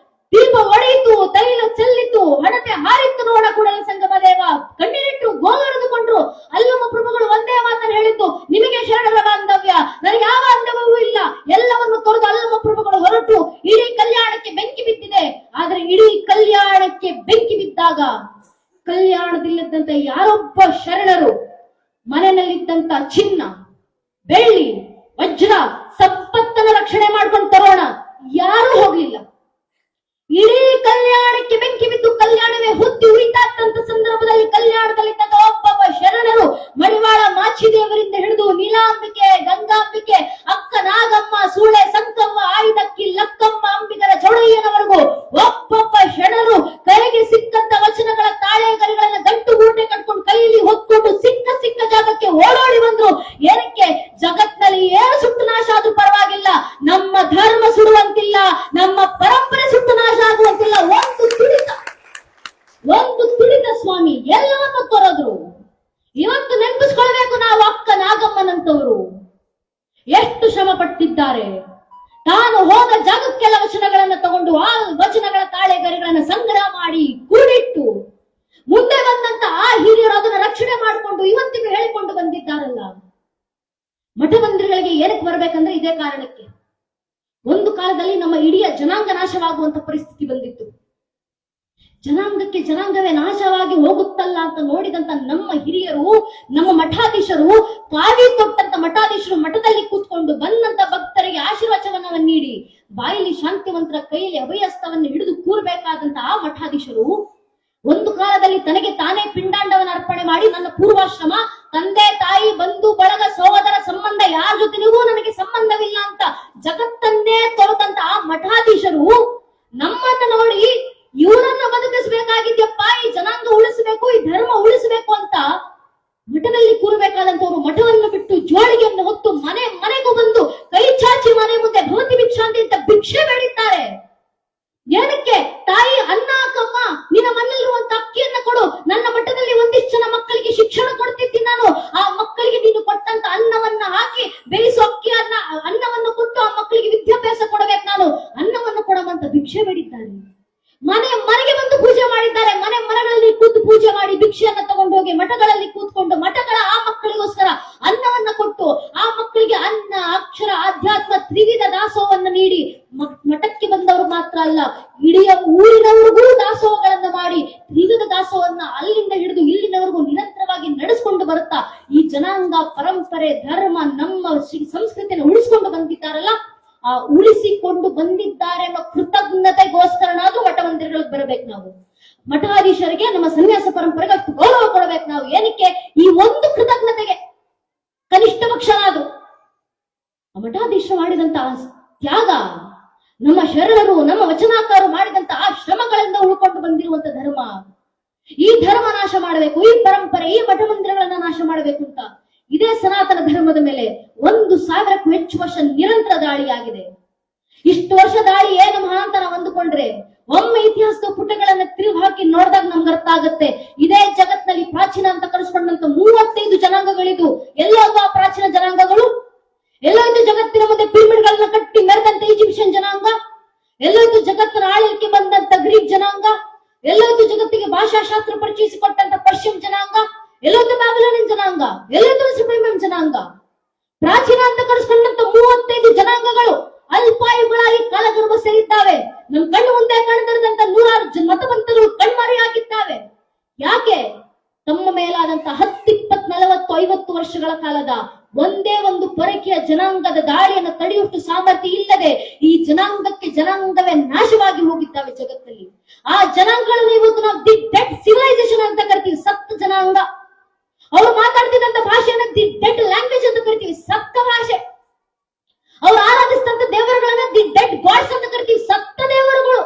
ದೀಪ ಒಡೆಯಿತು, ತೈಲ ಚೆಲ್ಲಿತು, ಹಣತೆ ಹಾರಿತ್ತು ನೋಡ ಕೂಡಲ ಸಂಗಮ ದೇವ. ಕಣ್ಣೀರಿಟ್ಟು ಗೋಗರೆದುಕೊಂಡ್ರು. ಅಲ್ಲಮ್ಮ ಪ್ರಭುಗಳು ಒಂದೇ ಮಾತನ್ನು ಹೇಳಿದ್ದು, ನಿಮಗೆ ಶರಣರ ಬಾಂಧವ್ಯ, ನನಗೆ ಯಾವ ಬಾಂಧವ್ಯವೂ ಇಲ್ಲ. ಎಲ್ಲವನ್ನು ತೊರೆದು ಅಲ್ಲಮ್ಮ ಪ್ರಭುಗಳು ಹೊರಟು ಇಡೀ ಕಲ್ಯಾಣಕ್ಕೆ ಬೆಂಕಿ ಬಿದ್ದಿದೆ. ಆದ್ರೆ ಇಡೀ ಕಲ್ಯಾಣಕ್ಕೆ ಬೆಂಕಿ ಬಿದ್ದಾಗ ಕಲ್ಯಾಣದಿಲ್ಲದಂತ ಯಾರೊಬ್ಬ ಶರಣರು ಮನೆಯಲ್ಲಿದ್ದಂತ ಚಿನ್ನ ಬೆಳ್ಳಿ ವಜ್ರ ಸಂಪತ್ತನ್ನು ರಕ್ಷಣೆ ಮಾಡ್ಕೊಂಡು ತರೋಣ ಯಾರೂ ಹೋಗ್ಲಿಲ್ಲ. ಇಡೀ ಕಲ್ಯಾಣಕ್ಕೆ ಬೆಂಕಿ ಬಿದ್ದು ಕಲ್ಯಾಣವೇ ಹೊತ್ತಿ ಉರಿತಾತ್ತಂತ ಸಂದರ್ಭದಲ್ಲಿ ಕಲ್ಯಾಣದಲ್ಲಿದ್ದಾಗ ಒಬ್ಬೊಬ್ಬ ಶರಣರು ಮಡಿವಾಳ ಮಾಚಿದೇವರಿಂದ ಹಿಡಿದು ನೀಲಾಂಬಿಕೆ, ಗಂಗಾಂಬಿಕೆ, ಅಕ್ಕ ನಾಗಮ್ಮ, ಸೂಳೆ ಸಂಕಮ್ಮ, ಆಯುಧಕ್ಕಿ ಲಕ್ಕಮ್ಮ, ಅಂಬಿಗರ ಚೌಡಯ್ಯನವರೆಗೂ ಒಬ್ಬೊಬ್ಬ ಶರಣರು ಕೈಗೆ ಸಿಕ್ಕಂತ ವಚನಗಳ ತಾಳೆ ಗರಿಗಳನ್ನ ಗಂಟು ಗೂಟೆ ಕಟ್ಕೊಂಡು ಕೈಯಲ್ಲಿ ಹೊತ್ಕೊಂಡು ಸಿಕ್ಕ ಸಿಕ್ಕ ಜಾಗಕ್ಕೆ ಓಡೋಡಿ ಬಂದ್ರು. ಏನಕ್ಕೆ? ಜಗತ್ನಲ್ಲಿ ಏನು ಸುಟ್ಟು ನಾಶ ಆದ್ರೂ ಪರವಾಗಿಲ್ಲ, ನಮ್ಮ ಧರ್ಮ ಸುಡುವಂತಿಲ್ಲ, ನಮ್ಮ ಪರಂಪರೆ ಸುಟ್ಟು ನಾಶ ಆಗುವಂತಿಲ್ಲ. ಒಂದು ತುಡಿತ ಸ್ವಾಮಿ ಎಲ್ಲವನ್ನು ತೊರೆದ್ರು. ಇವತ್ತು ನೆನಪಿಸ್ಕೊಳ್ಬೇಕು ನಾವು ಅಕ್ಕ ನಾಗಮ್ಮನಂತವರು ಎಷ್ಟು ಶ್ರಮ ಪಟ್ಟಿದ್ದಾರೆ. ತಾನು ಹೋದ ಜಾಗಕ್ಕೆಲ್ಲ ವಚನಗಳನ್ನ ತಗೊಂಡು ಆ ವಚನಗಳ ತಾಳೆ ಗರಿಗಳನ್ನ ಸಂಗ್ರಹ ಮಾಡಿ ಕೂಡಿಟ್ಟು ಮುಂದೆ ಬಂದಂತ ಆ ಹಿರಿಯರು ಅದನ್ನ ರಕ್ಷಣೆ ಮಾಡಿಕೊಂಡು ಇವತ್ತಿಗೂ ಹೇಳಿಕೊಂಡು ಬಂದಿದ್ದಾರಲ್ಲ. ಮಠ ಮಂದಿರಗಳಿಗೆ ಏನಕ್ಕೆ ಬರ್ಬೇಕಂದ್ರೆ ಇದೇ ಕಾರಣಕ್ಕೆ. ಒಂದು ಕಾಲದಲ್ಲಿ ನಮ್ಮ ಇಡೀ ಜನಾಂಗ ನಾಶವಾಗುವಂತ ಪರಿಸ್ಥಿತಿ ಬಂದಿತ್ತು. ಜನಾಂಗಕ್ಕೆ ಜನಾಂಗವೇ ನಾಶವಾಗಿ ಹೋಗುತ್ತಲ್ಲ ಅಂತ ನೋಡಿದಂತ ನಮ್ಮ ಹಿರಿಯರು, ನಮ್ಮ ಮಠಾಧೀಶರು, ಕಾವಿ ಕೊಟ್ಟಂತ ಮಠಾಧೀಶರು ಮಠದಲ್ಲಿ ಕೂತ್ಕೊಂಡು ಬಂದಂತ ಭಕ್ತರಿಗೆ ಆಶೀರ್ವಚನವನ್ನು ನೀಡಿ ಬಾಯಲ್ಲಿ ಶಾಂತಿ ಮಂತ್ರ, ಕೈಯಲ್ಲಿ ಅಭಯಸ್ತವನ್ನು ಹಿಡಿದು ಕೂರ್ಬೇಕಾದಂತ ಆ ಮಠಾಧೀಶರು ಒಂದು ಕಾಲದಲ್ಲಿ ತನಗೆ ತಾನೇ ಪಿಂಡಾಂಡವನ್ನು ಅರ್ಪಣೆ ಮಾಡಿ, ನನ್ನ ಪೂರ್ವಾಶ್ರಮ, ತಂದೆ ತಾಯಿ, ಬಂಧು ಬಳಗ, ಸಹೋದರ ಸಂಬಂಧ ಯಾರ ಜೊತೆಗೂ ನನಗೆ ಸಂಬಂಧವಿಲ್ಲ ಅಂತ ಜಗತ್ತನ್ನೇ ತೊರೆದಂತ ಆ ಮಠಾಧೀಶರು ನಮ್ಮನ್ನ ನೋಡಿ ಇವರನ್ನ ಬದುಕಿಸಬೇಕಾಗಿದ್ಯಪ್ಪ, ಈ ಜನಾಂಗ ಉಳಿಸಬೇಕು, ಈ ಧರ್ಮ ಉಳಿಸಬೇಕು ಅಂತ ಮಠದಲ್ಲಿ ಕೂರಬೇಕಾದಂತವ್ರು ಮಠವನ್ನು ಬಿಟ್ಟು ಜೋಳಿಗೆಯನ್ನು ಹೊತ್ತು ಮನೆ ಮನೆಗೂ ಬಂದು ಕೈ ಚಾಚಿ ಮನೆ ಮುಂದೆ ಭವತಿ ಭಿಕ್ಷಾಂತಿ ಅಂತ ಭಿಕ್ಷೆ ಬೇಡಿದ್ದಾರೆ. ಏನಕ್ಕೆ? ತಾಯಿ ಅನ್ನ ಹಾಕಮ್ಮ, ನೀ ನಿನ್ನ ಮನೆಯಲ್ಲಿರುವಂತ ಅಕ್ಕಿಯನ್ನ ಕೊಡು, ನನ್ನ ಮಠದಲ್ಲಿ ಒಂದಿಷ್ಟು ಜನ ಮಕ್ಕಳಿಗೆ ಶಿಕ್ಷಣ ಕೊಡ್ತಿದ್ದೀನಿ ನಾನು, ಆ ಮಕ್ಕಳಿಗೆ ನೀನು ಕೊಟ್ಟಂತ ಅನ್ನವನ್ನ ಹಾಕಿ ಬೇಯಿಸೋ ಅನ್ನವನ್ನು ಕೊಟ್ಟು ಆ ಮಕ್ಕಳಿಗೆ ವಿದ್ಯಾಭ್ಯಾಸ ಕೊಡಬೇಕು ನಾನು, ಅನ್ನವನ್ನು ಕೊಡವಂತ ಭಿಕ್ಷೆ ಬೇಡಿದ್ದಾರೆ. ಮನೆಗೆ ಬಂದು ಪೂಜೆ ಮಾಡಿದ್ದಾರೆ, ಮರಗಳಲ್ಲಿ ಕೂತು ಪೂಜೆ ಮಾಡಿ ಭಿಕ್ಷೆಯನ್ನ ತಗೊಂಡು ಹೋಗಿ ಮಠಗಳಲ್ಲಿ ಕೂತ್ಕೊಂಡು ಮಠಗಳ ಆ ಮಕ್ಕಳಿಗೋಸ್ಕರ ಅನ್ನವನ್ನ ಕೊಟ್ಟು ಆ ಮಕ್ಕಳಿಗೆ ಅನ್ನ ಅಕ್ಷರ ಆಧ್ಯಾತ್ಮ ತ್ರಿವಿಧ ದಾಸೋಹವನ್ನ ನೀಡಿ ಮಠಕ್ಕೆ ಬಂದವರು ಮಾತ್ರ ಅಲ್ಲ, ಇಡೀ ಊರಿನವರಿಗೂ ದಾಸೋಹಗಳನ್ನ ಮಾಡಿ ತ್ರಿವಿಧ ದಾಸೋಹವನ್ನ ಅಲ್ಲಿಂದ ಹಿಡಿದು ಇಲ್ಲಿನವರೆಗೂ ನಿರಂತರವಾಗಿ ನಡೆಸ್ಕೊಂಡು ಬರುತ್ತಾ ಈ ಜನಾಂಗ ಪರಂಪರೆ ಧರ್ಮ ನಮ್ಮ ಸಂಸ್ಕೃತಿಯನ್ನು ಉಳಿಸ್ಕೊಂಡು ಬಂದಿದ್ದಾರಲ್ಲ, ಆ ಉಳಿಸಿಕೊಂಡು ಬಂದಿದ್ದಾರೆ ಅನ್ನೋ ಕೃತಜ್ಞತೆಗೋಸ್ಕರನಾದ್ರೂ ಮಠ ಮಂದಿರಗಳಿಗೆ ಬರಬೇಕು. ನಾವು ಮಠಾಧೀಶರಿಗೆ ನಮ್ಮ ಸನ್ಯಾಸ ಪರಂಪರೆಗೆ ಅಷ್ಟು ಗೌರವ ಕೊಡಬೇಕು. ನಾವು ಏನಕ್ಕೆ ಈ ಒಂದು ಕೃತಜ್ಞತೆಗೆ ಕನಿಷ್ಠ ಪಕ್ಷನಾದ್ರು ಆ ಮಠಾಧೀಶ ಮಾಡಿದಂತಹ ತ್ಯಾಗ, ನಮ್ಮ ಶರಣರು ನಮ್ಮ ವಚನಾಕಾರರು ಮಾಡಿದಂತ ಆ ಶ್ರಮಗಳಿಂದ ಉಳ್ಕೊಂಡು ಬಂದಿರುವಂತ ಧರ್ಮ, ಈ ಧರ್ಮ ನಾಶ ಮಾಡಬೇಕು, ಈ ಪರಂಪರೆ ಈ ಮಠ ಮಂದಿರಗಳನ್ನ ನಾಶ ಮಾಡಬೇಕು ಅಂತ ಇದೇ ಸನಾತನ ಧರ್ಮದ ಮೇಲೆ 1000ಕ್ಕೂ ಹೆಚ್ಚು ವರ್ಷ ನಿರಂತರ ದಾಳಿಯಾಗಿದೆ. ಇಷ್ಟು ವರ್ಷ ದಾಳಿ ಏನು ಮಹಾ ಅಂತ ನಾವು ಅಂದುಕೊಂಡ್ರೆ ಒಮ್ಮೆ ಇತಿಹಾಸದ ಪುಟಗಳನ್ನ ತಿರುಗಿ ಹಾಕಿ ನೋಡಿದಾಗ ನಮ್ಗೆ ಅರ್ಥ ಆಗುತ್ತೆ. ಇದೇ ಜಗತ್ನಲ್ಲಿ ಪ್ರಾಚೀನ ಅಂತ ಕರೆಸ್ಕೊಂಡಂತ 35 ಜನಾಂಗಗಳಿದ್ದು ಎಲ್ಲೋದು ಆ ಪ್ರಾಚೀನ ಜನಾಂಗಗಳು? ಎಲ್ಲೋಯ್ತು ಜಗತ್ತಿನ ಮುಂದೆ ಪಿರಮಿಡ್ಗಳನ್ನ ಕಟ್ಟಿ ಮೆರೆದಂತ ಈಜಿಪ್ಷಿಯನ್ ಜನಾಂಗ? ಎಲ್ಲೋಯ್ತು ಜಗತ್ತಿನ ಆಳ್ವಿಕೆ ಬಂದಂತ ಗ್ರೀಕ್ ಜನಾಂಗ? ಎಲ್ಲೋಯ್ತು ಜಗತ್ತಿಗೆ ಭಾಷಾಶಾಸ್ತ್ರ ಪರಿಚಯಿಸಿಕೊಟ್ಟಂತ ಪರ್ಷಿಯನ್ ಜನಾಂಗ? ಎಲ್ಲೋಯ್ತು ಬ್ಯಾಬಿಲೋನಿಯನ್ ಜನಾಂಗ? ಎಲ್ಲೋಯ್ತು ಮೆಸೊಪೊಟೇಮಿಯನ್ ಜನಾಂಗ? ಪ್ರಾಚೀನ ಅಂತ ಕರೆಸ್ಕೊಂಡಂತ 35 ಜನಾಂಗಗಳು ಅಲ್ಪಾಯುಗಳಾಗಿ ಕಾಲಗರ್ಭ ಸೇರಿದ್ದಾವೆ. ನಮ್ ಕಣ್ಣು ಮುಂದೆ ಕಾಣದಿರದಂತ 100 ಮತವಂತಗಳು ಕಣ್ಮರೆಯಾಗಿದ್ದಾವೆ. ಯಾಕೆ? ತಮ್ಮ ಮೇಲಾದಂತ 10, 20, 40, 50 ವರ್ಷಗಳ ಕಾಲದ ಒಂದೇ ಒಂದು ಪೊರಕೆಯ ಜನಾಂಗದ ದಾಳಿಯನ್ನು ತಡೆಯುವಷ್ಟು ಸಾಮರ್ಥ್ಯ ಇಲ್ಲದೆ ಈ ಜನಾಂಗವೇ ನಾಶವಾಗಿ ಹೋಗಿದ್ದಾವೆ ಜಗತ್ತಲ್ಲಿ. ಆ ಜನಾಂಗಗಳನ್ನು ಇವತ್ತು ನಾವು ದಿ ಡೆಡ್ ಸಿವಿಲೈಸೇಷನ್ ಅಂತ ಕರಿತೀವಿ, ಸತ್ತ ಜನಾಂಗ. ಅವರು ಮಾತಾಡ್ತಿದ್ದಂತ ಭಾಷೆಯನ್ನ ದಿ ಡೆಡ್ ಲ್ಯಾಂಗ್ವೇಜ್ ಅಂತ ಕರಿತೀವಿ, ಸತ್ತ ಭಾಷೆ. ಅವ್ರು ಆರಾಧಿಸಿದಂತ ದೇವರುಗಳನ್ನ ದಿ ಡೆಡ್ ಗಾಡ್ಸ್ ಅಂತ ಕರಿತೀವಿ, ಸತ್ತ ದೇವರುಗಳು.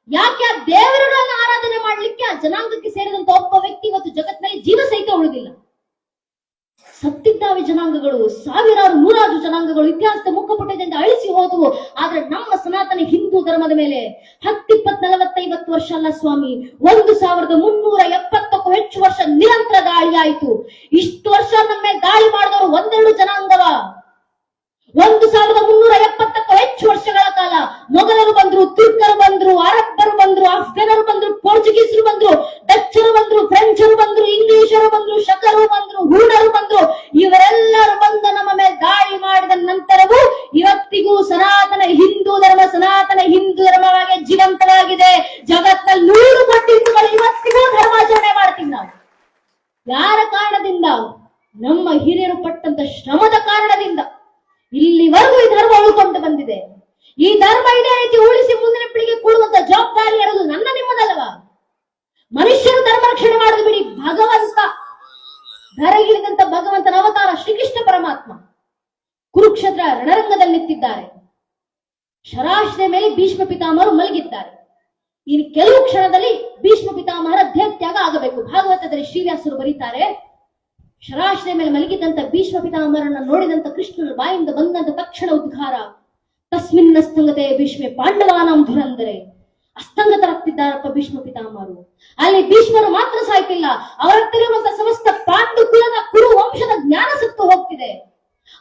ಯಾಕೆ? ಆ ದೇವರುಗಳನ್ನ ಆರಾಧನೆ ಮಾಡ್ಲಿಕ್ಕೆ ಆ ಜನಾಂಗಕ್ಕೆ ಸೇರಿದಂತ ಒಬ್ಬ ವ್ಯಕ್ತಿ ಇವತ್ತು ಜಗತ್ತಿನಲ್ಲಿ ಜೀವ ಸಹಿತ ಉಳಿದಿಲ್ಲ. ಸತ್ತಿದ್ದಾವೆ ಜನಾಂಗಗಳು, ಸಾವಿರಾರು ನೂರಾರು ಜನಾಂಗಗಳು ಇತಿಹಾಸದ ಮುಖಪುಟದಿಂದ ಅಳಿಸಿ ಹೋದವು. ಆದ್ರೆ ನಮ್ಮ ಸನಾತನ ಹಿಂದೂ ಧರ್ಮದ ಮೇಲೆ 10, 20, 40, 50 ವರ್ಷ ಅಲ್ಲ ಸ್ವಾಮಿ, 1370ಕ್ಕೂ ಹೆಚ್ಚು ವರ್ಷ ನಿರಂತರ ದಾಳಿ ಆಯಿತು. ಇಷ್ಟು ವರ್ಷ ನಮ್ಮ ದಾಳಿ ಮಾಡಿದವರು 1-2 ಜನಾಂಗವ? 1370ಕ್ಕೂ ಹೆಚ್ಚು ವರ್ಷಗಳ ಕಾಲ ಮೊಘಲರು ಬಂದ್ರು, ತುರ್ಕರು ಬಂದ್ರು, ಅರಬ್ಬರು ಬಂದ್ರು, ಅಫ್ಘಾನರು ಬಂದ್ರು, ಪೋರ್ಚುಗೀಸರು ಬಂದ್ರು, ಡಚ್ಚರು ಬಂದ್ರು, ಫ್ರೆಂಚರು ಬಂದ್ರು, ಇಂಗ್ಲಿಷರು ಬಂದ್ರು, ಶಕರು ಬಂದ್ರು, ಹೂಣರು ಬಂದ್ರು. ಇವರೆಲ್ಲರೂ ಬಂದು ನಮ್ಮ ಮೇಲೆ ದಾಳಿ ಮಾಡಿದ ನಂತರವೂ ಇವತ್ತಿಗೂ ಸನಾತನ ಹಿಂದೂ ಧರ್ಮವಾಗಿ ಜೀವಂತವಾಗಿದೆ. ಜಗತ್ತಲ್ಲಿ 100 ಕೋಟಿ ಹಿಂದೂಗಳು ಇವತ್ತಿಗೂ ಧರ್ಮಾಚರಣೆ ಮಾಡ್ತೀವಿ ನಾವು. ಯಾರ ಕಾರಣದಿಂದ? ನಮ್ಮ ಹಿರಿಯರು ಪಟ್ಟಂತ ಶ್ರಮದ ಕಾರಣದಿಂದ ಇಲ್ಲಿವರೆಗೂ ಈ ಧರ್ಮ ಉಳ್ಕೊಂಡು ಬಂದಿದೆ. ಈ ಧರ್ಮ ಇದೇ ರೀತಿ ಉಳಿಸಿ ಮುಂದಿನ ಪೀಳಿಗೆ ಕೊಡುವಂತ ಜವಾಬ್ದಾರಿ ಇರೋದು ನನ್ನ ನಿಮ್ಮದಲ್ವಾ? ಮನುಷ್ಯರು ಧರ್ಮ ರಕ್ಷಣೆ ಮಾಡೋದು ಬಿಡಿ, ಭಗವಂತ ಧರೆಗಿಳಿದಂತ ಭಗವಂತನ ಅವತಾರ ಶ್ರೀಕೃಷ್ಣ ಪರಮಾತ್ಮ ಕುರುಕ್ಷೇತ್ರ ರಣರಂಗದಲ್ಲಿ ನಿಂತಿದ್ದಾರೆ. ಶರಾಶ್ರಯ ಮೇಲೆ ಭೀಷ್ಮ ಪಿತಾಮಹರು ಮಲಗಿದ್ದಾರೆ. ಇನ್ನು ಕೆಲವು ಕ್ಷಣದಲ್ಲಿ ಭೀಷ್ಮ ಪಿತಾಮಹರ ದೇಹತ್ಯಾಗ ಆಗಬೇಕು. ಭಾಗವತದಲ್ಲಿ ಶ್ರೀವ್ಯಾಸರು ಬರೀತಾರೆ, ಶರಾಶ್ರಯ ಮೇಲೆ ಮಲಗಿದಂತ ಭೀಷ್ಮ ಪಿತಾಮಹರನ್ನ ನೋಡಿದಂತ ಕೃಷ್ಣನ ಬಾಯಿಂದ ಬಂದಂತ ತಕ್ಷಣ ಉದ್ಗಾರ, ತಸ್ಮಿನ್ ಅಸ್ತಂಗತೆ ಭೀಷ್ಮೆ ಪಾಂಡವಾನಾಂ ಧುರಂಧರೆ. ಅಸ್ತಂಗತರಾಗ್ತಿದ್ದಾರಪ್ಪ ಭೀಷ್ಮ ಪಿತಾಮಹರು. ಅಲ್ಲಿ ಭೀಷ್ಮರು ಮಾತ್ರ ಸಾಯ್ತಿಲ್ಲ, ಅವರತ್ತಿರುವಂತ ಸಮಸ್ತ ಪಾಂಡು ಕುಲದ ಕುರು ವಂಶದ ಜ್ಞಾನ ಸತ್ತು ಹೋಗ್ತಿದೆ.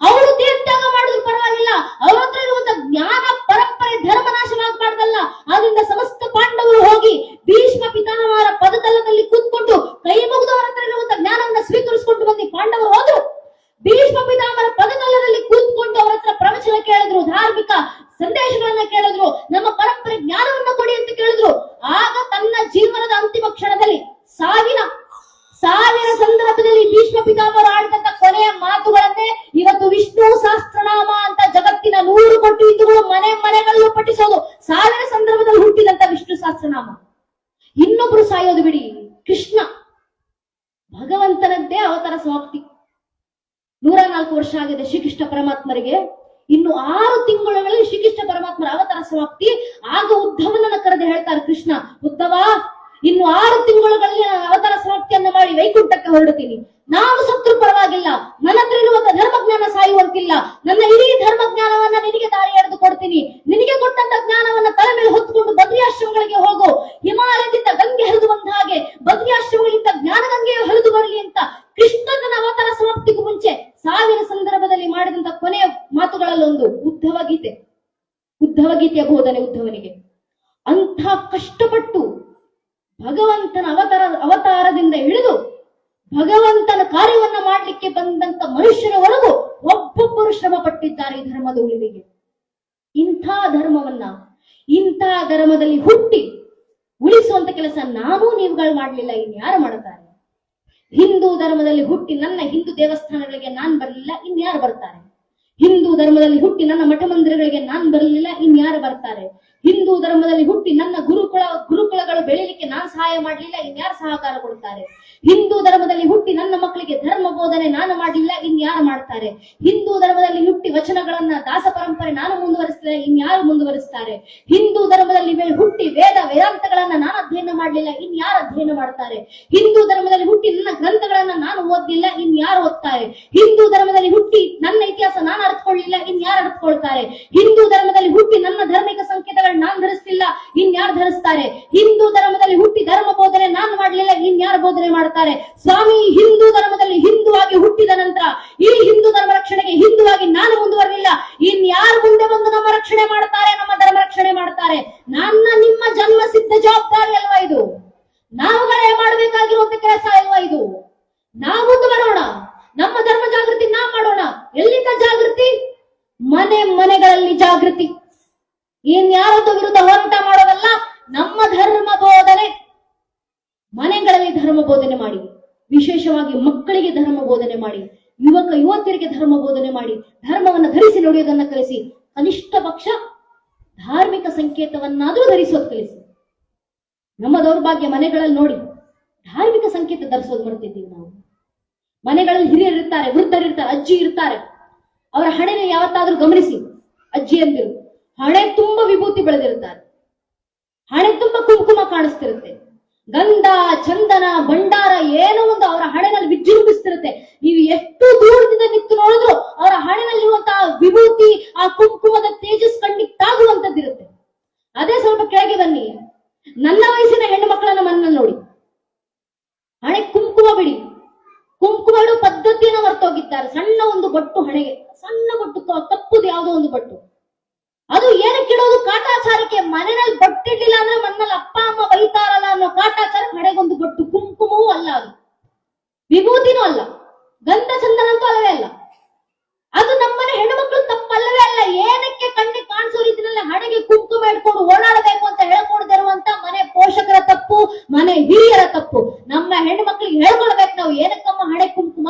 ಅವರು ದೇಹತ್ಯಾಗ ಮಾಡಿದ್ರು ಪರವಾಗಿಲ್ಲ, ಅವರ ಹತ್ರ ಇರುವಂತ ಜ್ಞಾನ ಪರಂಪರೆ ಧರ್ಮ ನಾಶವಾಗಬಾರ್ದಲ್ಲ. ಆದ್ರಿಂದ ಸಮಸ್ತ ಪಾಂಡವರು ಹೋಗಿ ಭೀಷ್ಮ ಪಿತಾಮಹರ ಪದತಲದಲ್ಲಿ ಕೂತ್ಕೊಂಡು ಕೈ ಮುಗಿದು ಅವರ ಹತ್ರ ಇರುವಂತ ಜ್ಞಾನವನ್ನ ಸ್ವೀಕರಿಸಿಕೊಂಡು ಬಂದು ಪಾಂಡವರು ಹೋದ್ರು. ಭೀಷ್ಮ ಪಿತಾಮಹರ ಪದತಲದಲ್ಲಿ ಕೂತ್ಕೊಂಡು ಅವರ ಹತ್ರ ಪ್ರವಚನ ಕೇಳಿದ್ರು, ಧಾರ್ಮಿಕ ಸಂದೇಶಗಳನ್ನ ಕೇಳಿದ್ರು, ನಮ್ಮ ಪರಂಪರೆ ಜ್ಞಾನವನ್ನ ಕೊಡಿ ಅಂತ ಕೇಳಿದ್ರು. ಆಗ ತನ್ನ ಜೀವನದ ಅಂತಿಮ ಕ್ಷಣದಲ್ಲಿ ಸಾವಿನ ಸಂದರ್ಭದಲ್ಲಿ ಭೀಷ್ಮ ಪಿತಾಮಹರು ಆಡಿದಂತ ಕೊನೆಯ ಮಾತುಗಳನ್ನೇ ಇವತ್ತು ವಿಷ್ಣು ಸಹಸ್ರನಾಮ ಅಂತ ಜಗತ್ತಿನ 100 ಕೋಟಿ ಹಿಂದೂಗಳು ಮನೆಗಳಲ್ಲೂ ಪಠಿಸೋದು. ಸಾವಿನ ಸಂದರ್ಭದಲ್ಲಿ ಹುಟ್ಟಿದಂತ ವಿಷ್ಣು ಸಹಸ್ರನಾಮ. ಇನ್ನೊಬ್ರು ಸಾಯೋದು ಬಿಡಿ, ಕೃಷ್ಣ ಭಗವಂತನದ್ದೇ ಅವತಾರ ಸಮಾಪ್ತಿ. 104 ವರ್ಷ ಆಗಿದೆ ಶ್ರೀಕೃಷ್ಣ ಪರಮಾತ್ಮರಿಗೆ. ಇನ್ನು 6 ತಿಂಗಳಲ್ಲಿ ಶ್ರೀಕೃಷ್ಣ ಪರಮಾತ್ಮರ ಅವತಾರ ಸಮಾಪ್ತಿ. ಆಗ ಉದ್ಧವನನ್ನ ಕರೆದು ಹೇಳ್ತಾರೆ ಕೃಷ್ಣ, ಉದ್ಧವ, ಇನ್ನು 6 ತಿಂಗಳುಗಳಲ್ಲಿ ಅವತಾರ ಸಮಾಪ್ತಿಯನ್ನ ಮಾಡಿ ವೈಕುಂಠಕ್ಕೆ ಹೊರಡುತ್ತೀನಿ. ನಾನು ಸತ್ರು ಪರವಾಗಿಲ್ಲ, ನನ್ನ ಹತ್ರ ಇರುವಂತ ಧರ್ಮಜ್ಞಾನ ಸಾಯುವಂತಿಲ್ಲ. ನನ್ನ ಇಡೀ ಧರ್ಮಜ್ಞಾನವನ್ನ ನಿನಗೆ ದಾರಿ ಎಳೆದು ಕೊಡ್ತೀನಿ. ನಿನಗೆ ಕೊಟ್ಟಂತ ಜ್ಞಾನವನ್ನ ತಲೆ ಮೇಲೆ ಹೊತ್ತುಕೊಂಡು ಬದ್ರಿ ಆಶ್ರಮಗಳಿಗೆ ಹೋಗು. ಹಿಮಾಲಯದಿಂದ ಗಂಗೆ ಹರಿದು ಬಂದ ಅಂಥ ಕಷ್ಟಪಟ್ಟು ಭಗವಂತನ ಅವತಾರದಿಂದ ಹಿಡಿದು ಭಗವಂತನ ಕಾರ್ಯವನ್ನ ಮಾಡಲಿಕ್ಕೆ ಬಂದಂತ ಮನುಷ್ಯರವರೆಗೂ ಒಬ್ಬೊಬ್ಬರು ಶ್ರಮ ಪಟ್ಟಿದ್ದಾರೆ ಈ ಧರ್ಮದ ಉಳಿವಿಗೆ. ಇಂಥ ಧರ್ಮವನ್ನ, ಇಂಥ ಧರ್ಮದಲ್ಲಿ ಹುಟ್ಟಿ ಉಳಿಸುವಂತ ಕೆಲಸ ನಾನು ನೀವುಗಳು ಮಾಡ್ಲಿಲ್ಲ, ಇನ್ಯಾರು ಮಾಡುತ್ತಾರೆ? ಹಿಂದೂ ಧರ್ಮದಲ್ಲಿ ಹುಟ್ಟಿ ನನ್ನ ಹಿಂದೂ ದೇವಸ್ಥಾನಗಳಿಗೆ ನಾನ್ ಬರಲಿಲ್ಲ, ಇನ್ಯಾರು ಬರ್ತಾರೆ? ಹಿಂದೂ ಧರ್ಮದಲ್ಲಿ ಹುಟ್ಟಿ ನನ್ನ ಮಠ ಮಂದಿರಗಳಿಗೆ ನಾನ್ ಬರಲಿಲ್ಲ, ಇನ್ಯಾರು ಬರ್ತಾರೆ? ಹಿಂದೂ ಧರ್ಮದಲ್ಲಿ ಹುಟ್ಟಿ ನನ್ನ ಗುರುಕುಲಗಳು ಬೆಳೀಲಿಕ್ಕೆ ನಾನ್ ಸಹಾಯ ಮಾಡ್ಲಿಲ್ಲ, ಇನ್ಯಾರು ಸಹಕಾರ ಕೊಡ್ತಾರೆ? ಹಿಂದೂ ಧರ್ಮದಲ್ಲಿ ಹುಟ್ಟಿ ನನ್ನ ಮಕ್ಕಳಿಗೆ ಧರ್ಮ ಬೋಧನೆ ನಾನು ಮಾಡಲಿಲ್ಲ, ಇನ್ಯಾರು ಮಾಡ್ತಾರೆ? ಹಿಂದೂ ಧರ್ಮದಲ್ಲಿ ಹುಟ್ಟಿ ವಚನಗಳನ್ನ ದಾಸ ಪರಂಪರೆ ನಾನು ಮುಂದುವರಿಸ್ತಿಲ್ಲ, ಇನ್ಯಾರು ಮುಂದುವರಿಸ್ತಾರೆ? ಹಿಂದೂ ಧರ್ಮದಲ್ಲಿ ಹುಟ್ಟಿ ವೇದಾಂತಗಳನ್ನ ನಾನು ಅಧ್ಯಯನ ಮಾಡ್ಲಿಲ್ಲ, ಇನ್ಯಾರು ಅಧ್ಯಯನ ಮಾಡ್ತಾರೆ? ಹಿಂದೂ ಧರ್ಮದಲ್ಲಿ ಹುಟ್ಟಿ ನನ್ನ ಗ್ರಂಥಗಳನ್ನ ನಾನು ಓದ್ಲಿಲ್ಲ, ಇನ್ಯಾರು ಓದ್ತಾರೆ? ಹಿಂದೂ ಧರ್ಮದಲ್ಲಿ ಹುಟ್ಟಿ ನನ್ನ ಇತಿಹಾಸ ನಾನು ಅರ್ಥಕೊಳ್ಳಿಲ್ಲ, ಇನ್ಯಾರು ಅರ್ಥಕೊಳ್ತಾರೆ? ಹಿಂದೂ ಧರ್ಮದಲ್ಲಿ ಹುಟ್ಟಿ ನನ್ನ ಧಾರ್ಮಿಕ ಸಂಕೇತಗಳನ್ನ ನಾನು ಧರಿಸ್ತಿಲ್ಲ, ಇನ್ಯಾರು ಧರಿಸ್ತಾರೆ? ಹಿಂದೂ ಧರ್ಮದಲ್ಲಿ ಹುಟ್ಟಿ ಧರ್ಮ ಬೋಧನೆ ನಾನು ಮಾಡ್ಲಿಲ್ಲ, ಇನ್ಯಾರು ಬೋಧನೆ ಮಾಡ್ತಾರೆ? ಸ್ವಾಮಿ, ಹಿಂದೂ ಧರ್ಮದಲ್ಲಿ ಹಿಂದುವಾಗಿ ಹುಟ್ಟಿದ ನಂತರ ಈ ಹಿಂದೂ ಧರ್ಮ ರಕ್ಷಣೆಗೆ ಹಿಂದುವಾಗಿ ನಾನು ಮುಂದುವರಲಿಲ್ಲ, ಇನ್ಯಾರು ಮುಂದೆ ಬಂದು ನಮ್ಮ ರಕ್ಷಣೆ ಮಾಡ್ತಾರೆ, ನಮ್ಮ ಧರ್ಮ ರಕ್ಷಣೆ ಮಾಡ್ತಾರೆ? ನನ್ನ ನಿಮ್ಮ ಜನ್ಮ ಸಿದ್ಧ ಜವಾಬ್ದಾರಿ ಅಲ್ವಾ ಇದು? ನಾವುಗಳೇ ಮಾಡಬೇಕಾಗಿರುವಂತ ಕೆಲಸ ಅಲ್ವಾ ಇದು? ನಾವು ಮುಂದೆ ಬರೋಣ, ನಮ್ಮ ಧರ್ಮ ಜಾಗೃತಿ ನಾವು ಮಾಡೋಣ. ಎಲ್ಲಿಂದ ಜಾಗೃತಿ? ಮನೆಗಳಲ್ಲಿ ಜಾಗೃತಿ. ಇನ್ಯಾರದ್ದು ವಿರುದ್ಧ ಹೋರಾಟ ಮಾಡೋದಲ್ಲ, ನಮ್ಮ ಧರ್ಮ ಬೋಧನೆ ಮನೆಗಳಲ್ಲಿ ಧರ್ಮ ಬೋಧನೆ ಮಾಡಿ, ವಿಶೇಷವಾಗಿ ಮಕ್ಕಳಿಗೆ ಧರ್ಮ ಬೋಧನೆ ಮಾಡಿ, ಯುವತಿಯರಿಗೆ ಧರ್ಮ ಬೋಧನೆ ಮಾಡಿ, ಧರ್ಮವನ್ನು ಧರಿಸಿ ನಡೆಯೋದನ್ನ ಕಲಿಸಿ. ಕನಿಷ್ಠ ಪಕ್ಷ ಧಾರ್ಮಿಕ ಸಂಕೇತವನ್ನಾದ್ರೂ ಧರಿಸೋದು ಕಲಿಸಿ. ನಮ್ಮ ದೌರ್ಭಾಗ್ಯ, ಮನೆಗಳಲ್ಲಿ ನೋಡಿ ಧಾರ್ಮಿಕ ಸಂಕೇತ ಧರಿಸೋದು ಮಾಡ್ತಿದ್ದೀವಿ ನಾವು. ಮನೆಗಳಲ್ಲಿ ಹಿರಿಯರು ಇರ್ತಾರೆ, ವೃದ್ಧರಿರ್ತಾರೆ, ಅಜ್ಜಿ ಇರ್ತಾರೆ. ಅವರ ಹಣೆನ ಯಾವತ್ತಾದ್ರೂ ಗಮನಿಸಿ. ಅಜ್ಜಿಯಂದಿರು ಹಣೆ ತುಂಬಾ ವಿಭೂತಿ ಬೆಳೆದಿರ್ತಾರೆ, ಹಣೆ ತುಂಬಾ ಕುಂಕುಮ ಕಾಣಿಸ್ತಿರುತ್ತೆ, ಗಂಧ ಚಂದನ ಭಂಡಾರ ಏನೋ ಒಂದು ಅವರ ಹಣೆನಲ್ಲಿ ವಿಜೃಂಭಿಸ್ತಿರುತ್ತೆ. ನೀವು ಎಷ್ಟು ದೂರದಿಂದ ನಿಂತು ನೋಡಿದ್ರು ಅವರ ಹಣೆನಲ್ಲಿರುವಂತಹ ವಿಭೂತಿ, ಆ ಕುಂಕುಮದ ತೇಜಸ್ ಕಣ್ಣಿಗೆ ತಾಗುವಂತದ್ದಿರುತ್ತೆ. ಅದೇ ಸ್ವಲ್ಪ ಕೆಳಗೆ ಬನ್ನಿ, ನನ್ನ ವಯಸ್ಸಿನ ಹೆಣ್ಣು ಮಕ್ಕಳನ್ನ ಮನೆಯಲ್ಲಿ ನೋಡಿ, ಹಣೆ ಕುಂಕುಮ ಬಿಡಿ, ಕುಂಕುಮ ಇಡೋ ಪದ್ಧತಿಯನ್ನು ಮರ್ತೋಗಿದ್ದಾರೆ. ಸಣ್ಣ ಒಂದು ಬೊಟ್ಟು ಹಣೆಗೆ, ಸಣ್ಣ ಬೊಟ್ಟು, ಕಪ್ಪುದು ಯಾವುದೋ ಒಂದು ಬೊಟ್ಟು, ಅದು ಏನಕ್ಕಿಡೋದು? ಕಾಟಾಚಾರಕ್ಕೆ. ಮನೆಯಲ್ಲಿ ಬೊಟ್ಟಿಡ್ಲಿಲ್ಲ ಅಂದ್ರೆ ಮನೆಯಲ್ಲಿ ಅಪ್ಪ ಅಮ್ಮ ಬೈತಾರಲ್ಲ ಅನ್ನೋ ಕಾಟಾಚಾರಕ್ಕೆ ಹಣೆಗೊಂದು ಬೊಟ್ಟು. ಕುಂಕುಮವೂ ಅಲ್ಲ, ಅದು ವಿಭೂತಿನೂ ಅಲ್ಲ, ಗಂಧ ಚಂದನ ಅಂತೂ ಅಲ್ಲವೇ ಅಲ್ಲ. ಅದು ನಮ್ಮನೆ ಹೆಣ್ಣು ಮಕ್ಕಳು ತಪ್ಪಲ್ಲವೇ ಅಲ್ಲ. ಏನಕ್ಕೆ ಕಣ್ಣಿಗೆ ಕಾಣಿಸೋ ರೀತಿಯಲ್ಲಿ ಹಣೆಗೆ ಕುಂಕುಮ ಇಟ್ಕೊಂಡು ಓಡಾಡಬೇಕು ಅಂತ ಹೇಳ್ಕೊಡ್ದಿರುವಂತ ಮನೆ ಪೋಷಕರ ತಪ್ಪು, ಮನೆ ಹಿರಿಯರ ತಪ್ಪು. ನಮ್ಮ ಹೆಣ್ಣು ಮಕ್ಕಳಿಗೆ ಹೇಳ್ಕೊಳ್ಬೇಕು ನಾವು, ಏನಕ್ಕಮ್ಮ ಹಣೆ ಕುಂಕುಮ?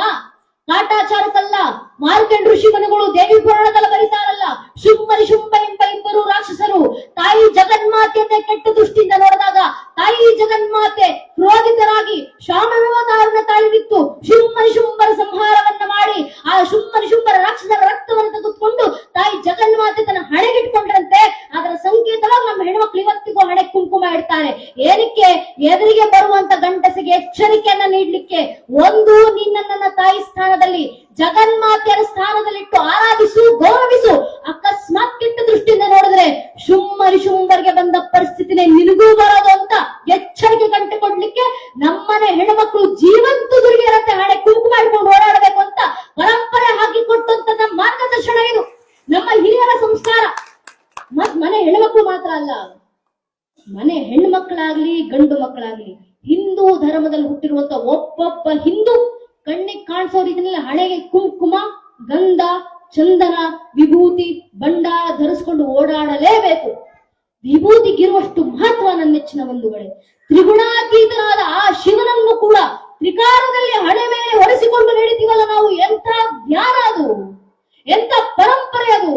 ಕಾಟಾಚಾರಕ್ಕಲ್ಲ. ಮಾರ್ಕಂಡ ಋಷಿ ಮನೆಗಳು ದೇವಿ ಪುರಾಣದಲ್ಲಿ ಬರೀತಾರಲ್ಲ, ಶುಂಭರಿ ಶುಂಭ ಎಂಬ ಇಬ್ಬರು ರಾಕ್ಷಸರು ತಾಯಿ ಜಗನ್ಮಾತೆಯನ್ನೇ ಕೆಟ್ಟ ದೃಷ್ಟಿಯಿಂದ ನೋಡಿದಾಗ ತಾಯಿ ಜಗನ್ಮಾತೆ ಕ್ರೋಧಿತರಾಗಿ ಶಾಮನವತಾರನ ತಾಳಿದಿತ್ತು. ಶುಂಭರಿ ಶುಂಭರ ಸಂಹಾರವನ್ನ ಮಾಡಿ ಆ ಶುಂಭರಿ ಶುಂಭರ ರಾಕ್ಷಸರ ರಕ್ತವನ್ನು ತೆಗೆದುಕೊಂಡು ತಾಯಿ ಜಗನ್ಮಾತೆ ತನ್ನ ಹಣೆಗಿಟ್ಕೊಂಡ್ರಂತೆ. ಅದರ ಸಂಕೇತವಾಗಿ ನಮ್ಮ ಹೆಣ್ಮಕ್ಳು ಇವತ್ತಿಗೂ ಹಣೆ ಕುಂಕುಮ ಇಡ್ತಾರೆ. ಏನಕ್ಕೆ? ಎದುರಿಗೆ ಬರುವಂತ ಗಂಡಸಿಗೆ ಎಚ್ಚರಿಕೆಯನ್ನ ನೀಡ್ಲಿಕ್ಕೆ. ಒಂದು, ನಿನ್ನ ನನ್ನ ತಾಯಿ ಸ್ಥಾನದಲ್ಲಿ ಜಗನ್ಮಾತೆಯರ ಸ್ಥಾನದಲ್ಲಿಟ್ಟು ಆರಾಧಿಸು, ಗೌರವಿಸು. ಅಕಸ್ಮಾತ್ ಕೆಟ್ಟ ದೃಷ್ಟಿಯಿಂದ ನೋಡಿದ್ರೆ ಶುಂಭರಿಗೆ ಬಂದ ಪರಿಸ್ಥಿತಿನೇ ನಿನಗೂ ಬರೋದು ಅಂತ ಎಚ್ಚರಿಕೆ ಗಂಟೆ ಕೊಡ್ಲಿಕ್ಕೆ ನಮ್ಮನೆ ಹೆಣ್ಮಕ್ಳು ಜೀವಂತ ದುರ್ಗಿಯರಂತೆ ಹಣೆ ಕುಂಕುಮ ಇಟ್ಕೊಂಡು ಓಡಾಡಬೇಕು ಅಂತ ಪರಂಪರೆ ಹಾಕಿಕೊಟ್ಟಂತ ನಮ್ಮ ಮಾರ್ಗದರ್ಶನ ಇದು, ನಮ್ಮ ಹಿರಿಯರ ಸಂಸ್ಕಾರ. ಮತ್ ಮನೆ ಹೆಣ್ಮಕ್ಳು ಮಾತ್ರ ಅಲ್ಲ, ಮನೆ ಹೆಣ್ಮಕ್ಳಾಗ್ಲಿ ಗಂಡು ಮಕ್ಕಳಾಗ್ಲಿ, ಹಿಂದೂ ಧರ್ಮದಲ್ಲಿ ಹುಟ್ಟಿರುವಂತ ಒಬ್ಬೊಬ್ಬ ಹಿಂದೂ ಕಣ್ಣಿಗೆ ಕಾಣಿಸೋ ರೀತಿಯಲ್ಲಿ ಹಣೆಗೆ ಕುಂಕುಮ, ಗಂಧ, ಚಂದನ, ವಿಭೂತಿ, ಭಂಡಾರ ಧರಿಸ್ಕೊಂಡು ಓಡಾಡಲೇಬೇಕು. ವಿಭೂತಿಗಿರುವಷ್ಟು ಮಹತ್ವ ನನ್ನ ನೆಚ್ಚಿನ ಬಂಧುಗಳೇ. ತ್ರಿಗುಣಾತೀತನಾದ ಆ ಶಿವನನ್ನು ಕೂಡ ತ್ರಿಕಾರದಲ್ಲಿ ಹಣೆ ಮೇಲೆ ಒರೆಸಿಕೊಂಡು ನಡೀತೀವಲ್ಲ ನಾವು. ಎಂಥ ಜ್ಞಾನ ಅದು, ಎಂಥ ಪರಂಪರೆ ಅದು.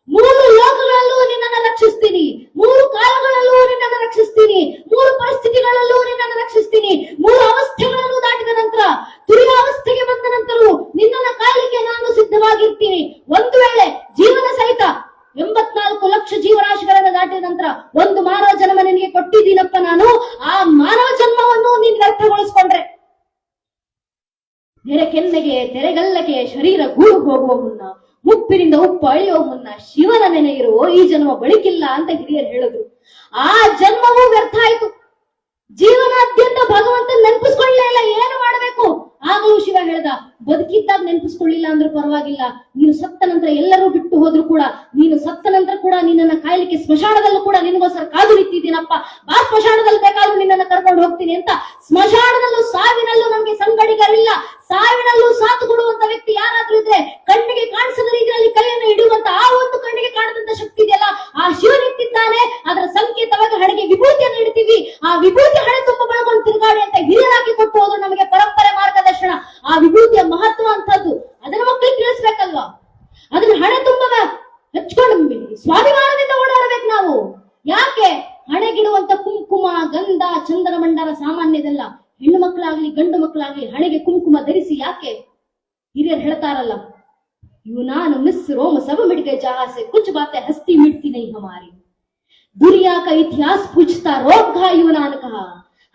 3 ಲೋಕಗಳಲ್ಲೂ ನಿನ್ನನ್ನು ರಕ್ಷಿಸ್ತೀನಿ, 3 ಕಾಲಗಳಲ್ಲೂ ನಿನ್ನನ್ನು ರಕ್ಷಿಸ್ತೀನಿ, 3 ಪರಿಸ್ಥಿತಿಗಳಲ್ಲೂ ನಿನ್ನನ್ನು ರಕ್ಷಿಸ್ತೀನಿ, 3 ಅವಸ್ಥೆಗಳನ್ನು ದಾಟಿದ ನಂತರ, ತುರಿಯ ಅವಸ್ಥೆಗೆ ಬಂದ ನಂತರವೂ ನಿನ್ನನ್ನು ಕಾಯಲಿಕ್ಕೆ ನಾನು ಸಿದ್ಧವಾಗಿರ್ತೀನಿ. ಒಂದು ವೇಳೆ ಜೀವನ ಸಹಿತ 84 ಲಕ್ಷ ಜೀವರಾಶಿಗಳನ್ನು ದಾಟಿದ ನಂತರ ಒಂದು ಮಾನವ ಜನ್ಮ ನಿನಗೆ ಕೊಟ್ಟಿದ್ದೀನಪ್ಪ ನಾನು. ಆ ಮಾನವ ಜನ್ಮವನ್ನು ನೀನು ವ್ಯರ್ಥಗೊಳಿಸ್ಕೊಂಡ್ರೆ ನೆರೆಕೆನ್ನೆಗೆ ತೆರೆಗಲ್ಲಗೆ ಶರೀರ ಗೂಡು ಹೋಗುವ ಮುನ್ನ, ಮುಪ್ಪಿನಿಂದ ಉಪ್ಪು ಅಳಿಯುವ ಮುನ್ನ ಶಿವನ ನೆನೆ ಇರುವ ಈ ಜನ್ಮ ಬಳಿಕಿಲ್ಲ ಅಂತ ಹಿರಿಯರು ಹೇಳಿದ್ರು. ಆ ಜನ್ಮವೂ ವ್ಯರ್ಥ ಆಯ್ತು. ಜೀವನಾದ್ಯಂತ ಭಗವಂತ ನೆನಪಿಸ್ಕೊಳ್ಳೇ ಇಲ್ಲ. ಏನು ಮಾಡಬೇಕು? ಆಗಲೂ ಶಿವ ಹೇಳ್ದ, ಬದುಕಿದ್ದಾಗ ನೆನಪಿಸ್ಕೊಳ್ಳಿಲ್ಲ ಅಂದ್ರೂ ಪರವಾಗಿಲ್ಲ, ನೀನು ಸತ್ತ ನಂತರ ಎಲ್ಲರೂ ಬಿಟ್ಟು ಹೋದ್ರು ಕೂಡ, ನೀನು ಸತ್ತ ನಂತರ ಕೂಡ ನಿನ್ನನ್ನ ಕಾಯ್ಲಿಕ್ಕೆ ಸ್ಮಶಾನದಲ್ಲೂ ಕೂಡ ನಿನಗೋಸ್ಕರ ಕಾದು ನಿಂತಿದ್ದೀನಪ್ಪ, ಬಾ ಸ್ಮಶಾನದಲ್ಲಿ ಬೇಕಾದ್ರೂ ನಿನ್ನನ್ನ ಕರ್ಕೊಂಡು ಹೋಗ್ತೀನಿ ಅಂತ. ಸ್ಮಶಾನದಲ್ಲೂ ಸಾವಿನಲ್ಲೂ ನಮ್ಗೆ ಸಂಗಡಿಗರಿಲ್ಲ. ಸಾವಿನಲ್ಲೂ ಸಾಥ್ ಕೊಡುವಂತ ವ್ಯಕ್ತಿ ಯಾರಾದ್ರೂ ಇದ್ರೆ, ಕಣ್ಣಿಗೆ ಕಾಣಿಸದ ರೀತಿಯಲ್ಲಿ ಕೈಯನ್ನು ಹಿಡಿಯುವಂತ ಆ ಒಂದು ಕಣ್ಣಿಗೆ ಕಾಣದಂತ ಶಕ್ತಿ ಇದೆಯಲ್ಲ, ಆ ಶಿವನಿಟ್ಟಿದ್ದಾನೆ. ಅದರ ಸಂಕೇತವಾಗಿ ಹಣೆಗೆ ವಿಭೂತಿಯನ್ನು ಇಡ್ತೀವಿ. ಆ ವಿಭೂತಿ ಹಣೆ ತುಂಬ ಬಳಕೊಂಡು ತಿರುಗಾಡಿ ಅಂತ ಹಿರಿಯರಾಗಿ ಕೊಟ್ಟು ಹೋದ್ರು ನಮಗೆ ಪರಂಪರೆ ಮಾರ್ಗದರ್ಶನ. ಆ ವಿಭೂತಿಯ ಮಹತ್ವ ಅಂತದ್ದು ಅದನ್ನ ಮಕ್ಕಳಿಗೆ ತಿಳಿಸ್ಬೇಕಲ್ವಾ? ಅದನ್ನ ಹಣೆ ತುಂಬ ಹಚ್ಕೊಂಡು ಸ್ವಾಭಿಮಾನದಿಂದ ಓಡಾಡಬೇಕು ನಾವು. ಯಾಕೆ? ಹಣೆಗಿಡುವಂತ ಕುಂಕುಮ, ಗಂಧ, ಚಂದನ ಮಂಡಲ ಸಾಮಾನ್ಯದಲ್ಲ. ಹೆಣ್ಣು ಮಕ್ಕಳಾಗ್ಲಿ ಗಂಡು ಮಕ್ಕಳಾಗ್ಲಿ ಹಣೆಗೆ ಕುಂಕುಮ ಧರಿಸಿ. ಯಾಕೆ? ಹಿರಿಯರು ಹೇಳ್ತಾರಲ್ಲ, यूनान मिस्र रोम सब मिट गए जहां से कुछ बातें हस्ती मिटती नहीं हमारी। दुनिया का इतिहास पूछता रोक घा यूनान कहा,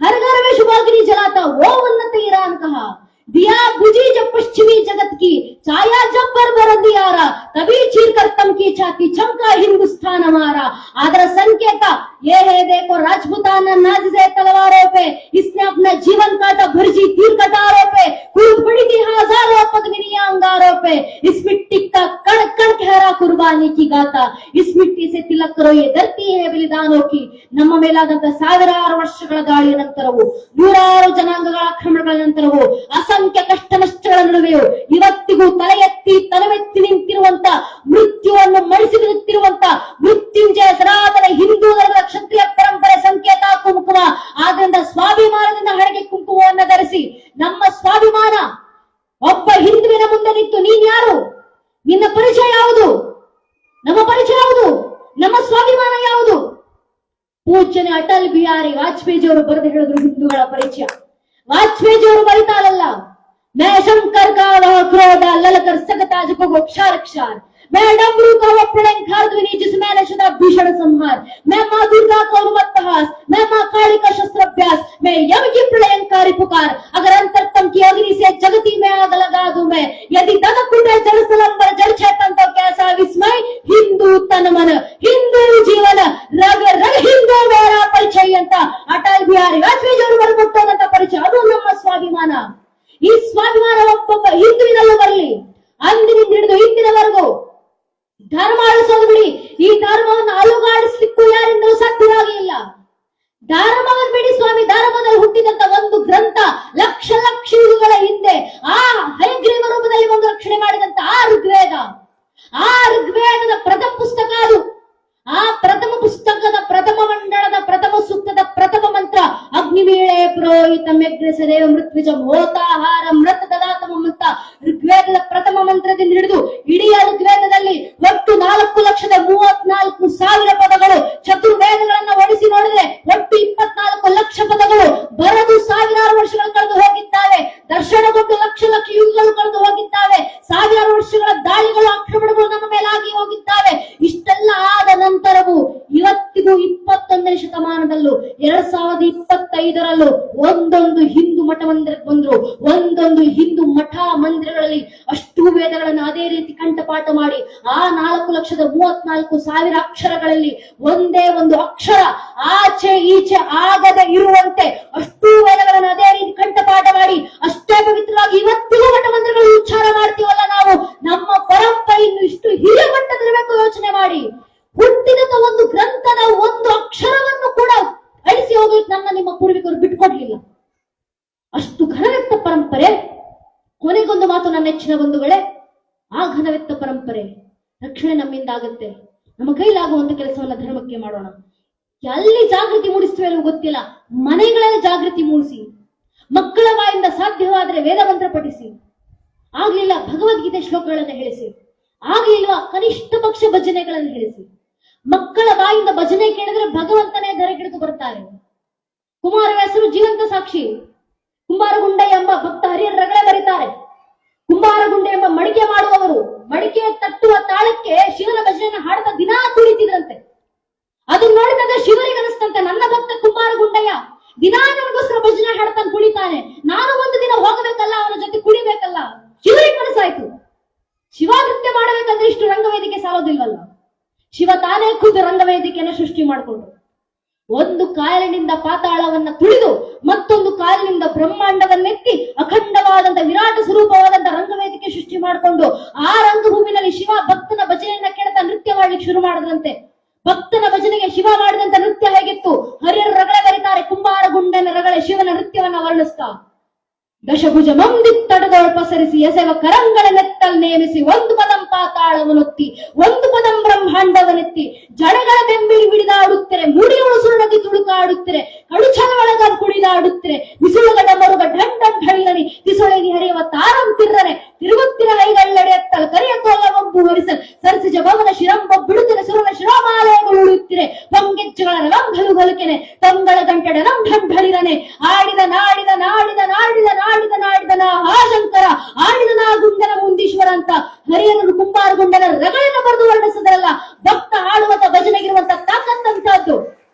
हर घर में शुभाग्नि जलाता वो उन्नत ईरान कहा। दिया बुझी जब पश्चिमी जगत की, छाया जब पर अंधियारा, तभी चीर कर तमकी छाती, चमका हिंदुस्तान हमारा। आदर संकेत ये है देखो राजपूताना नाज़े तलवारों पे, इसने अपना जीवन काटा भरजी तीर कटारों पे, खूब पड़ी थी हजारों पद्मिनियां अंगारों पे। इस मिट्टी का कण कण ठहरा कुर्बानी की गाथा, इस मिट्टी से तिलक करो ये धरती है बलिदानों की। ನಮ್ಮ ಮೇಲಾದಂತ ಸಾವಿರಾರು ವರ್ಷಗಳ ದಾಳಿಯ ನಂತರವೂ, ನೂರಾರು ಜನಾಂಗಗಳ ಆಕ್ರಮಣಗಳ ನಂತರವೂ, ಅಸಂಖ್ಯ ಕಷ್ಟ ನಷ್ಟಗಳ ನಡುವೆಯೂ ಇವತ್ತಿಗೂ ತಲೆ ಎತ್ತಿ ತಲೆವೆತ್ತಿ ನಿಂತಿರುವಂತ, ಮೃತ್ಯುವನ್ನು ಮಣಿಸಿ ನಿಂತಿರುವಂತ ಮೃತ್ಯುಂಜಯ ಸನಾತನ ಹಿಂದೂ ಧರ್ಮದ ಕ್ಷತ್ರಿಯ ಪರಂಪರೆ ಸಂಕೇತ ಕುಂಕುಮ. ಆದ್ರಿಂದ ಸ್ವಾಭಿಮಾನದಿಂದ ಹಣೆಗೆ ಕುಂಕುಮವನ್ನು ಧರಿಸಿ. ನಮ್ಮ ಸ್ವಾಭಿಮಾನ ಒಬ್ಬ ಹಿಂದುವಿನ ಮುಂದೆ ನಿಂತು ನೀನ್ ಯಾರು, ನಿನ್ನ ಪರಿಚಯ ಯಾವುದು, ನಮ್ಮ ಪರಿಚಯ ಯಾವುದು, ನಮ್ಮ ಸ್ವಾಭಿಮಾನ ಯಾವುದು? ಪೂಜ್ಯನೆ ಅಟಲ್ ಬಿಹಾರಿ ವಾಜಪೇಯಿಜಿಯವರು ಬರೆದು ಹೇಳಿದ್ರು ಹಿಂದೂಗಳ ಪರಿಚಯ. ವಾಜಪೇಯಿಜಿಯವರು ಬರೀತಾರಲ್ಲ, मैं शंकर का वह क्रोध ललकर सकता जपो क्षार क्षार, मैं डमरू का वो प्रणयंकार ध्वनि जिसमें नशा भीषण संहार, मैं माँ दुर्गा का उन्मत्तहास, मैं माँ काली का शस्त्राभ्यास, मैं यम की प्रलयंकारी पुकार। अगर अंतरतम की अग्नि से जगती में आग लगा दूं मैं, यदि दनक उठे जल सलंबर जड़ चेतन तो कैसा विस्मय। हिंदू तन मन हिंदू जीवन रग रग हिंदू मेरा परिचय ಅಂತ ಅಟಲ್ ಬಿಹಾರಿ ವಾಜಪೇಯಿಜಿಯವರು ಬರೆದುಕೊಟ್ಟಂತ ಪರಿಚಯ. ಅದು ನಮ್ಮ ಸ್ವಾಭಿಮಾನ. ಈ ಸ್ವಾಭಿಮಾನ ಒಬ್ಬೊಬ್ಬ ಹಿಂದುವಿನಲ್ಲೂ ಬರಲಿ. ಅಂದಿನಿಂದ ಹಿಡಿದು ಇಂದಿನವರೆಗೂ ಧರ್ಮ ಆಳಿಸೋದು ಬಿಡಿ, ಈ ಧರ್ಮವನ್ನು ಅಲುಗಾಡಿಸ್ಲಿಕ್ಕೂ ಯಾರಿಂದಲೂ ಸಾಧ್ಯವಾಗಿ ಇಲ್ಲ. ಧರ್ಮವನ್ನು ಬಿಡಿ ಸ್ವಾಮಿ. ಧರ್ಮದಲ್ಲಿ ಹುಟ್ಟಿದಂತ ಒಂದು ಗ್ರಂಥ ಲಕ್ಷ ಲಕ್ಷ ಯುಗಗಳ ಹಿಂದೆ ಆ ಹಯಗ್ರೀವ ರೂಪದಲ್ಲಿ ಒಂದು ರಕ್ಷಣೆ ಮಾಡಿದಂತ ಆ ಋಗ್ವೇದ, ಆ ಋಗ್ವೇದದ ಪ್ರಥಮ ಪುಸ್ತಕ ಅದು. ಆ ಪ್ರಥಮ ಪುಸ್ತಕದ ಪ್ರಥಮ ಮಂಡಳದ ಪ್ರಥಮ ಸೂಕ್ತದ ಪ್ರಥಮ ಮಂತ್ರ ಅಗ್ನಿವೀಳೆ ಪುರೋಹಿತಂ ಯಜ್ಞಸದೇವ ಮೃತ್ವಿಜಂ ಹೋತಾಹಾರ ಮೃತ ದದಾತಮಂ ಅಂತ ಋಗ್ವೇದದ ಪ್ರಥಮ ಮಂತ್ರದಿಂದ ಹಿಡಿದು ಇಡೀ ಋಗ್ವೇದದಲ್ಲಿ ಒಟ್ಟು 4,34,000 ಪದಗಳು. ಚತುರ್ವೇದಗಳನ್ನ ಒಡಿಸಿ ನೋಡಿದ್ರೆ ಒಟ್ಟು 24 ಲಕ್ಷ ಪದಗಳು. ಬರೆದು ಸಾವಿರಾರು ವರ್ಷಗಳು ಕಳೆದು ಹೋಗಿದ್ದಾವೆ. ದರ್ಶನಗೊಂಡು ಲಕ್ಷ ಲಕ್ಷ ಯುಗಗಳು ಕಳೆದು ಹೋಗಿದ್ದಾವೆ. ಸಾವಿರಾರು ವರ್ಷಗಳ ದಾಳಿಗಳು ಆಕ್ರಮಣಗಳು ನಮ್ಮ ಮೇಲಾಗಿ ಹೋಗಿದ್ದಾವೆ. ಇಷ್ಟೆಲ್ಲ ಆದ ನಂತರವೂ ಇವತ್ತಿಗೂ 21ನೇ ಶತಮಾನದಲ್ಲೂ 2025ರಲ್ಲೂ ಒಂದೊಂದು ಹಿಂದೂ ಮಠ ಮಂದಿರಕ್ಕೆ ಬಂದ್ರು, ಒಂದೊಂದು ಹಿಂದೂ ಮಠ ಮಂದಿರಗಳಲ್ಲಿ ಅಷ್ಟು ವೇದಗಳನ್ನು ಅದೇ ರೀತಿ ಕಂಠಪಾಠ ಮಾಡಿ ಆ 4,34,000 ಅಕ್ಷರಗಳಲ್ಲಿ ಒಂದೇ ಒಂದು ಅಕ್ಷರ ಆಚೆ ಈಚೆ ಆಗದೆ ಇರುವಂತೆ ಅಷ್ಟು ವೇದಗಳನ್ನು ಅದೇ ರೀತಿ ಕಂಠಪಾಠ ಮಾಡಿ ಅಷ್ಟೇ ಪವಿತ್ರವಾಗಿ ಇವತ್ತಿಗೂ ಮಠ ಮಂದಿರಗಳಲ್ಲಿ ಉಚ್ಚಾರ ಮಾಡ್ತೀವಲ್ಲ ನಾವು. ನಮ್ಮ ಪರಂಪರೆ ಇನ್ನು ಇಷ್ಟು ಹಿರಿಯ ಮಟ್ಟದಿರಬೇಕು. ಯೋಚನೆ ಮಾಡಿ. ಹುಟ್ಟಿದಂತ ಒಂದು ಗ್ರಂಥದ ಒಂದು ಅಕ್ಷರವನ್ನು ಕೂಡ ಅಳಿಸಿ ಹೋಗ್ಲಿಕ್ಕೆ ನಮ್ಮ ನಿಮ್ಮ ಪೂರ್ವಿಕರು ಬಿಟ್ಕೊಡ್ಲಿಲ್ಲ. ಅಷ್ಟು ಘನವೆತ್ತ ಪರಂಪರೆ. ಕೊನೆಗೊಂದು ಮಾತು ನನ್ನ ನೆಚ್ಚಿನ ಬಂಧುಗಳೇ, ಆ ಘನವೆತ್ತ ಪರಂಪರೆ ರಕ್ಷಣೆ ನಮ್ಮಿಂದ ಆಗುತ್ತೆ. ನಮ್ಮ ಕೈಲಾಗುವಂತ ಕೆಲಸವನ್ನ ಧರ್ಮಕ್ಕೆ ಮಾಡೋಣ. ಎಲ್ಲಿ ಜಾಗೃತಿ ಮೂಡಿಸ್ತೇವೆ ಅನ್ನೋ ಗೊತ್ತಿಲ್ಲ. ಮನೆಗಳಲ್ಲಿ ಜಾಗೃತಿ ಮೂಡಿಸಿ, ಮಕ್ಕಳ ಬಾಯಿಂದ ಸಾಧ್ಯವಾದರೆ ವೇದ ಮಂತ್ರ ಪಠಿಸಿ, ಆಗ್ಲಿಲ್ಲ ಭಗವದ್ಗೀತೆ ಶ್ಲೋಕಗಳನ್ನು ಹೇಳಿಸಿ, ಆಗ್ಲಿಲ್ವಾ ಕನಿಷ್ಠ ಪಕ್ಷ ಭಜನೆಗಳನ್ನು ಹೇಳಿಸಿ. ಮಕ್ಕಳ ಬಾಯಿಂದ ಭಜನೆ ಕೇಳಿದ್ರೆ ಭಗವಂತನೇ ಧರೆಗಿಡಿದು ಬರ್ತಾರೆ. ಕುಮಾರವ್ಯಾಸರು ಜೀವಂತ ಸಾಕ್ಷಿ. ಕುಂಬಾರಗುಂಡೆ ಎಂಬ ಭಕ್ತ ಹರಿಯರ ರಗಳೆ ಬರೀತಾರೆ. ಕುಂಬಾರಗುಂಡೆ ಎಂಬ ಮಡಿಕೆ ಮಾಡುವವರು ಮಡಿಕೆ ತಟ್ಟುವ ತಾಳಕ್ಕೆ ಶಿವನ ಭಜನೆಯನ್ನು ಹಾಡ್ತಾ ದಿನಾ ಕುಳಿತಿದ್ರಂತೆ. ಅದನ್ನ ನೋಡಿದಾಗ ಶಿವರಿಗೆ ಅನಿಸ್ತಂತೆ, ನನ್ನ ಭಕ್ತ ಕುಂಬಾರಗುಂಡೆಯ ದಿನಾ ನನಗೋಸ್ಕರ ಭಜನೆ ಹಾಡ್ತಾನೆ ಕುಳಿತಾನೆ, ನಾನು ಒಂದು ದಿನ ಹೋಗಬೇಕಲ್ಲ, ಅವನ ಜೊತೆ ಕುಳಿಬೇಕಲ್ಲ. ಶಿವರಿಗೆ ಮನಸ್ಸಾಯ್ತು, ಶಿವ ನೃತ್ಯ ಮಾಡಬೇಕಂದ್ರೆ ಇಷ್ಟು ರಂಗವೇದಿಕೆ ಸಾಲೋದಿಲ್ವಲ್ಲ. ಶಿವ ತಾನೇ ಖುದ್ದು ರಂಗವೇದಿಕೆಯನ್ನು ಸೃಷ್ಟಿ ಮಾಡಿಕೊಂಡ್ರು. ಒಂದು ಕಾಲಿನಿಂದ ಪಾತಾಳವನ್ನ ತುಳಿದು ಮತ್ತೊಂದು ಕಾಲಿನಿಂದ ಬ್ರಹ್ಮಾಂಡವನ್ನೆತ್ತಿ ಅಖಂಡವಾದಂತ ವಿರಾಟ ಸ್ವರೂಪವಾದಂತ ರಂಗವೇದಿಕೆ ಸೃಷ್ಟಿ ಮಾಡಿಕೊಂಡು ಆ ರಂಗಭೂಮಿನಲ್ಲಿ ಶಿವ ಭಕ್ತನ ಭಜನೆಯನ್ನ ಕೇಳ್ತಾ ನೃತ್ಯ ಮಾಡ್ಲಿಕ್ಕೆ ಶುರು ಮಾಡಿದ್ರಂತೆ. ಭಕ್ತನ ಭಜನೆಗೆ ಶಿವ ಮಾಡಿದಂತ ನೃತ್ಯ ಹೇಗಿತ್ತು? ಹರಿಯರು ರಗಳೆ ಬರೀತಾರೆ, ಕುಂಬಾರ ಗುಂಡನ ರಗಳೆ ಶಿವನ ನೃತ್ಯವನ್ನ ವರ್ಣಿಸ್ತಾ ದಶಭುಜ ಮಂದಿತ್ತಡದೊಳ ಪಸರಿಸಿ ಎಸೆವ ಕರಂಗಳ ನೆತ್ತಲ್ ನೇಮಿಸಿ ಒಂದು ಪದಂ ಪಾತಾಳವನೊತ್ತಿ ಒಂದು ಪದಂ ಬ್ರಹ್ಮಾಂಡವನೆತ್ತಿ ಜಡಗಳ ಬೆಂಬಿಡಿ ಬಿಡಿದಾಡುತ್ತಿರೆ ಮುಡಿಯುಳು ಸುರುಳದಿ ತುಳುಕಾಡುತ್ತಿರೆ ಕಡುಚಲ ಒಳಗ ಕುಡಿದಾಡುತ್ತಿರೆ ಬಿಸುಳುಗಡ ಮರುಗ ಢಂಢ ಢಳಿಯನಿ ತಿಸುಳಗಿ ಹರಿಯವ ತಾರಂ ತಿರ್ರನೆ ತಿರುಗುತ್ತಿರ ಕೈಗಳೆಡೆಯತ್ತಲ್ ಕರಿಯ ಕೋಲವೊಂಬು ಹೊರಿಸಲ್ ಸರಸಿಜ ಭವನ ಶಿರಂಬ ಬಿಡುತ್ತಿರ ಸುರನ ಶಿರೋಮಾಲಯಗಳು ಉಳಿಯುತ್ತಿರೆ ಪಂಗೆಜ್ಜಗಳ ರಂಭಲು ಗಲುಕೆನೆ ತಂಗಳ ಗಂಟೆಡ ಢಂಢಳಿರನೆ ಆಡಿದ ನಾಡಿದ ನಾಡಿದ ನಾಡಿದ ನಾಡಿದ ನಾಡಿದನ ಶಂಕರ ಆಡಿದನ ಗುಂಡನ ಮುಂದೀಶ್ವರ ಅಂತ ಹರಿಯರನ್ನು ಕುಂಬಾರ ಗುಂಡನ ರಗಳನ್ನ ಬರೆದು ವರ್ಣಿಸಿದ್ರಲ್ಲ. ಭಕ್ತ ಆಡುವಂತ ಭಜನೆಗಿರುವಂತ ತಾಕತ್ತಂತಹದ್ದು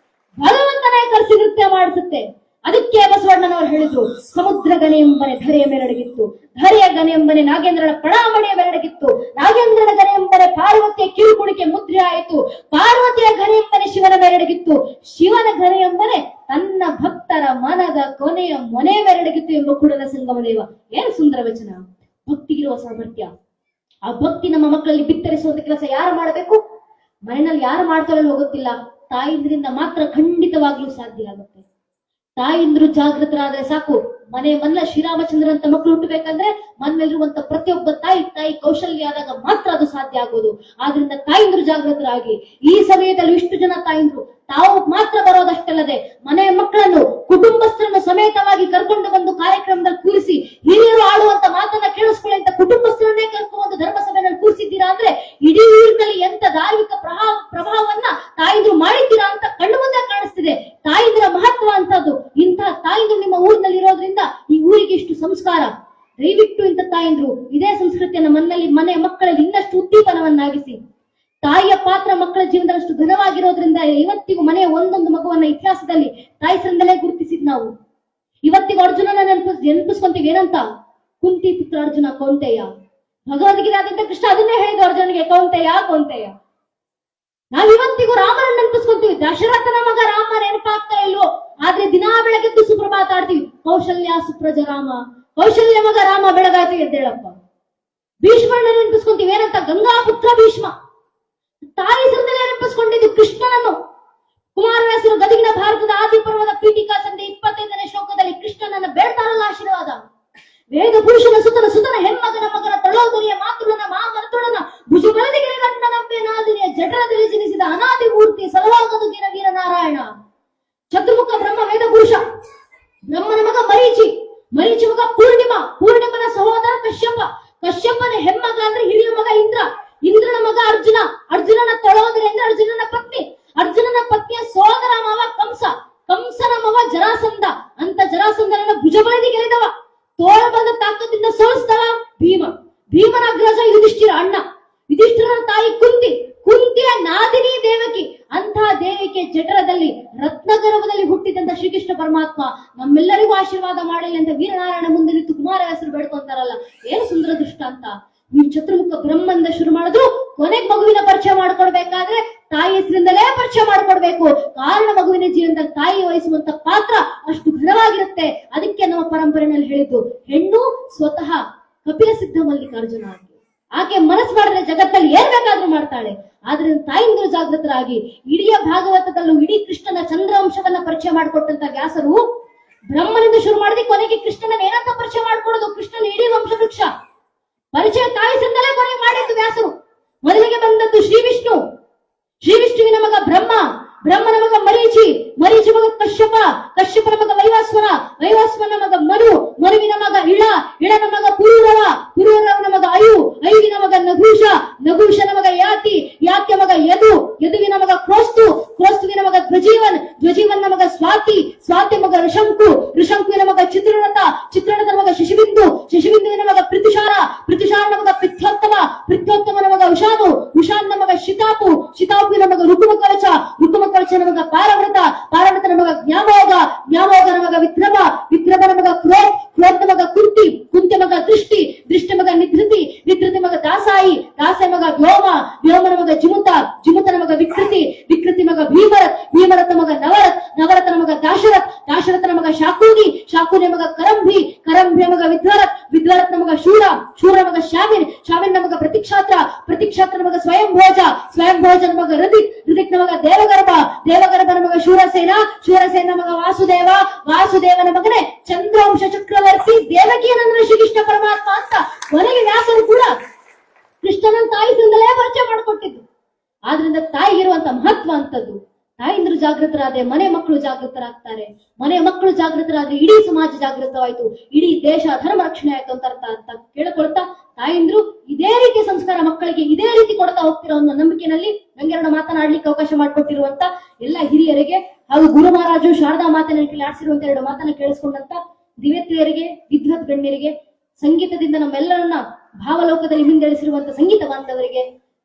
ಭಗವಂತನೇ ಕರೆಸಿ ನೃತ್ಯ ಮಾಡಿಸುತ್ತೆ. ಅದಕ್ಕೆ ಬಸವಣ್ಣನವರು ಹೇಳಿದ್ರು, ಸಮುದ್ರ ಗನೆ ಎಂಬನೆ ಧರೆಯ ಮೆರಡಗಿತ್ತು, ಧರೆಯ ಗನೆ ಎಂಬನೆ ನಾಗೇಂದ್ರನ ಪಣಾಮಣಿಯ ಮೆರಡಗಿತ್ತು, ನಾಗೇಂದ್ರನ ಗನೆ ಎಂಬನೆ ಪಾರ್ವತಿಯ ಕಿರುಕುಣಿಕೆ ಮುದ್ರೆ ಆಯಿತು, ಪಾರ್ವತಿಯ ಗನೆ ಎಂಬನೆ ಶಿವನ ಮೆರಡಗಿತ್ತು, ಶಿವನ ಗನೆ ಎಂಬನೆ ತನ್ನ ಭಕ್ತರ ಮನದ ಕೊನೆಯ ಮೊನೆ ಮೆರಡಗಿತ್ತು ಎಂಬ ಕೂಡಲ ಸಂಗಮ ದೇವ. ಏನು ಸುಂದರ ವಚನ! ಭಕ್ತಿಗಿರುವ ಸಾಮರ್ಥ್ಯ, ಆ ಭಕ್ತಿ ನಮ್ಮ ಮಕ್ಕಳಲ್ಲಿ ಬಿತ್ತರಿಸುವಂತ ಕೆಲಸ ಯಾರು ಮಾಡಬೇಕು? ಮನೆಯಲ್ಲಿ ಯಾರು ಮಾಡ್ತಾರೋ ಹೋಗುತ್ತಿಲ್ಲ, ತಾಯಿಂದ್ರಿಂದ ಮಾತ್ರ ಖಂಡಿತವಾಗ್ಲೂ ಸಾಧ್ಯ ಆಗುತ್ತೆ. ತಾಯಿಂದ್ರು ಜಾಗೃತರಾದ್ರೆ ಸಾಕು. ಮನೆಯಲ್ಲ ಶ್ರೀರಾಮಚಂದ್ರ ಅಂತ ಮಕ್ಕಳು ಹುಟ್ಟಬೇಕಂದ್ರೆ ಮನೆಯಲ್ಲಿರುವಂತ ಪ್ರತಿಯೊಬ್ಬ ತಾಯಿ ಕೌಶಲ್ಯ ಆದಾಗ ಮಾತ್ರ ಅದು ಸಾಧ್ಯ ಆಗೋದು. ಆದ್ರಿಂದ ತಾಯಿಂದ್ರು ಜಾಗೃತರಾಗಿ. ಈ ಸಮಯದಲ್ಲಿ ಇಷ್ಟು ಜನ ತಾಯಿಂದ್ರು ತಾವು ಮಾತ್ರ ಬರೋದಷ್ಟಲ್ಲದೆ ಮನೆಯ ಮಕ್ಕಳನ್ನು ಕುಟುಂಬಸ್ಥರನ್ನು ಸಮೇತವಾಗಿ ಕರ್ಕೊಂಡು ಬಂದು ಕಾರ್ಯಕ್ರಮದಲ್ಲಿ ಕೂರಿಸಿ ಹಿರಿಯರು ಆಡುವಂತ ಮಾತನ್ನ ಕೇಳಿಸ್ಕೊಳ್ಳಿ ಅಂತ ಕುಟುಂಬಸ್ಥರನ್ನೇ ಕರ್ಕೊಂಡು ಧರ್ಮಸಭೆಯಲ್ಲಿ ಕೂರಿಸಿದ್ದೀರಾ ಅಂದ್ರೆ ಇಡೀ ಊರಿನಲ್ಲಿ ಎಂತ ಧಾರ್ಮಿಕ ಪ್ರಭಾವವನ್ನ ತಾಯಿಂದ್ರು ಮಾಡಿದ್ದೀರಾ ಅಂತ ಕಣ್ಣು ಮುಂದೆ ಕಾಣಿಸ್ತಿದೆ. ತಾಯಿಂದ್ರ ಮಹತ್ವ ಅಂತದ್ದು. ಇಂತಹ ತಾಯಿಂದ್ರು ನಿಮ್ಮ ಊರಿನಲ್ಲಿ ಇರೋದ್ರಿಂದ ಈ ಊರಿಗೆ ಇಷ್ಟು ಸಂಸ್ಕಾರ. ದಯವಿಟ್ಟು ಇಂಥ ತಾಯಿಂದ್ರು ಇದೇ ಸಂಸ್ಕೃತಿಯನ್ನ ಮನೆಯ ಮಕ್ಕಳಲ್ಲಿ ಇನ್ನಷ್ಟು ಉದ್ದೀಪನವನ್ನಾಗಿಸಿ. ತಾಯಿಯ ಪಾತ್ರ ಮಕ್ಕಳ ಜೀವನದಷ್ಟು ಘನವಾಗಿರೋದ್ರಿಂದ ಇವತ್ತಿಗೂ ಮನೆಯ ಒಂದೊಂದು ಮಗುವನ್ನ ಇತಿಹಾಸದಲ್ಲಿ ತಾಯಿಸರಿಂದಲೇ ಗುರುತಿಸಿದ್ ನಾವು. ಇವತ್ತಿಗೂ ಅರ್ಜುನನ ನೆನಪಿಸ್ಕೊಂತೀವಿ. ಏನಂತ? ಕುಂತಿ ಪುತ್ರ ಅರ್ಜುನ ಕೌಂತೆಯ. ಭಗವದ್ಗೀತಾದಿಂದ ಕೃಷ್ಣ ಅದನ್ನೇ ಹೇಳಿದ್ರು ಅರ್ಜುನನಿಗೆ, ಕೌಂತೆಯ. ನಾವ್ ಇವತ್ತಿಗೂ ರಾಮನ ನೆನಪಿಸ್ಕೊಂತೀವಿ. ದಶರಥನ ಮಗ ರಾಮ ನೆನಪಾಗ್ತಾ ಇಲ್ವೋ? ಆದ್ರೆ ದಿನಾ ಬೆಳಗ್ಗೆದ್ದು ಸುಪ್ರಭಾತ ಆಡ್ತೀವಿ. ಕೌಶಲ್ಯ ಸುಪ್ರಜ ರಾಮ, ಕೌಶಲ್ಯ ಮಗ ರಾಮ ಬೆಳಗಾತಿ ಎದ್ದೇಳಪ್ಪ. ಭೀಷ್ಮನ ನೆನಪಿಸ್ಕೊಂತೀವಿ. ಏನಂತ? ಗಂಗಾಪುತ್ರ ಭೀಷ್ಮ. ತಾಯಿ ಸಂದಲೇ ನೆನಪಿಸ್ಕೊಂಡಿದ್ದು ಕೃಷ್ಣನನ್ನು. ಕುಮಾರವ್ಯಾಸರು ಗದಗಿನ ಭಾರತದ ಆದಿಪರ್ವದ ಪೀಠಿಕಾ ಸಂಧಿ 25ನೇ ಶ್ಲೋಕದಲ್ಲಿ ಕೃಷ್ಣನನ್ನ ಬೇಡ್ತಾರಲ್ಲ ಆಶೀರ್ವಾದ. ವೇದ ಪುರುಷನ ಸುತನ ಹೆಮ್ಮಗನ ಮಗನ ತಳೋದರಿಯ ಮಾತೃನ ಮಾಮರ್ತುಳನ ಭುಜಬಲದಿಗೆ ಗಂಡನಂಬೆ ನಾದಿನಿಯ ಜಠರದಲ್ಲಿ ಜನಿಸಿದ ಅನಾದಿ ಮೂರ್ತಿ ಸಲವಾಗದುಗಿನ ವೀರನಾರಾಯಣ. ಚತುರ್ಮುಖ ಬ್ರಹ್ಮ ವೇದ ಪುರುಷ. ಬ್ರಹ್ಮನ ಮಗ ಮರೀಚಿ ಮಗ ಪೂರ್ಣಿಮನ ಸಹೋದರ ಕಶ್ಯಪನ ಹೆಮ್ಮಗ ಅಂದ್ರೆ ಹಿರಿಯ ಮಗ ಇಂದ್ರನ ಮಗ ಅರ್ಜುನನ ತಳೋದರಿ ಅಂದ್ರೆ ಅರ್ಜುನನ ಪತ್ನಿಯ ಸೋದರ ಮಾವ ಕಂಸನ ಮವ ಜರಾಸಂಧ ಅಂತ ಜರಾಸಂಧನ ಭುಜಬಲದಿ ಗೆಲ್ಲಿದವ. ತೋಳ ಬಂದ ತಾಕತ್ತಿಂದ ಸೋಲಿಸಿದವ ಭೀಮನ ಅಗ್ರಜ ಯುಧಿಷ್ಠಿರನ ತಾಯಿ ಕುಂತಿಯ ನಾದಿನಿ ದೇವಕಿ. ಅಂತಹ ದೇವಿಕೆ ಜಠರದಲ್ಲಿ ರತ್ನಗರ್ಭದಲ್ಲಿ ಹುಟ್ಟಿದಂತ ಶ್ರೀಕೃಷ್ಣ ಪರಮಾತ್ಮ ನಮ್ಮೆಲ್ಲರಿಗೂ ಆಶೀರ್ವಾದ ಮಾಡಲಿ ಅಂತ ವೀರನಾರಾಯಣ ಮುಂದೆ ನಿಂತು ಕುಮಾರವ್ಯಾಸರು ಬೇಡ್ಕೊಂತಾರಲ್ಲ. ಏನು ಸುಂದರ ದೃಷ್ಟ ಅಂತ. ನೀವು ಚತುರ್ಮುಖ ಬ್ರಹ್ಮಂದ ಶುರು ಮಾಡಿದ್ರು ಕೊನೆಗೆ ಮಗುವಿನ ಪರಿಚಯ ಮಾಡ್ಕೊಡ್ಬೇಕಾದ್ರೆ ತಾಯಿ ಹೆಸರಿಂದಲೇ ಪರಿಚಯ ಮಾಡ್ಕೊಡ್ಬೇಕು. ಕಾರಣ ಮಗುವಿನ ಜೀವನದಲ್ಲಿ ತಾಯಿ ವಹಿಸುವಂತ ಪಾತ್ರ ಅಷ್ಟು ಘನವಾಗಿರುತ್ತೆ. ಅದಕ್ಕೆ ನಮ್ಮ ಪರಂಪರೆಯಲ್ಲಿ ಹೇಳಿದ್ದು, ಹೆಣ್ಣು ಸ್ವತಃ ಕಪಿಲ ಸಿದ್ಧ ಮಲ್ಲಿಕಾರ್ಜುನ ಆಕೆ ಮನಸ್ಸು ಮಾಡಿದ್ರೆ ಜಗತ್ತಲ್ಲಿ ಏನ್ ಬೇಕಾದ್ರೂ ಮಾಡ್ತಾಳೆ. ಆದ್ರಿಂದ ತಾಯಿಂದ್ರು ಜಾಗೃತರಾಗಿ ಇಡೀ ಭಾಗವತದಲ್ಲೂ ಇಡೀ ಕೃಷ್ಣನ ಚಂದ್ರವಂಶವನ್ನ ಪರಿಚಯ ಮಾಡಿಕೊಟ್ಟಂತ ವ್ಯಾಸರು ಬ್ರಹ್ಮನಿಂದ ಶುರು ಮಾಡಿದ್ರೆ ಕೊನೆಗೆ ಕೃಷ್ಣನ ಏನಂತ ಪರಿಚಯ ಮಾಡ್ಕೊಡೋದು? ಕೃಷ್ಣನ ಇಡೀ ವಂಶವೃಕ್ಷ ಪರಿಚಯ ತಾಯಿಸಿಂದಲೇ ಕೊನೆಗೆ ಮಾಡಿದ್ದು ವ್ಯಾಸರು. ಮೊದಲಿಗೆ ಬಂದದ್ದು ಶ್ರೀವಿಷ್ಣುವಿನ ಮಗ ಬ್ರಹ್ಮನ ಮಗ ಮರೀಚಿ ಮಗ ಕಶ್ಯಪನ ಮಗ ವೈವಾಸ್ವನ ಮಗ ಮನುವಿನ ಮಗ ಇಳನ ಮಗ ಪುರೂರವನ ಮಗ ಅಯುವಿನ ಮಗ ನಗೂಷನ ಮಗ ಯಾತ್ಯ ಮಗ ಯದುವಿನ ಮಗ ಕ್ರೋಸ್ತುವಿನ ಮಗ ಧ್ವಜೀವನ ಮಗ ಸ್ವಾತಿ ಮಗ ಋಷಂಕುವಿನ ಮಗ ಚಿತ್ರರಥನ ಮಗ ಶಶಿಬಿಂದುವಿನ ಮಗ ಪೃಥುಷಾರನ ಮಗ ಪೃಥ್ಯೋತ್ತಮನ ಮಗ ಉಷಾದನ ಮಗ ಶಿತಾಪುವಿನ ಮಗ ಋತುಮಕವಚನ ಮಗ ಪಾರವ್ರತನ ಮಗ ಜ್ಞಾಮೋಗನ ಮಗ ವಿಕ್ರಮನ ಮಗ ಕ್ರೋಧನ ಮಗ ಕುಂತಿ ಮಗ ದೃಷ್ಟಿ ಮಗ ನಿಧೃತಿ ಮಗ ದಾಸಾಯಿ ಮಗ ವ್ಯೋಮನ ಮಗ ಜಿಮುತನ ಮಗ ವಿಕೃತಿ ಮಗ ಭೀಮರಥ ಮಗ ಶಾಕೂನಿ, ಶಾಕೂನಿ ಮಗ ಕರಂಭಿ, ಕರಂಭಿ ಮಗ ವಿದ್ವರತ್, ವಿದ್ವರತ್ ಮಗ ಶೂರ, ಶೂರ ಮಗ ಶಾಮಿನ್, ಶಾಮಿನ್ ಮಗ ಪ್ರತಿಕ್ಷಾತ್ರ, ಪ್ರತಿಕ್ಷಾತ್ರ ಮಗ ಸ್ವಯಂಭೋಜ, ಸ್ವಯಂಭೋಜನ ಮಗ ಹೃದಿಕ್, ಹೃದಿಕ್ ಮಗ ದೇವಗರ್ಭ, ದೇವಗರ್ಭನ ಮಗ ಶೂರಸೇನ, ಶೂರಸೇನ ಮಗ ವಾಸುದೇವ, ವಾಸುದೇವನ ಮಗನೇ ಚಂದ್ರವಂಶ ಚಕ್ರವರ್ತಿ ದೇವಕಿಯನಂದ್ರ ಶ್ರೀಕೃಷ್ಣ ಪರಮಾತ್ಮ ಅಂತ ಕೊನೆಗೆ ವ್ಯಾಸರು ಕೂಡ ಕೃಷ್ಣನ ತಾಯಿಯಿಂದಲೇ ಪರಿಚಯ ಮಾಡಿಕೊಟ್ಟಿದ್ದು. ಆದ್ರಿಂದ ತಾಯಿಗಿರುವಂತ ಮಹತ್ವ ಅಂತದ್ದು. ತಾಯಿಂದ್ರು ಜಾಗೃತರಾದ್ರೆ ಮನೆ ಮಕ್ಕಳು ಜಾಗೃತರಾಗ್ತಾರೆ, ಮನೆ ಮಕ್ಕಳು ಜಾಗೃತರಾದ್ರೆ ಇಡೀ ಸಮಾಜ ಜಾಗೃತವಾಯ್ತು, ಇಡೀ ದೇಶ ಧರ್ಮ ರಕ್ಷಣೆ ಆಯ್ತು ಅಂತ ಅರ್ಥ ಅಂತ ಕೇಳಿಕೊಳ್ತಾ ತಾಯಿಂದ್ರು ಇದೇ ರೀತಿ ಸಂಸ್ಕಾರ ಮಕ್ಕಳಿಗೆ ಇದೇ ರೀತಿ ಕೊಡ್ತಾ ಹೋಗ್ತಿರೋ ಅನ್ನೋ ನಂಬಿಕೆನಲ್ಲಿ ನಂಗೆರಡು ಮಾತನಾಡ್ಲಿಕ್ಕೆ ಅವಕಾಶ ಮಾಡಿಕೊಟ್ಟಿರುವಂತ ಎಲ್ಲ ಹಿರಿಯರಿಗೆ ಹಾಗೂ ಗುರು ಮಹಾರಾಜು ಶಾರದಾ ಮಾತನ್ನ ಆಡಿಸಿರುವಂತ ಎರಡು ಮಾತನ್ನ ಕೇಳಿಸ್ಕೊಂಡಂತ ದಿವ್ಯತ್ರಿಯರಿಗೆ, ವಿದ್ವತ್ ಗಣ್ಯರಿಗೆ, ಸಂಗೀತದಿಂದ ನಮ್ಮೆಲ್ಲರನ್ನ ಭಾವಲೋಕದಲ್ಲಿ ಹಿಂದೆಳಿಸಿರುವಂತ ಸಂಗೀತ ಬಾಂಧವರಿಗೆ,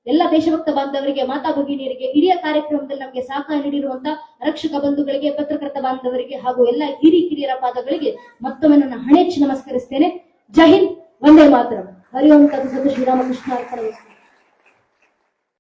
ಎಲ್ಲ ದೇಶಭಕ್ತ ಬಾಂಧವರಿಗೆ, ಮಾತಾ ಭಗಿನಿಯರಿಗೆ, ಇಡೀ ಕಾರ್ಯಕ್ರಮದಲ್ಲಿ ನಮಗೆ ಸಹಕಾರ ನೀಡಿರುವಂತ ರಕ್ಷಕ ಬಂಧುಗಳಿಗೆ, ಪತ್ರಕರ್ತ ಬಾಂಧವರಿಗೆ ಹಾಗೂ ಎಲ್ಲ ಹಿರಿಯರ ಪಾದಗಳಿಗೆ ಮತ್ತೊಮ್ಮೆ ನನ್ನ ಹಣೆಚ್ಚಿ ನಮಸ್ಕರಿಸ್ತೇನೆ. ಜೈ ಹಿಂದ್, ವಂದೇ ಮಾತರಂ. ಹರಿ ಓಂ ತತ್ಸತ್. ಶ್ರೀರಾಮಕೃಷ್ಣ ಅರ್ಪಣಮಸ್ತು.